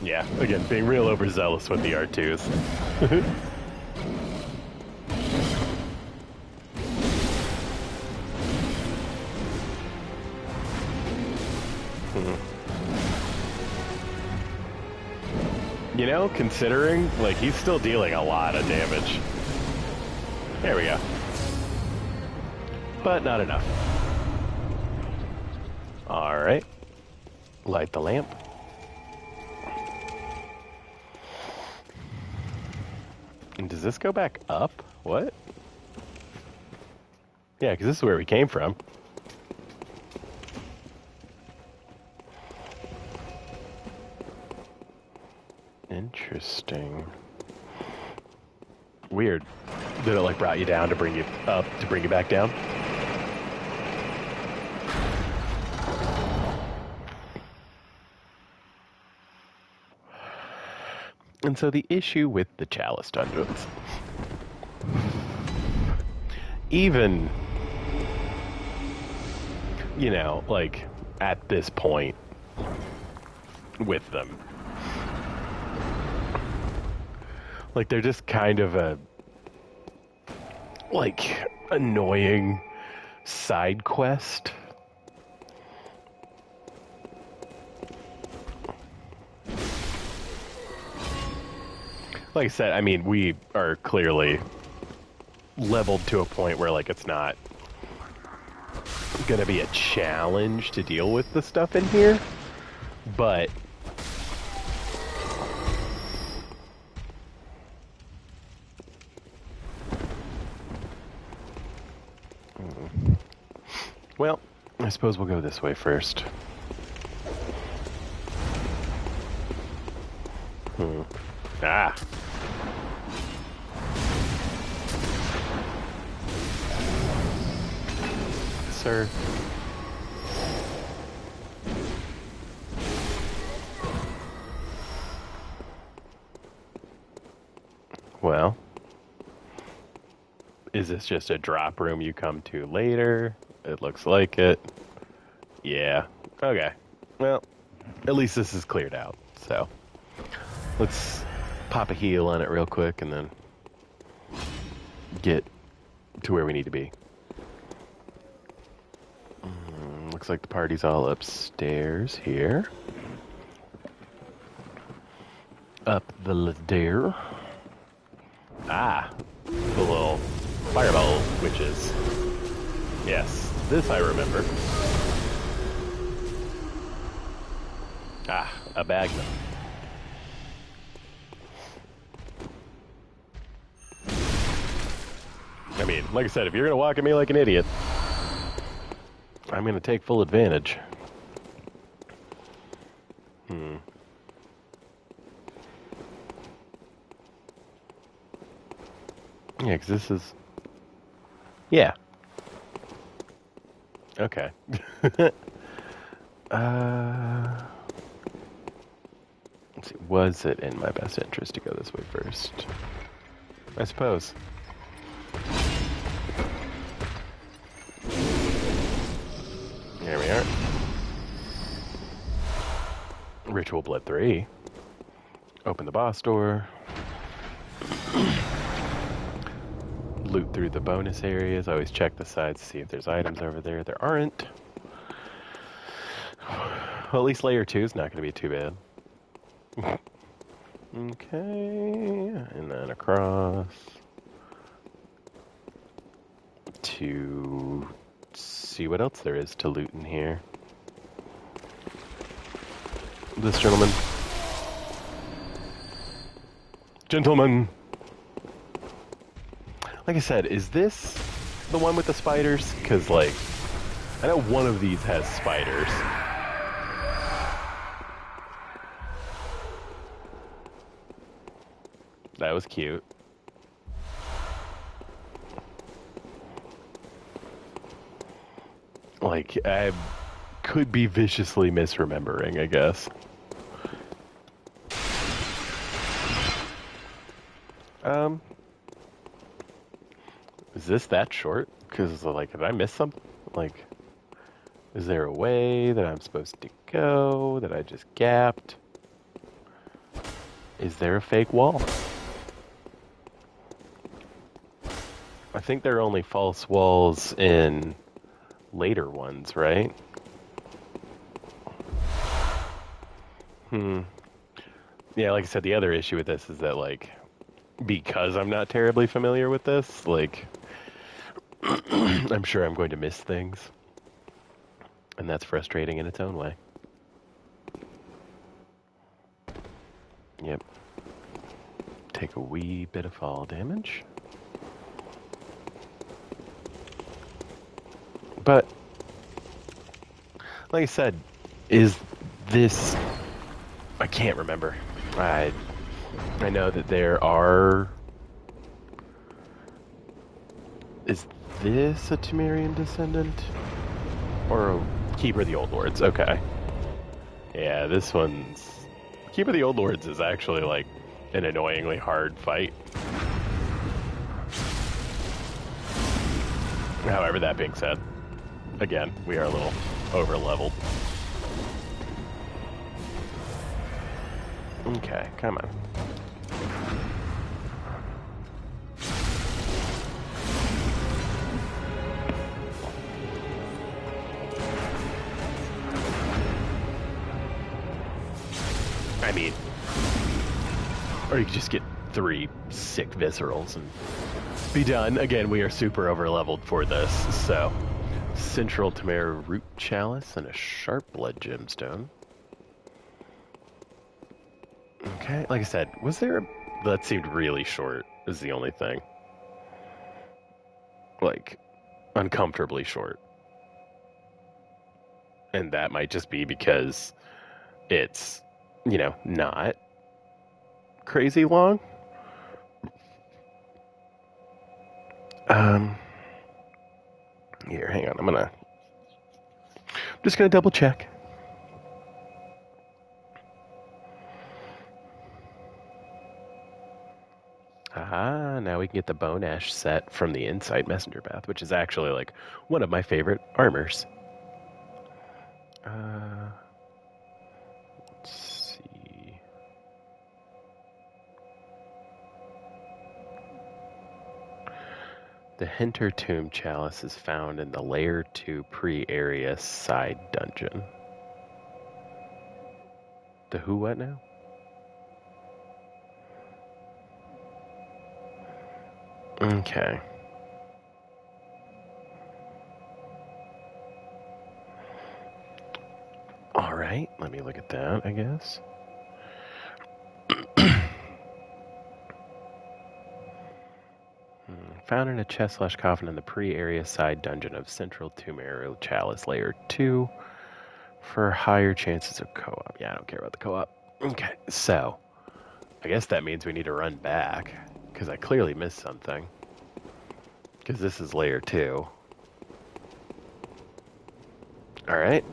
Yeah, again, being real overzealous with the R2s. You know, considering, like, he's still dealing a lot of damage. There we go. But not enough. Alright. Light the lamp. And does this go back up? What? Yeah, because this is where we came from. Interesting. Weird. Did it like brought you down to bring you up to bring you back down? And so the issue with the Chalice dungeons, even, you know, like at this point with them, like they're just kind of a like annoying side quest. Like I said, I mean, we are clearly leveled to a point where, like, it's not gonna be a challenge to deal with the stuff in here, but Well, I suppose we'll go this way first. Ah! Sir. Well, is this just a drop room you come to later? It looks like it. Yeah. Okay. Well, at least this is cleared out. So, let's pop a heal on it real quick and then get to where we need to be. Looks like the party's all upstairs here. Up the ladder. Ah, the little fireball witches. Yes, this I remember. Ah, a Magnum. I mean, like I said, if you're gonna walk at me like an idiot, I'm gonna take full advantage. Yeah, because this is... Yeah. Okay. Let's see. Was it in my best interest to go this way first? I suppose. Here we are. Ritual Blood 3. Open the boss door. Loot through the bonus areas. Always check the sides to see if there's items over there. There aren't. Well, at least layer 2 is not going to be too bad. Okay. And then across. To see what else there is to loot in here. This gentleman. Gentlemen! Like I said, is this the one with the spiders? Because, like, I know one of these has spiders. That was cute. Like, I could be viciously misremembering, I guess. Is this that short? Because, like, did I miss something? Like, is there a way that I'm supposed to go that I just gapped? Is there a fake wall? I think there are only false walls in later ones, right? Yeah, like I said, the other issue with this is that, like, because I'm not terribly familiar with this, like, I'm sure I'm going to miss things. And that's frustrating in its own way. Yep. Take a wee bit of fall damage. But, like I said, is this... I can't remember. I know that there are... Is this a Temerian descendant? Or a Keeper of the Old Lords? Okay. Yeah, this one's... Keeper of the Old Lords is actually, like, an annoyingly hard fight. However, that being said, again, we are a little over-leveled. Okay, come on. I mean, or you could just get 3 sick viscerals and be done. Again, we are super over-leveled for this, so... Central Temera Root Chalice and a Sharp Blood Gemstone. Okay, like I said, was there... That seemed really short, is the only thing. Like, uncomfortably short. And that might just be because it's, not crazy long. Here, hang on. I'm just gonna double check. Aha, now we can get the bone ash set from the inside messenger bath, which is actually like one of my favorite armors. Let's see. The Hinter Tomb Chalice is found in the Layer 2 pre-area side dungeon. The who what now? Okay. All right, let me look at that, I guess. Found in a chest/coffin in the pre-area side dungeon of Central Tomb Area Chalice Layer 2 for higher chances of co-op. Yeah, I don't care about the co-op. Okay, so I guess that means we need to run back because I clearly missed something. Because this is Layer 2. All right.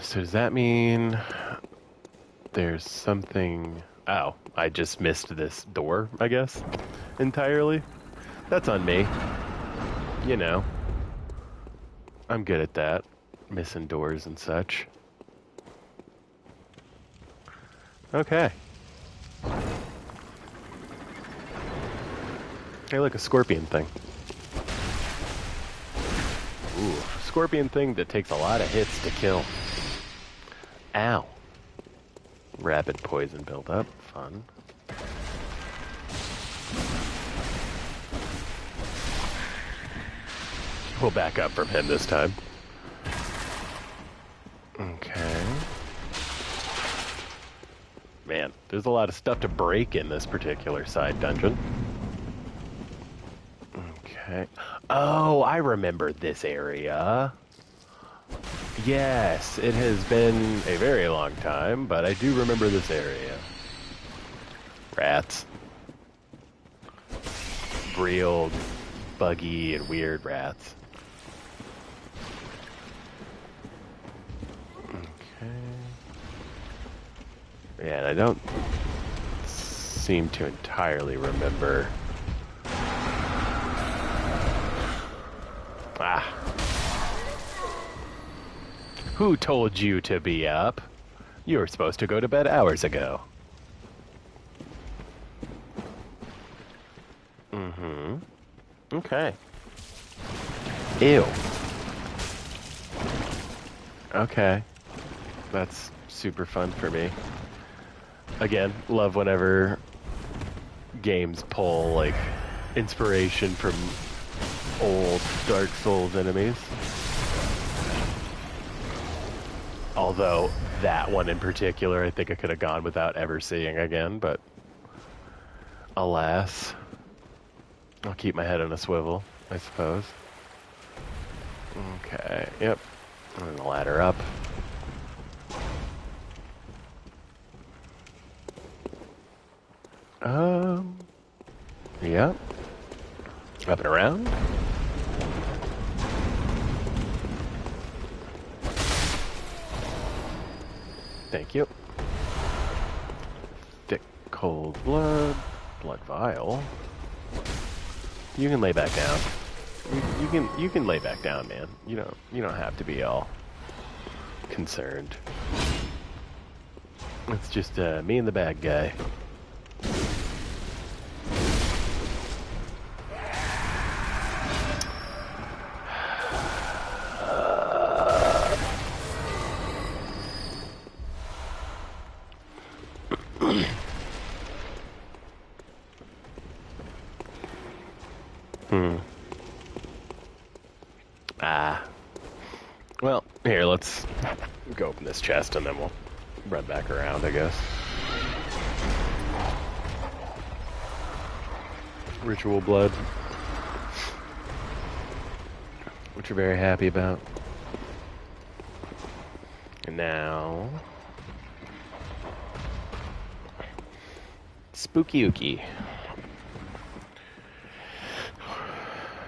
So does that mean there's something... Oh, I just missed this door, I guess, entirely. That's on me. You know. I'm good at that. Missing doors and such. Okay. Hey, look, a scorpion thing. Ooh, scorpion thing that takes a lot of hits to kill. Ow. Rapid poison buildup. Fun. We'll back up from him this time. Okay. Man, there's a lot of stuff to break in this particular side dungeon. Okay. Oh, I remember this area. Yes, it has been a very long time, but I do remember this area. Rats. Real buggy and weird rats. Okay. Yeah, and I don't seem to entirely remember. Ah. Who told you to be up? You were supposed to go to bed hours ago. Mm-hmm. Okay. Ew. Okay. That's super fun for me. Again, love whenever games pull, like, inspiration from old Dark Souls enemies. Although, that one in particular, I think I could have gone without ever seeing again, but alas. I'll keep my head on a swivel, I suppose. Okay, yep. And the ladder up. Yep. Up and around. Thank you. Thick, cold blood. Blood vial. You can lay back down. You can lay back down, man. You don't have to be all concerned. It's just me and the bad guy. Well, here, let's go open this chest and then we'll run back around, I guess. Ritual blood. Which we're very happy about. And now... Spooky Ookie.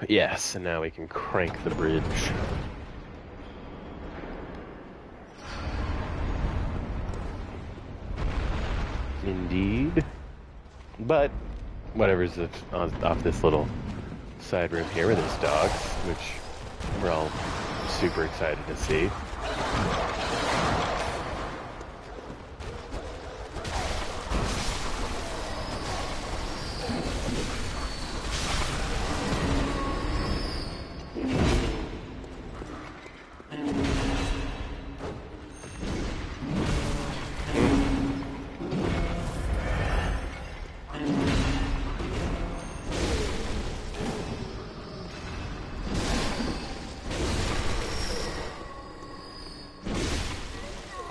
Yes, and now we can crank the bridge. Indeed. But, whatever's off this little side room here with his dogs, which we're all super excited to see.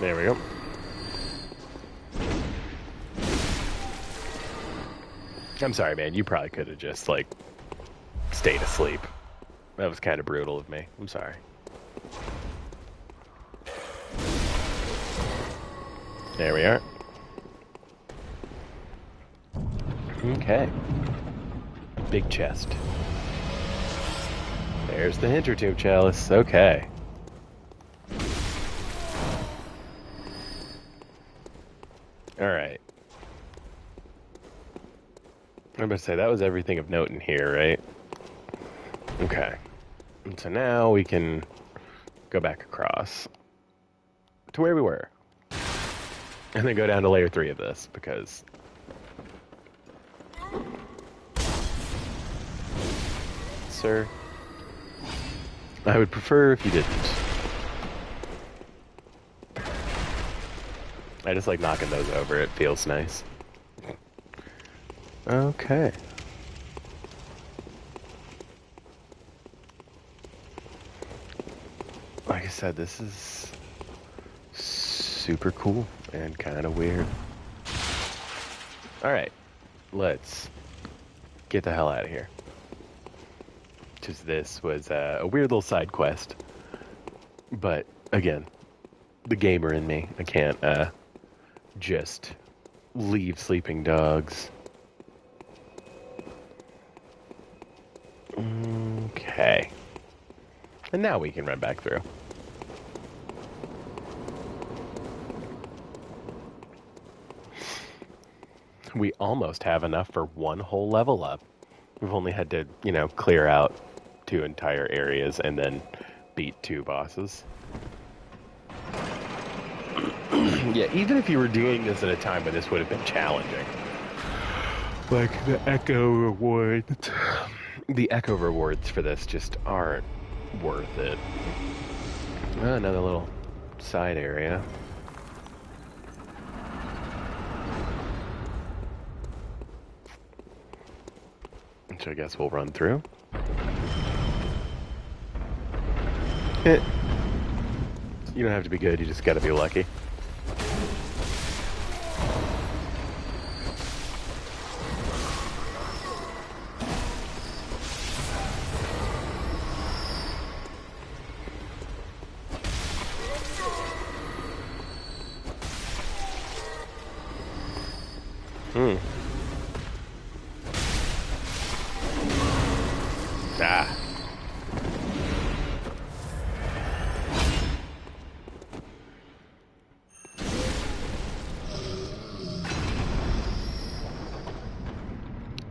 There we go. I'm sorry, man. You probably could have just, like, stayed asleep. That was kind of brutal of me. I'm sorry. There we are. Okay. Big chest. There's the Hintertomb Chalice. Okay. Alright. I'm going to say that was everything of note in here, right? Okay. And so now we can go back across to where we were. And then go down to layer 3 of this, because... Sir, I would prefer if you didn't. I just like knocking those over. It feels nice. Okay. Like I said, this is super cool and kind of weird. Alright. Let's get the hell out of here. Because this was a weird little side quest. But, again, the gamer in me, I can't just leave sleeping dogs. Okay. And now we can run back through. We almost have enough for one whole level up. We've only had to, you know, clear out 2 entire areas and then beat 2 bosses. Yeah, even if you were doing this at a time when this would have been challenging. Like the echo rewards. The echo rewards for this just aren't worth it. Oh, another little side area. Which I guess we'll run through. You don't have to be good, you just gotta be lucky. Ah.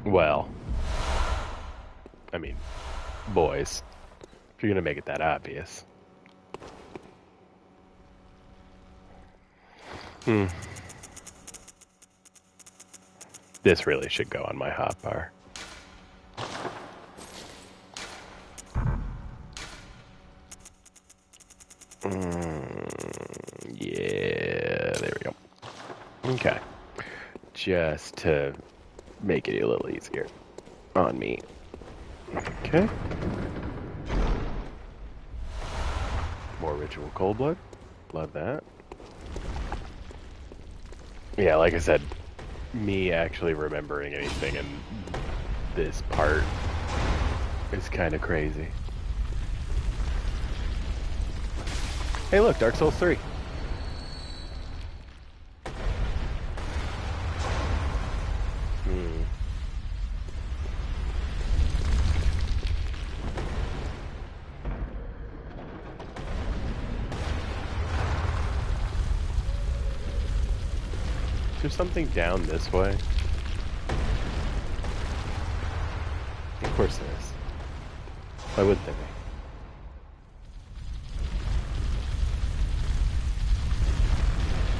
Well, I mean, boys, if you're gonna make it that obvious. This really should go on my hotbar. Yeah, there we go. Okay. Just to make it a little easier on me. Okay. More ritual cold blood. Love that. Yeah, like I said, me actually remembering anything in this part is kind of crazy. Hey, look, Dark Souls 3. Is there something down this way? Of course there is. Why wouldn't there be?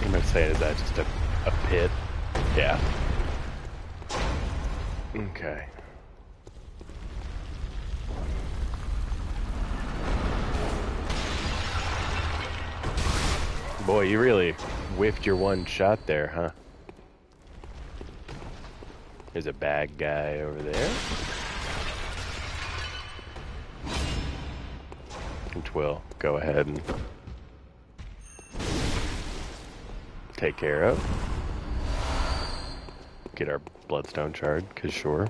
I'm gonna say, is that just a pit? Yeah. Okay. Boy, you really whiffed your one shot there, huh? There's a bad guy over there. Which we'll go ahead and take care of. Get our bloodstone shard, cause sure.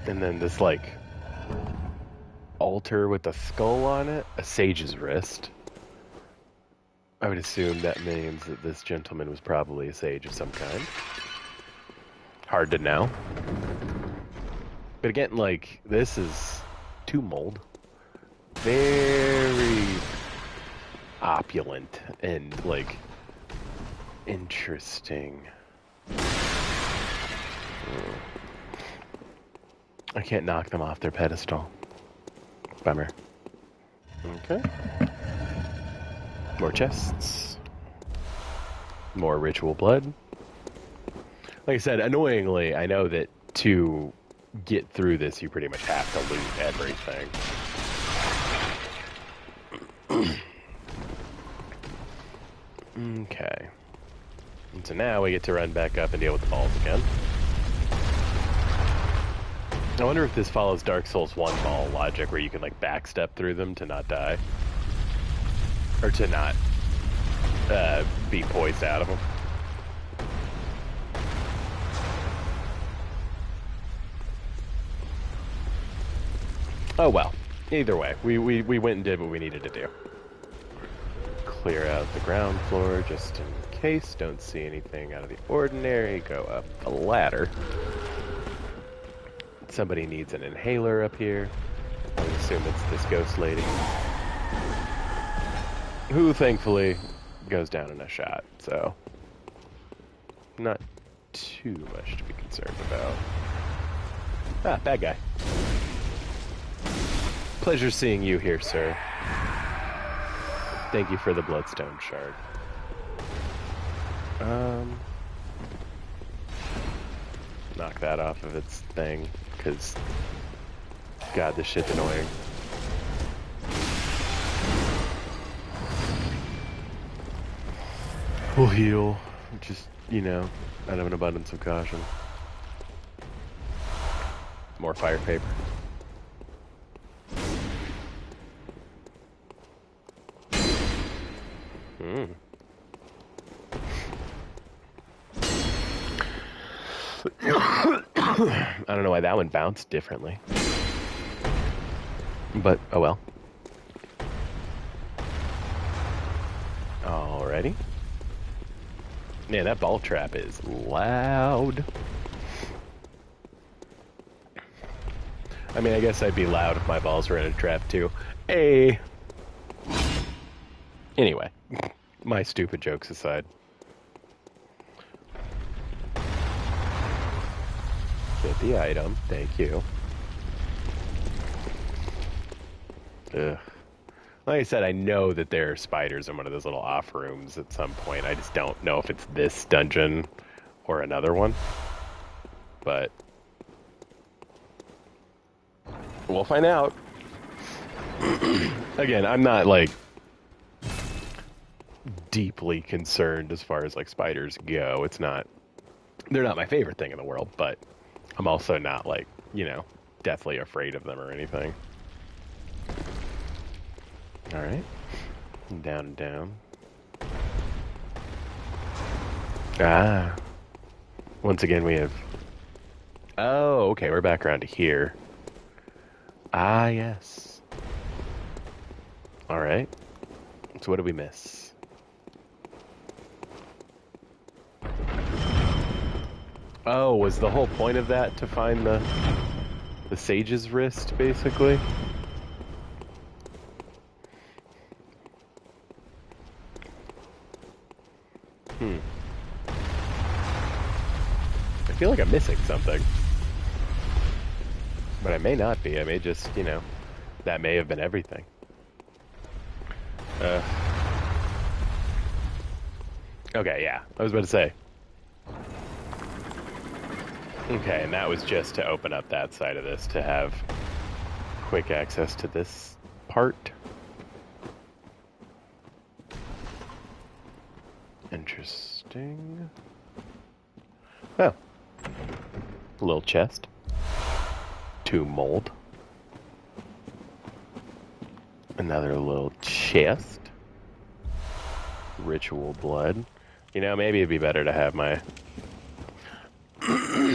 And then this, like, altar with a skull on it, a sage's wrist. I would assume that means that this gentleman was probably a sage of some kind. Hard to know. But again, like, this is tomb mold. Very opulent and, like, interesting. I can't knock them off their pedestal. Bummer. Okay. More chests. More ritual blood. Like I said, annoyingly, I know that to get through this, you pretty much have to loot everything. Okay. And so now we get to run back up and deal with the balls again. I wonder if this follows Dark Souls 1 ball logic, where you can, like, backstep through them to not die. Or to not be poised out of them. Oh well. Either way, we went and did what we needed to do. Clear out the ground floor just in case. Don't see anything out of the ordinary. Go up the ladder. Somebody needs an inhaler up here. I would assume it's this ghost lady. Who, thankfully, goes down in a shot, so not too much to be concerned about. Ah, bad guy. Pleasure seeing you here, sir. Thank you for the bloodstone shard. Knock that off of its thing, because God, this shit's annoying. We'll heal, just, you know, out of an abundance of caution. More fire paper. I don't know why that one bounced differently. But, oh well. Alrighty. Man, that ball trap is loud. I mean, I guess I'd be loud if my balls were in a trap too. Hey! Anyway, my stupid jokes aside. Get the item, thank you. Ugh. Like I said, I know that there are spiders in one of those little off rooms at some point. I just don't know if it's this dungeon or another one. But we'll find out. Again, I'm not, like, deeply concerned as far as, like, spiders go. It's not... They're not my favorite thing in the world, but I'm also not, like, you know, deathly afraid of them or anything. Alright. Down and down. Ah. Once again, we have... Oh, okay, we're back around to here. Ah, yes. Alright. So what did we miss? Oh, was the whole point of that to find the sage's wrist, basically? I feel like I'm missing something. But I may not be. I may just, you know, that may have been everything. Okay, yeah. I was about to say. Okay, and that was just to open up that side of this, to have quick access to this part. Interesting. Oh. A little chest. 2 mold. Another little chest. Ritual blood. You know, maybe it'd be better to have my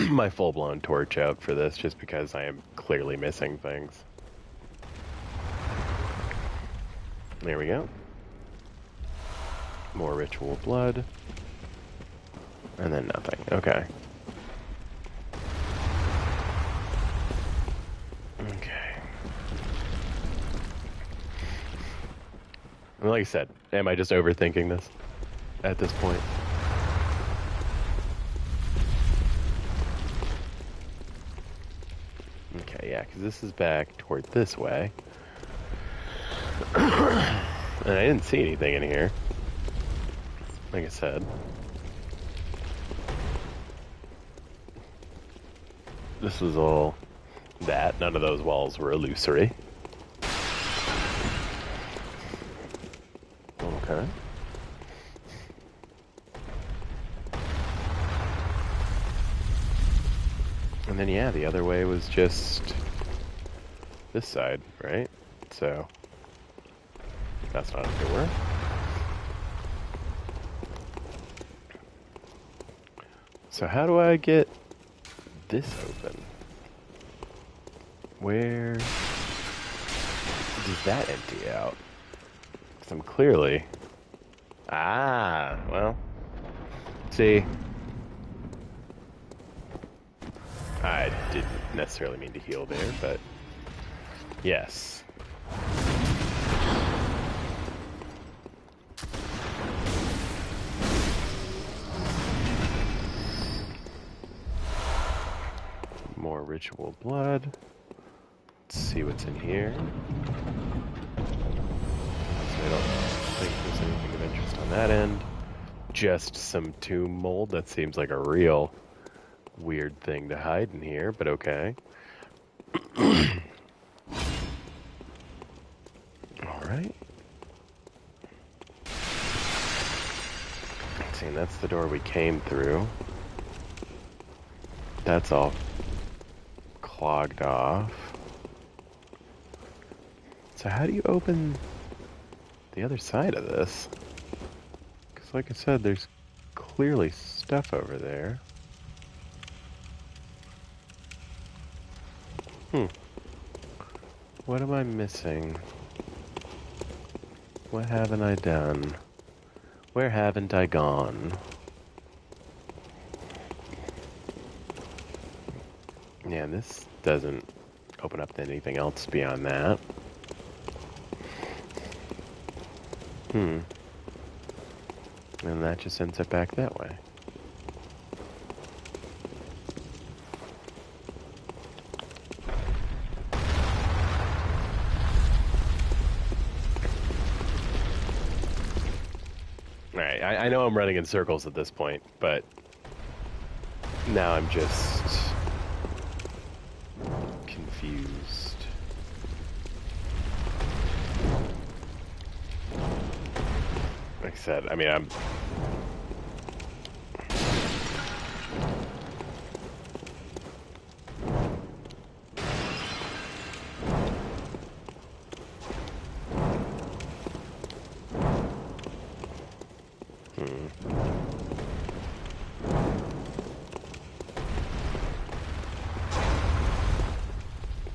my full-blown torch out for this, just because I am clearly missing things. There we go. More ritual blood. And then nothing. Okay. Okay. And like I said, am I just overthinking this at this point? Okay, yeah, because this is back toward this way. And I didn't see anything in here. Like I said. This was all that. None of those walls were illusory. Okay. And then, yeah, the other way was just this side, right? So, that's not a door. So how do I get this open? Where does that empty out? Because I'm clearly... Ah, well, see, I didn't necessarily mean to heal there, but yes. More ritual blood. Let's see what's in here. So I don't think there's anything of interest on that end. Just some tomb mold. That seems like a real weird thing to hide in here, but okay. Alright. See, and that's the door we came through. That's all clogged off. So how do you open the other side of this? Because like I said, there's clearly stuff over there. What am I missing? What haven't I done? Where haven't I gone? Yeah, this doesn't open up to anything else beyond that. And that just ends up back that way. Alright, I know I'm running in circles at this point, but now I'm just confused. Like I said, I mean, I'm...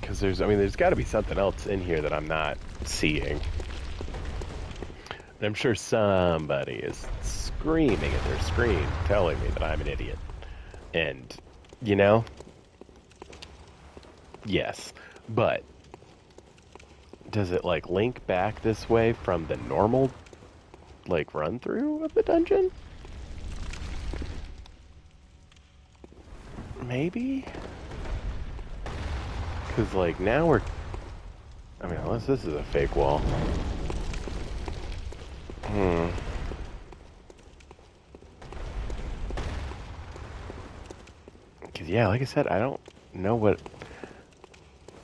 Because there's got to be something else in here that I'm not seeing. And I'm sure somebody is screaming at their screen, telling me that I'm an idiot. And, yes. But, does it, link back this way from the normal, run-through of the dungeon? Maybe? Because, now we're... unless this is a fake wall. Because, yeah, like I said, I don't know what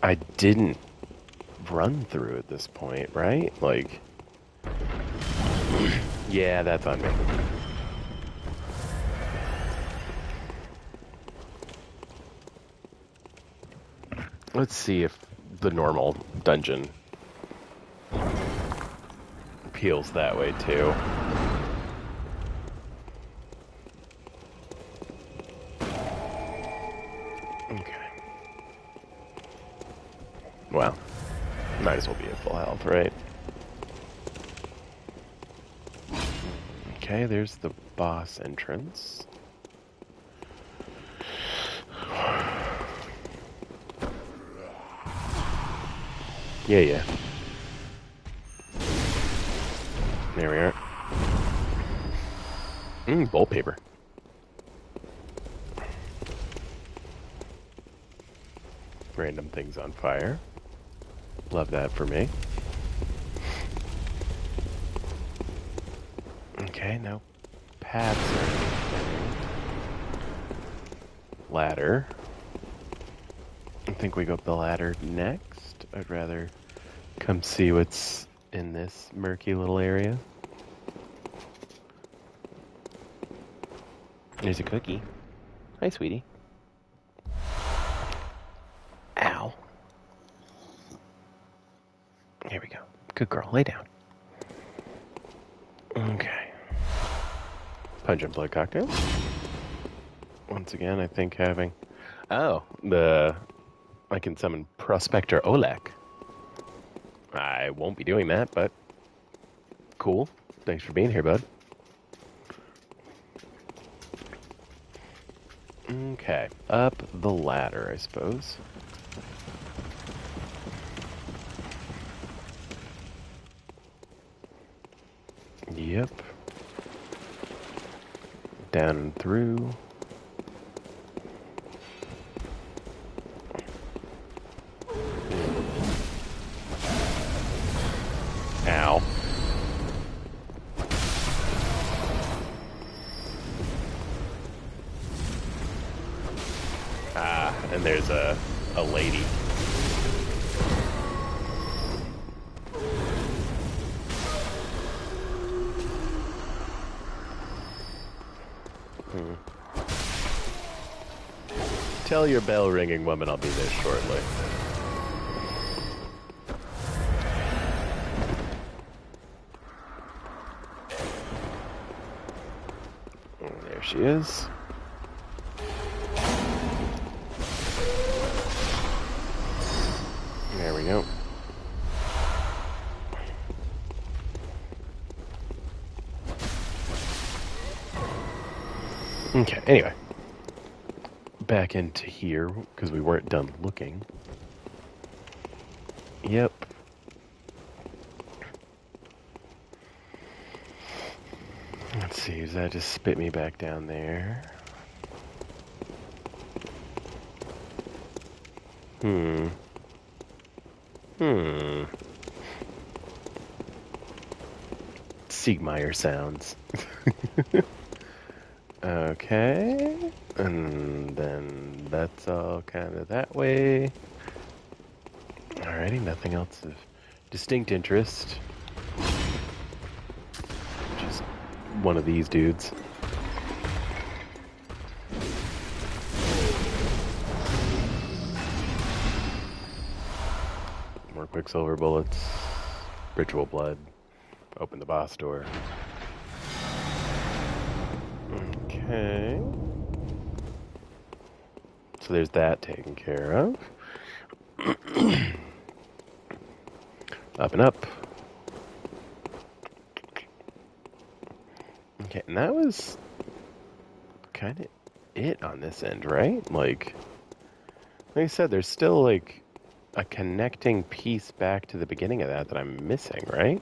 I didn't run through at this point, right? Yeah, that's on me. Let's see if the normal dungeon peels that way, too. Okay. Well, might as well be at full health, right? Okay, there's the boss entrance. Yeah. There we are. Bolt paper. Random things on fire. Love that for me. Okay, no paths or anything. Ladder. I think we go up the ladder next. I'd rather come see what's in this murky little area. There's a cookie. Hi, sweetie. Ow. Here we go. Good girl. Lay down. Okay. Pungent blood cocktail. Once again, I think having... Oh, I can summon Prospector Olek. I won't be doing that, but... Cool. Thanks for being here, bud. Okay. Up the ladder, I suppose. Yep. Down and through. Ow. And there's a lady. Tell your bell-ringing woman I'll be there shortly. There she is. There we go. Okay, anyway. Back into here, because we weren't done looking. Yep. Let's see, does that just spit me back down there? Siegmeyer sounds. Okay. And then that's all kind of that way. Alrighty, nothing else of distinct interest. Just one of these dudes. More Quicksilver bullets. Ritual blood. Open the boss door. Okay. So there's that taken care of. Up and up. Okay, and that was kind of it on this end, right? Like I said, there's still like a connecting piece back to the beginning of that I'm missing, right?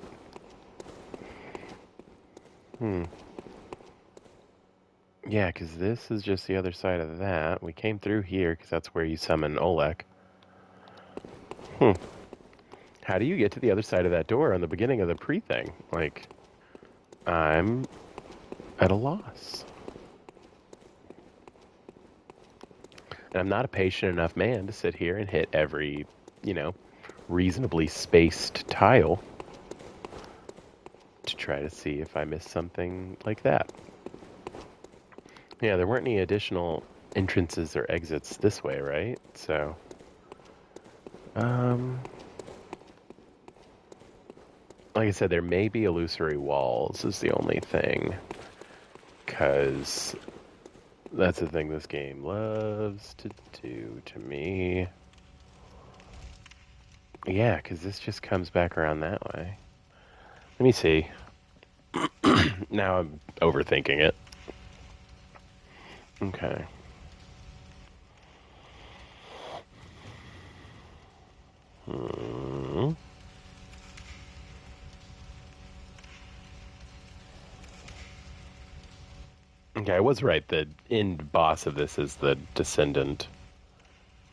Yeah, because this is just the other side of that. We came through here because that's where you summon Olek. How do you get to the other side of that door on the beginning of the pre-thing? Like, I'm at a loss. And I'm not a patient enough man to sit here and hit every, reasonably spaced tile to try to see if I miss something like that. Yeah, there weren't any additional entrances or exits this way, right? So, like I said, there may be illusory walls is the only thing. Because that's the thing this game loves to do to me. Yeah, because this just comes back around that way. Let me see. Now I'm overthinking it. Okay. Okay, I was right. The end boss of this is the Descendant.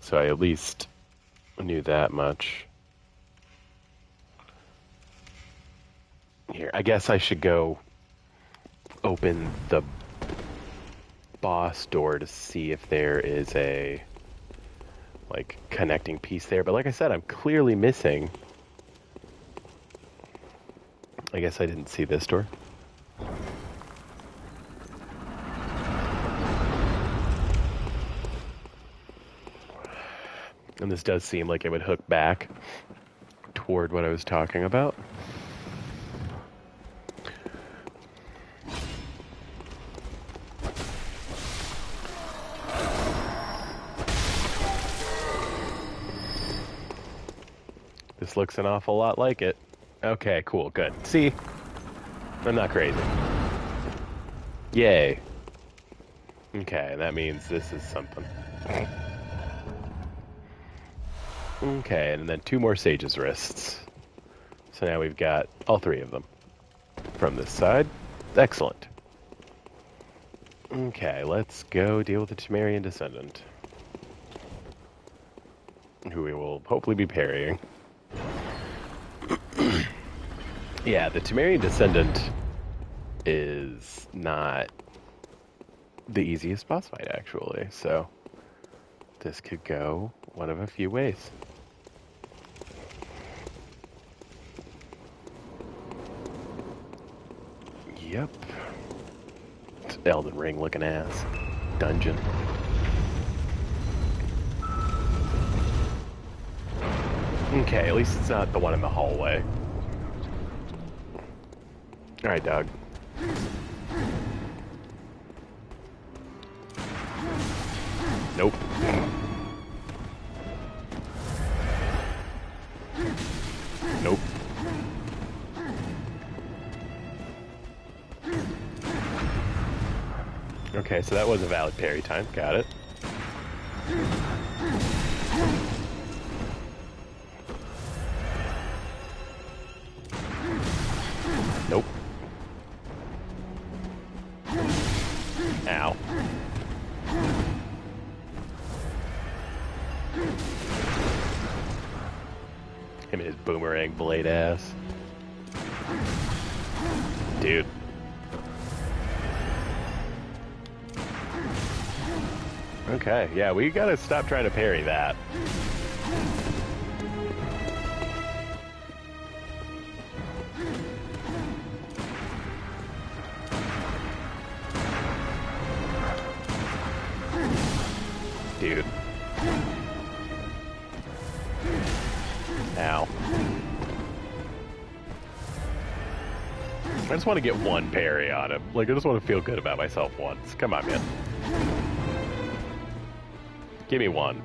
So I at least knew that much. Here, I guess I should go open the boss door to see if there is a, like, connecting piece there. But like I said, I'm clearly missing. I guess I didn't see this door. And this does seem like it would hook back toward what I was talking about. This looks an awful lot like it. Okay, cool, good. See? I'm not crazy. Yay. Okay, that means this is something. Okay, and then 2 more Sage's Wrists. So now we've got all 3 of them from this side. Excellent. Okay, let's go deal with the Temerian Descendant, who we will hopefully be parrying. Yeah, the Temerian Descendant is not the easiest boss fight, actually, so this could go one of a few ways. Yep. It's Elden Ring looking ass. Dungeon. Okay, at least it's not the one in the hallway. Alright, dog. Nope. Nope. Okay, so that was a valid parry time. Got it. Nope. Ow. Him and his boomerang blade ass. Dude. Okay, yeah, we gotta stop trying to parry that. Dude. Ow. I just want to get one parry on him. Like, I just want to feel good about myself once. Come on, man. Give me one.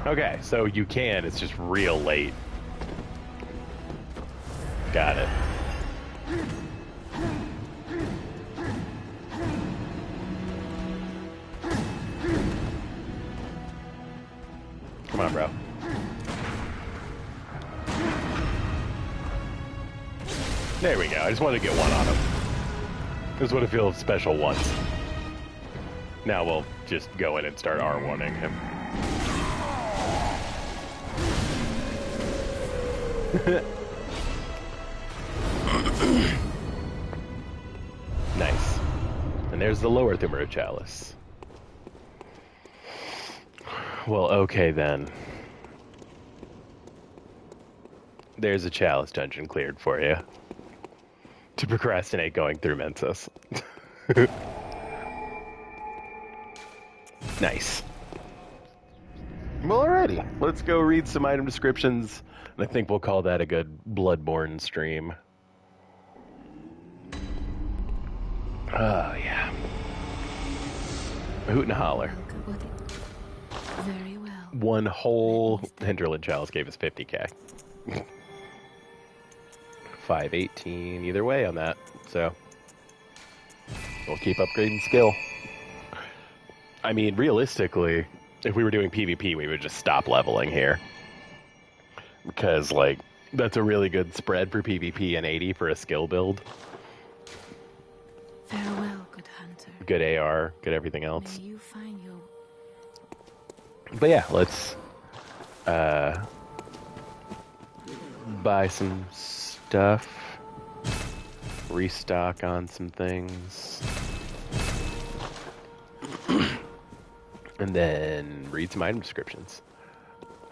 Okay, so you can. It's just real late. Got it. Come on, bro. There we go. I just wanted to get one on him. Just want to feel special once. Now we'll just go in and start R1ing him. Nice. And there's the lower Thumera Chalice. Well, okay then. There's a Chalice dungeon cleared for you. To procrastinate going through Mensis. Nice. Well, alrighty. Let's go read some item descriptions. And I think we'll call that a good Bloodborne stream. Oh, yeah. Hoot and holler. Very well. One whole Hinterland Chalice gave us 50k. 518 either way on that. So, we'll keep upgrading skill. I mean, realistically, if we were doing PvP, we would just stop leveling here. Because, like, that's a really good spread for PvP and 80 for a skill build. Farewell, good hunter. Good AR, good everything else. May you find your... But yeah, let's buy some stuff. Restock on some things. And then read some item descriptions.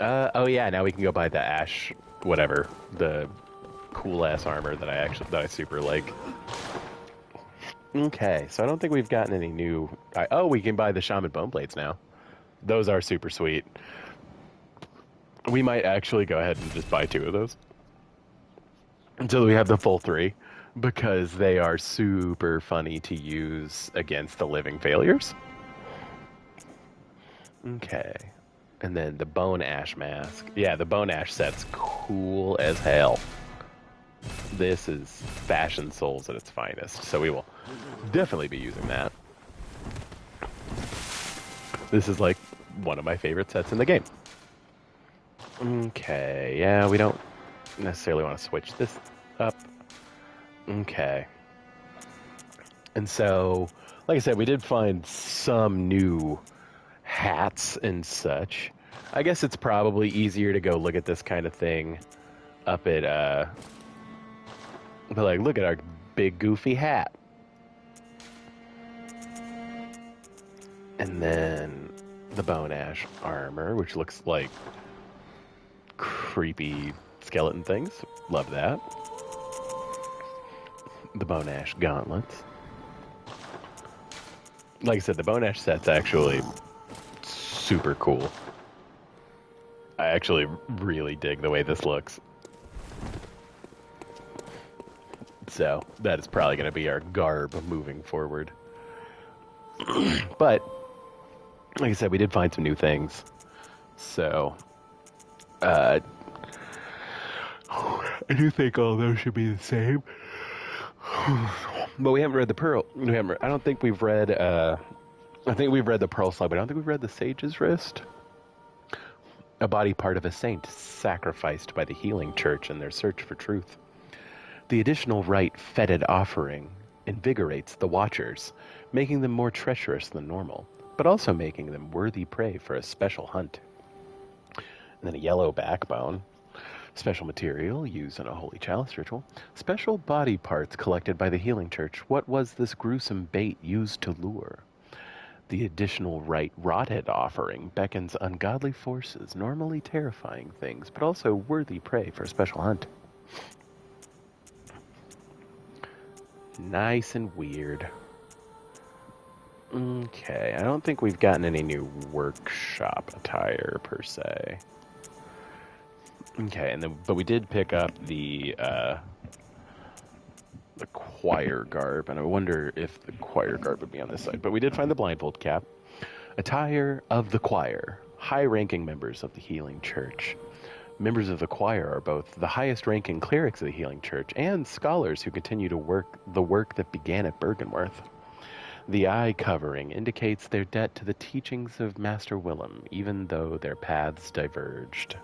Oh yeah, now we can go buy the Ash, whatever, the cool ass armor that I super like. Okay, so I don't think we've gotten any new. Oh, we can buy the Shaman Bone Blades now. Those are super sweet. We might actually go ahead and just buy 2 of those until we have the full 3, because they are super funny to use against the living failures. Okay. And then the Bone Ash Mask. Yeah, the Bone Ash set's cool as hell. This is Fashion Souls at its finest, so we will definitely be using that. This is like one of my favorite sets in the game. Okay, yeah, we don't necessarily want to switch this up. Okay. And so, like I said, we did find some new hats and such. I guess it's probably easier to go look at this kind of thing up at, but like, look at our big goofy hat. And then the Bone Ash armor, which looks like creepy skeleton things. Love that. The Bone Ash gauntlets. Like I said, the Bone Ash set's actually super cool. I actually really dig the way this looks. So, that is probably going to be our garb moving forward. But, like I said, we did find some new things. So, I do think all those should be the same. But we haven't read the Pearl. I don't think we've read, I think we've read the Pearl Slug, but I don't think we've read the Sage's Wrist. A body part of a saint sacrificed by the Healing Church in their search for truth. The additional rite fetid offering invigorates the Watchers, making them more treacherous than normal, but also making them worthy prey for a special hunt. And then a yellow backbone. Special material used in a holy chalice ritual. Special body parts collected by the Healing Church. What was this gruesome bait used to lure? The additional rite rotted offering beckons ungodly forces, normally terrifying things, but also worthy prey for a special hunt. Nice and weird. Okay, I don't think we've gotten any new workshop attire per se. Okay, and then but we did pick up the choir garb, and I wonder if the choir garb would be on this side. But we did find the blindfold cap. Attire of the choir. high-ranking members of the Healing Church. Members of the choir are both the highest-ranking clerics of the Healing Church and scholars who continue to work the work that began at Byrgenwerth. The eye covering indicates their debt to the teachings of Master Willem, even though their paths diverged.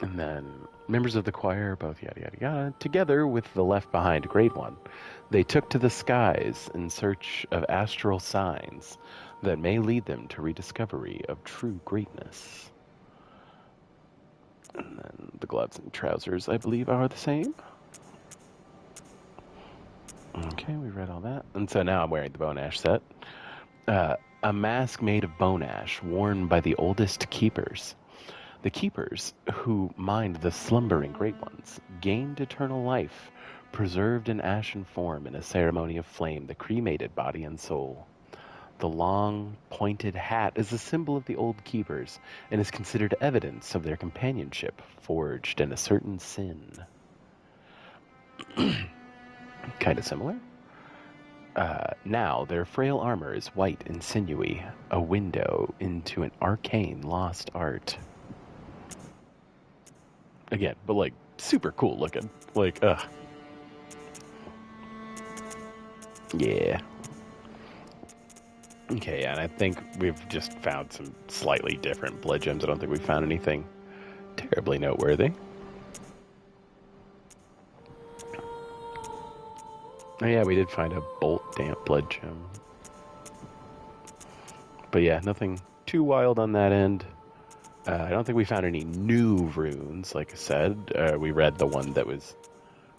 And then, members of the choir are both yada yada yada, together with the left-behind Great One. They took to the skies in search of astral signs that may lead them to rediscovery of true greatness. And then the gloves and trousers, I believe, are the same. Okay, we read all that. And so now I'm wearing the bone ash set. A mask made of bone ash, worn by the oldest keepers. The keepers, who mined the slumbering Great Ones, gained eternal life, preserved in ashen form in a ceremony of flame that cremated body and soul. The long, pointed hat is a symbol of the old keepers and is considered evidence of their companionship forged in a certain sin. Kind of similar. Now their frail armor is white and sinewy, a window into an arcane lost art. Again, but like super cool looking. Like, yeah. Okay, and I think we've just found some slightly different blood gems. I don't think we found anything terribly noteworthy. Oh yeah, we did find a bolt damp blood gem. But yeah, nothing too wild on that end. I don't think we found any new runes, like I said. We read the one that was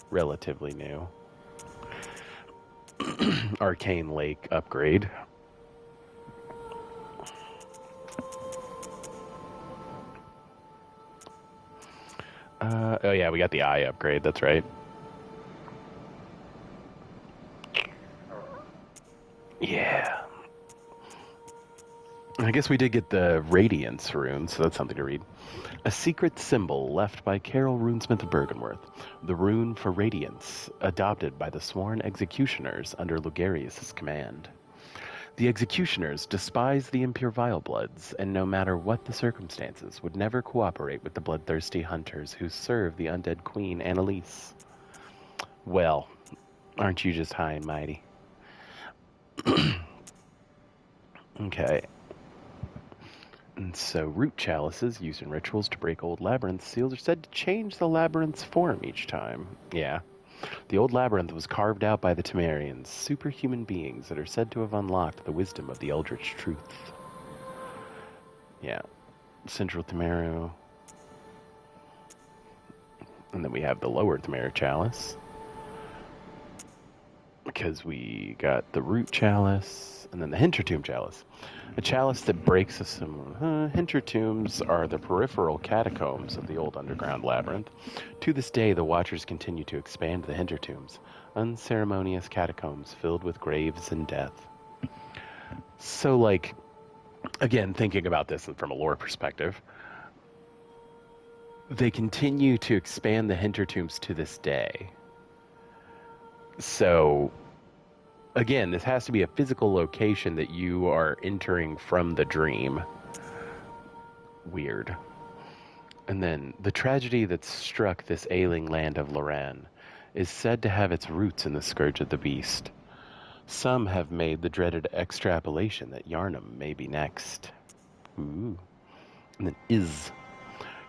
relatively new. Arcane Lake upgrade. Oh yeah, we got the eye upgrade, that's right. Yeah. I guess we did get the Radiance rune, so that's something to read. A secret symbol left by Carol Runesmith of Byrgenwerth. The rune for Radiance, adopted by the sworn executioners under Lugarius' command. The executioners despise the impure Vilebloods, and no matter what the circumstances, would never cooperate with the bloodthirsty hunters who serve the undead queen, Annalise. Well, aren't you just high and mighty? Okay. And so, root chalices used in rituals to break old labyrinth seals are said to change the labyrinth's form each time. Yeah. The old labyrinth was carved out by the Temerians, superhuman beings that are said to have unlocked the wisdom of the Eldritch Truth. Yeah. Central Temeru. And then we have the lower Temeru chalice. Because we got the root chalice, and then the Hintertomb chalice. A chalice that breaks a similar... Hintertombs are the peripheral catacombs of the old underground labyrinth. To this day, the Watchers continue to expand the Hintertombs, unceremonious catacombs filled with graves and death. So, like, again, thinking about this from a lore perspective, they continue to expand the Hintertombs to this day. So, again, this has to be a physical location that you are entering from the dream. Weird. And then, the tragedy that struck this ailing land of Loran is said to have its roots in the Scourge of the Beast. Some have made the dreaded extrapolation that Yharnam may be next. Ooh. And then Iz.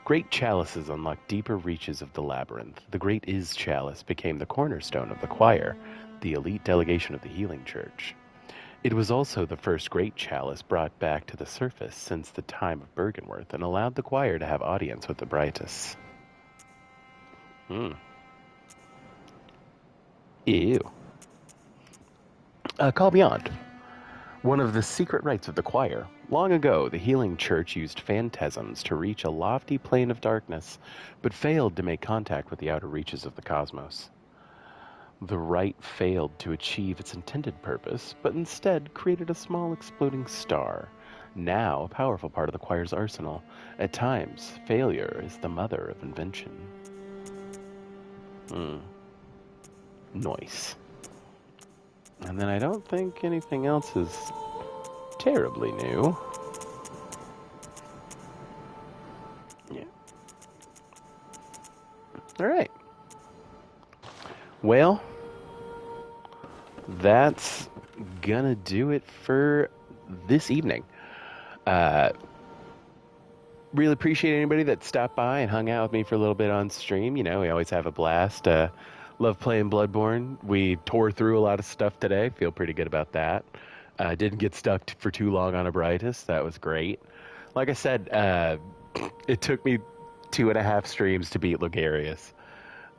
Great chalices unlock deeper reaches of the labyrinth. The Great Iz chalice became the cornerstone of the choir, the elite delegation of the Healing Church. It was also the first great chalice brought back to the surface since the time of Byrgenwerth and allowed the choir to have audience with the Brightest. Ew. Call Beyond. One of the secret rites of the choir. Long ago, the Healing Church used phantasms to reach a lofty plane of darkness, but failed to make contact with the outer reaches of the cosmos. The rite failed to achieve its intended purpose, but instead created a small exploding star, now a powerful part of the choir's arsenal. At times, failure is the mother of invention. Nice. And then I don't think anything else is terribly new. All right. Well, that's gonna do it for this evening. Really appreciate anybody that stopped by and hung out with me for a little bit on stream. You know, we always have a blast. Love playing Bloodborne. We tore through a lot of stuff today. Feel pretty good about that. Didn't get stuck for too long on Abritus. That was great. Like I said, it took me 2.5 streams to beat Logarius.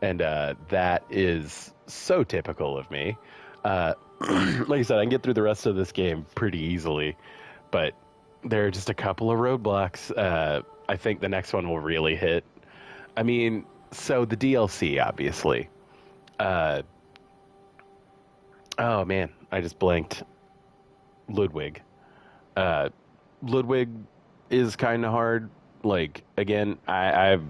And that is so typical of me. Like I said, I can get through the rest of this game pretty easily. But there are just a couple of roadblocks. I think the next one will really hit. I mean, so the DLC, obviously. Oh, man, I just blanked. Ludwig. Ludwig is kind of hard. Like, again, I've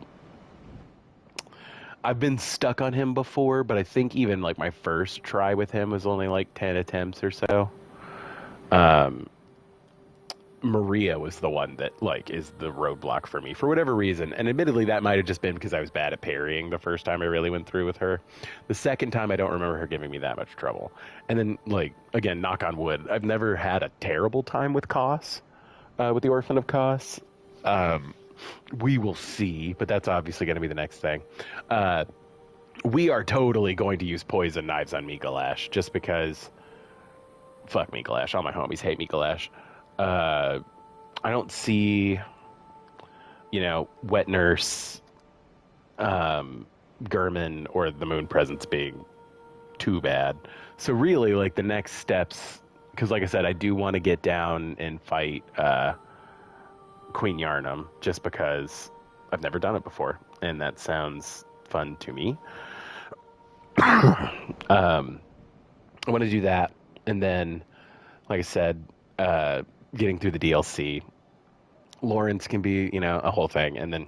been stuck on him before, but I think even, like, my first try with him was only, like, 10 attempts or so. Maria was the one that, like, is the roadblock for me for whatever reason. And admittedly, that might have just been because I was bad at parrying the first time I really went through with her. The second time, I don't remember her giving me that much trouble. And then, like, again, knock on wood, I've never had a terrible time with Kos, with the Orphan of Kos. We will see, but that's obviously going to be the next thing. We are totally going to use poison knives on Mikolash, just because, fuck Mikolash, all my homies hate Mikolash. I don't see, you know, Wet Nurse, Gurman, or the Moon Presence being too bad. So really, like, the next steps, because like I said, I do want to get down and fight Queen Yarnum, just because I've never done it before, and that sounds fun to me. I want to do that, and then, like I said, getting through the DLC. Lawrence can be, you know, a whole thing. And then,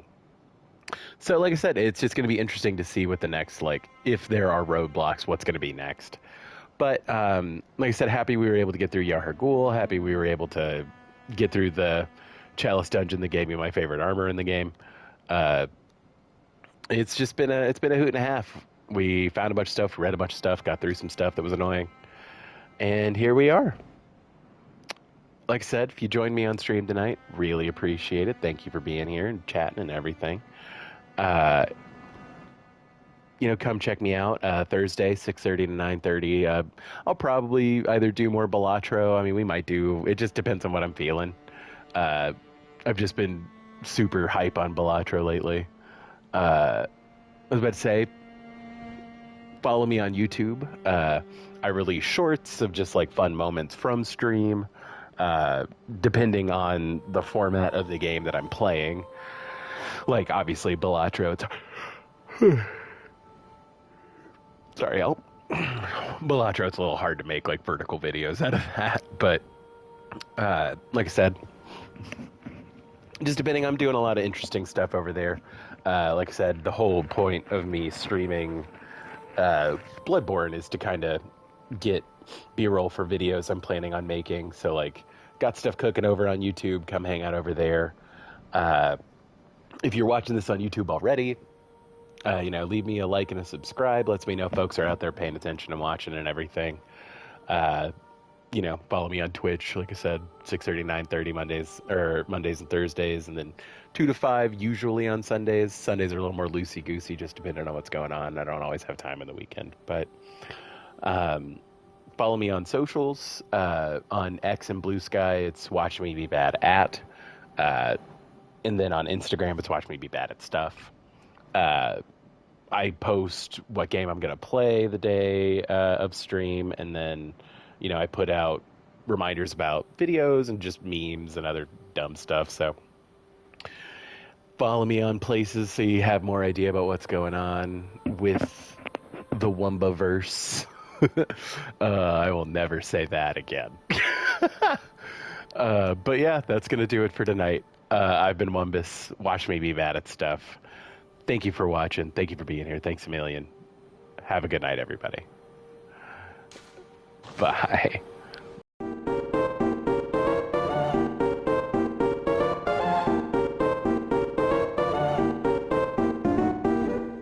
so like I said, it's just going to be interesting to see what the next, like, if there are roadblocks, what's going to be next. But, like I said, happy we were able to get through Yahar Ghul. Happy we were able to get through the Chalice Dungeon that gave me my favorite armor in the game. It's just been a hoot and a half. We found a bunch of stuff, read a bunch of stuff, got through some stuff that was annoying. And here we are. Like I said, if you joined me on stream tonight, really appreciate it. Thank you for being here and chatting and everything. You know, come check me out Thursday, 6:30 to 9:30. I'll probably either do more Balatro. I mean, we might do. It just depends on what I'm feeling. I've just been super hype on Balatro lately. I was about to say, follow me on YouTube. I release shorts of just like fun moments from stream. Depending on the format of the game that I'm playing. Like, obviously, Balatro, sorry, Balatro, it's a little hard to make, like, vertical videos out of that, but, like I said, just depending, I'm doing a lot of interesting stuff over there. Like I said, the whole point of me streaming Bloodborne is to kind of get B-roll for videos I'm planning on making, so, like, got stuff cooking over on YouTube. Come hang out over there. If you're watching this on YouTube already, you know, leave me a like and a subscribe. Lets me know folks are out there paying attention and watching and everything. You know, follow me on Twitch. Like I said, 6:30, 9:30 Mondays and Thursdays, and then 2 to 5 usually on Sundays. Sundays are a little more loosey-goosey, just depending on what's going on. I don't always have time on the weekend, but follow me on socials. On X and Bluesky, it's watchmebebadat. And then on Instagram, it's watchmebebadat_stuff. I post what game I'm going to play the day of stream, and then, you know, I put out reminders about videos and just memes and other dumb stuff. So follow me on places so you have more idea about what's going on with the Wumbaverse. I will never say that again. But yeah, that's going to do it for tonight. I've been Wumbus. Watch me be bad at stuff. Thank you for watching. Thank you for being here. Thanks a million. Have a good night, everybody. Bye.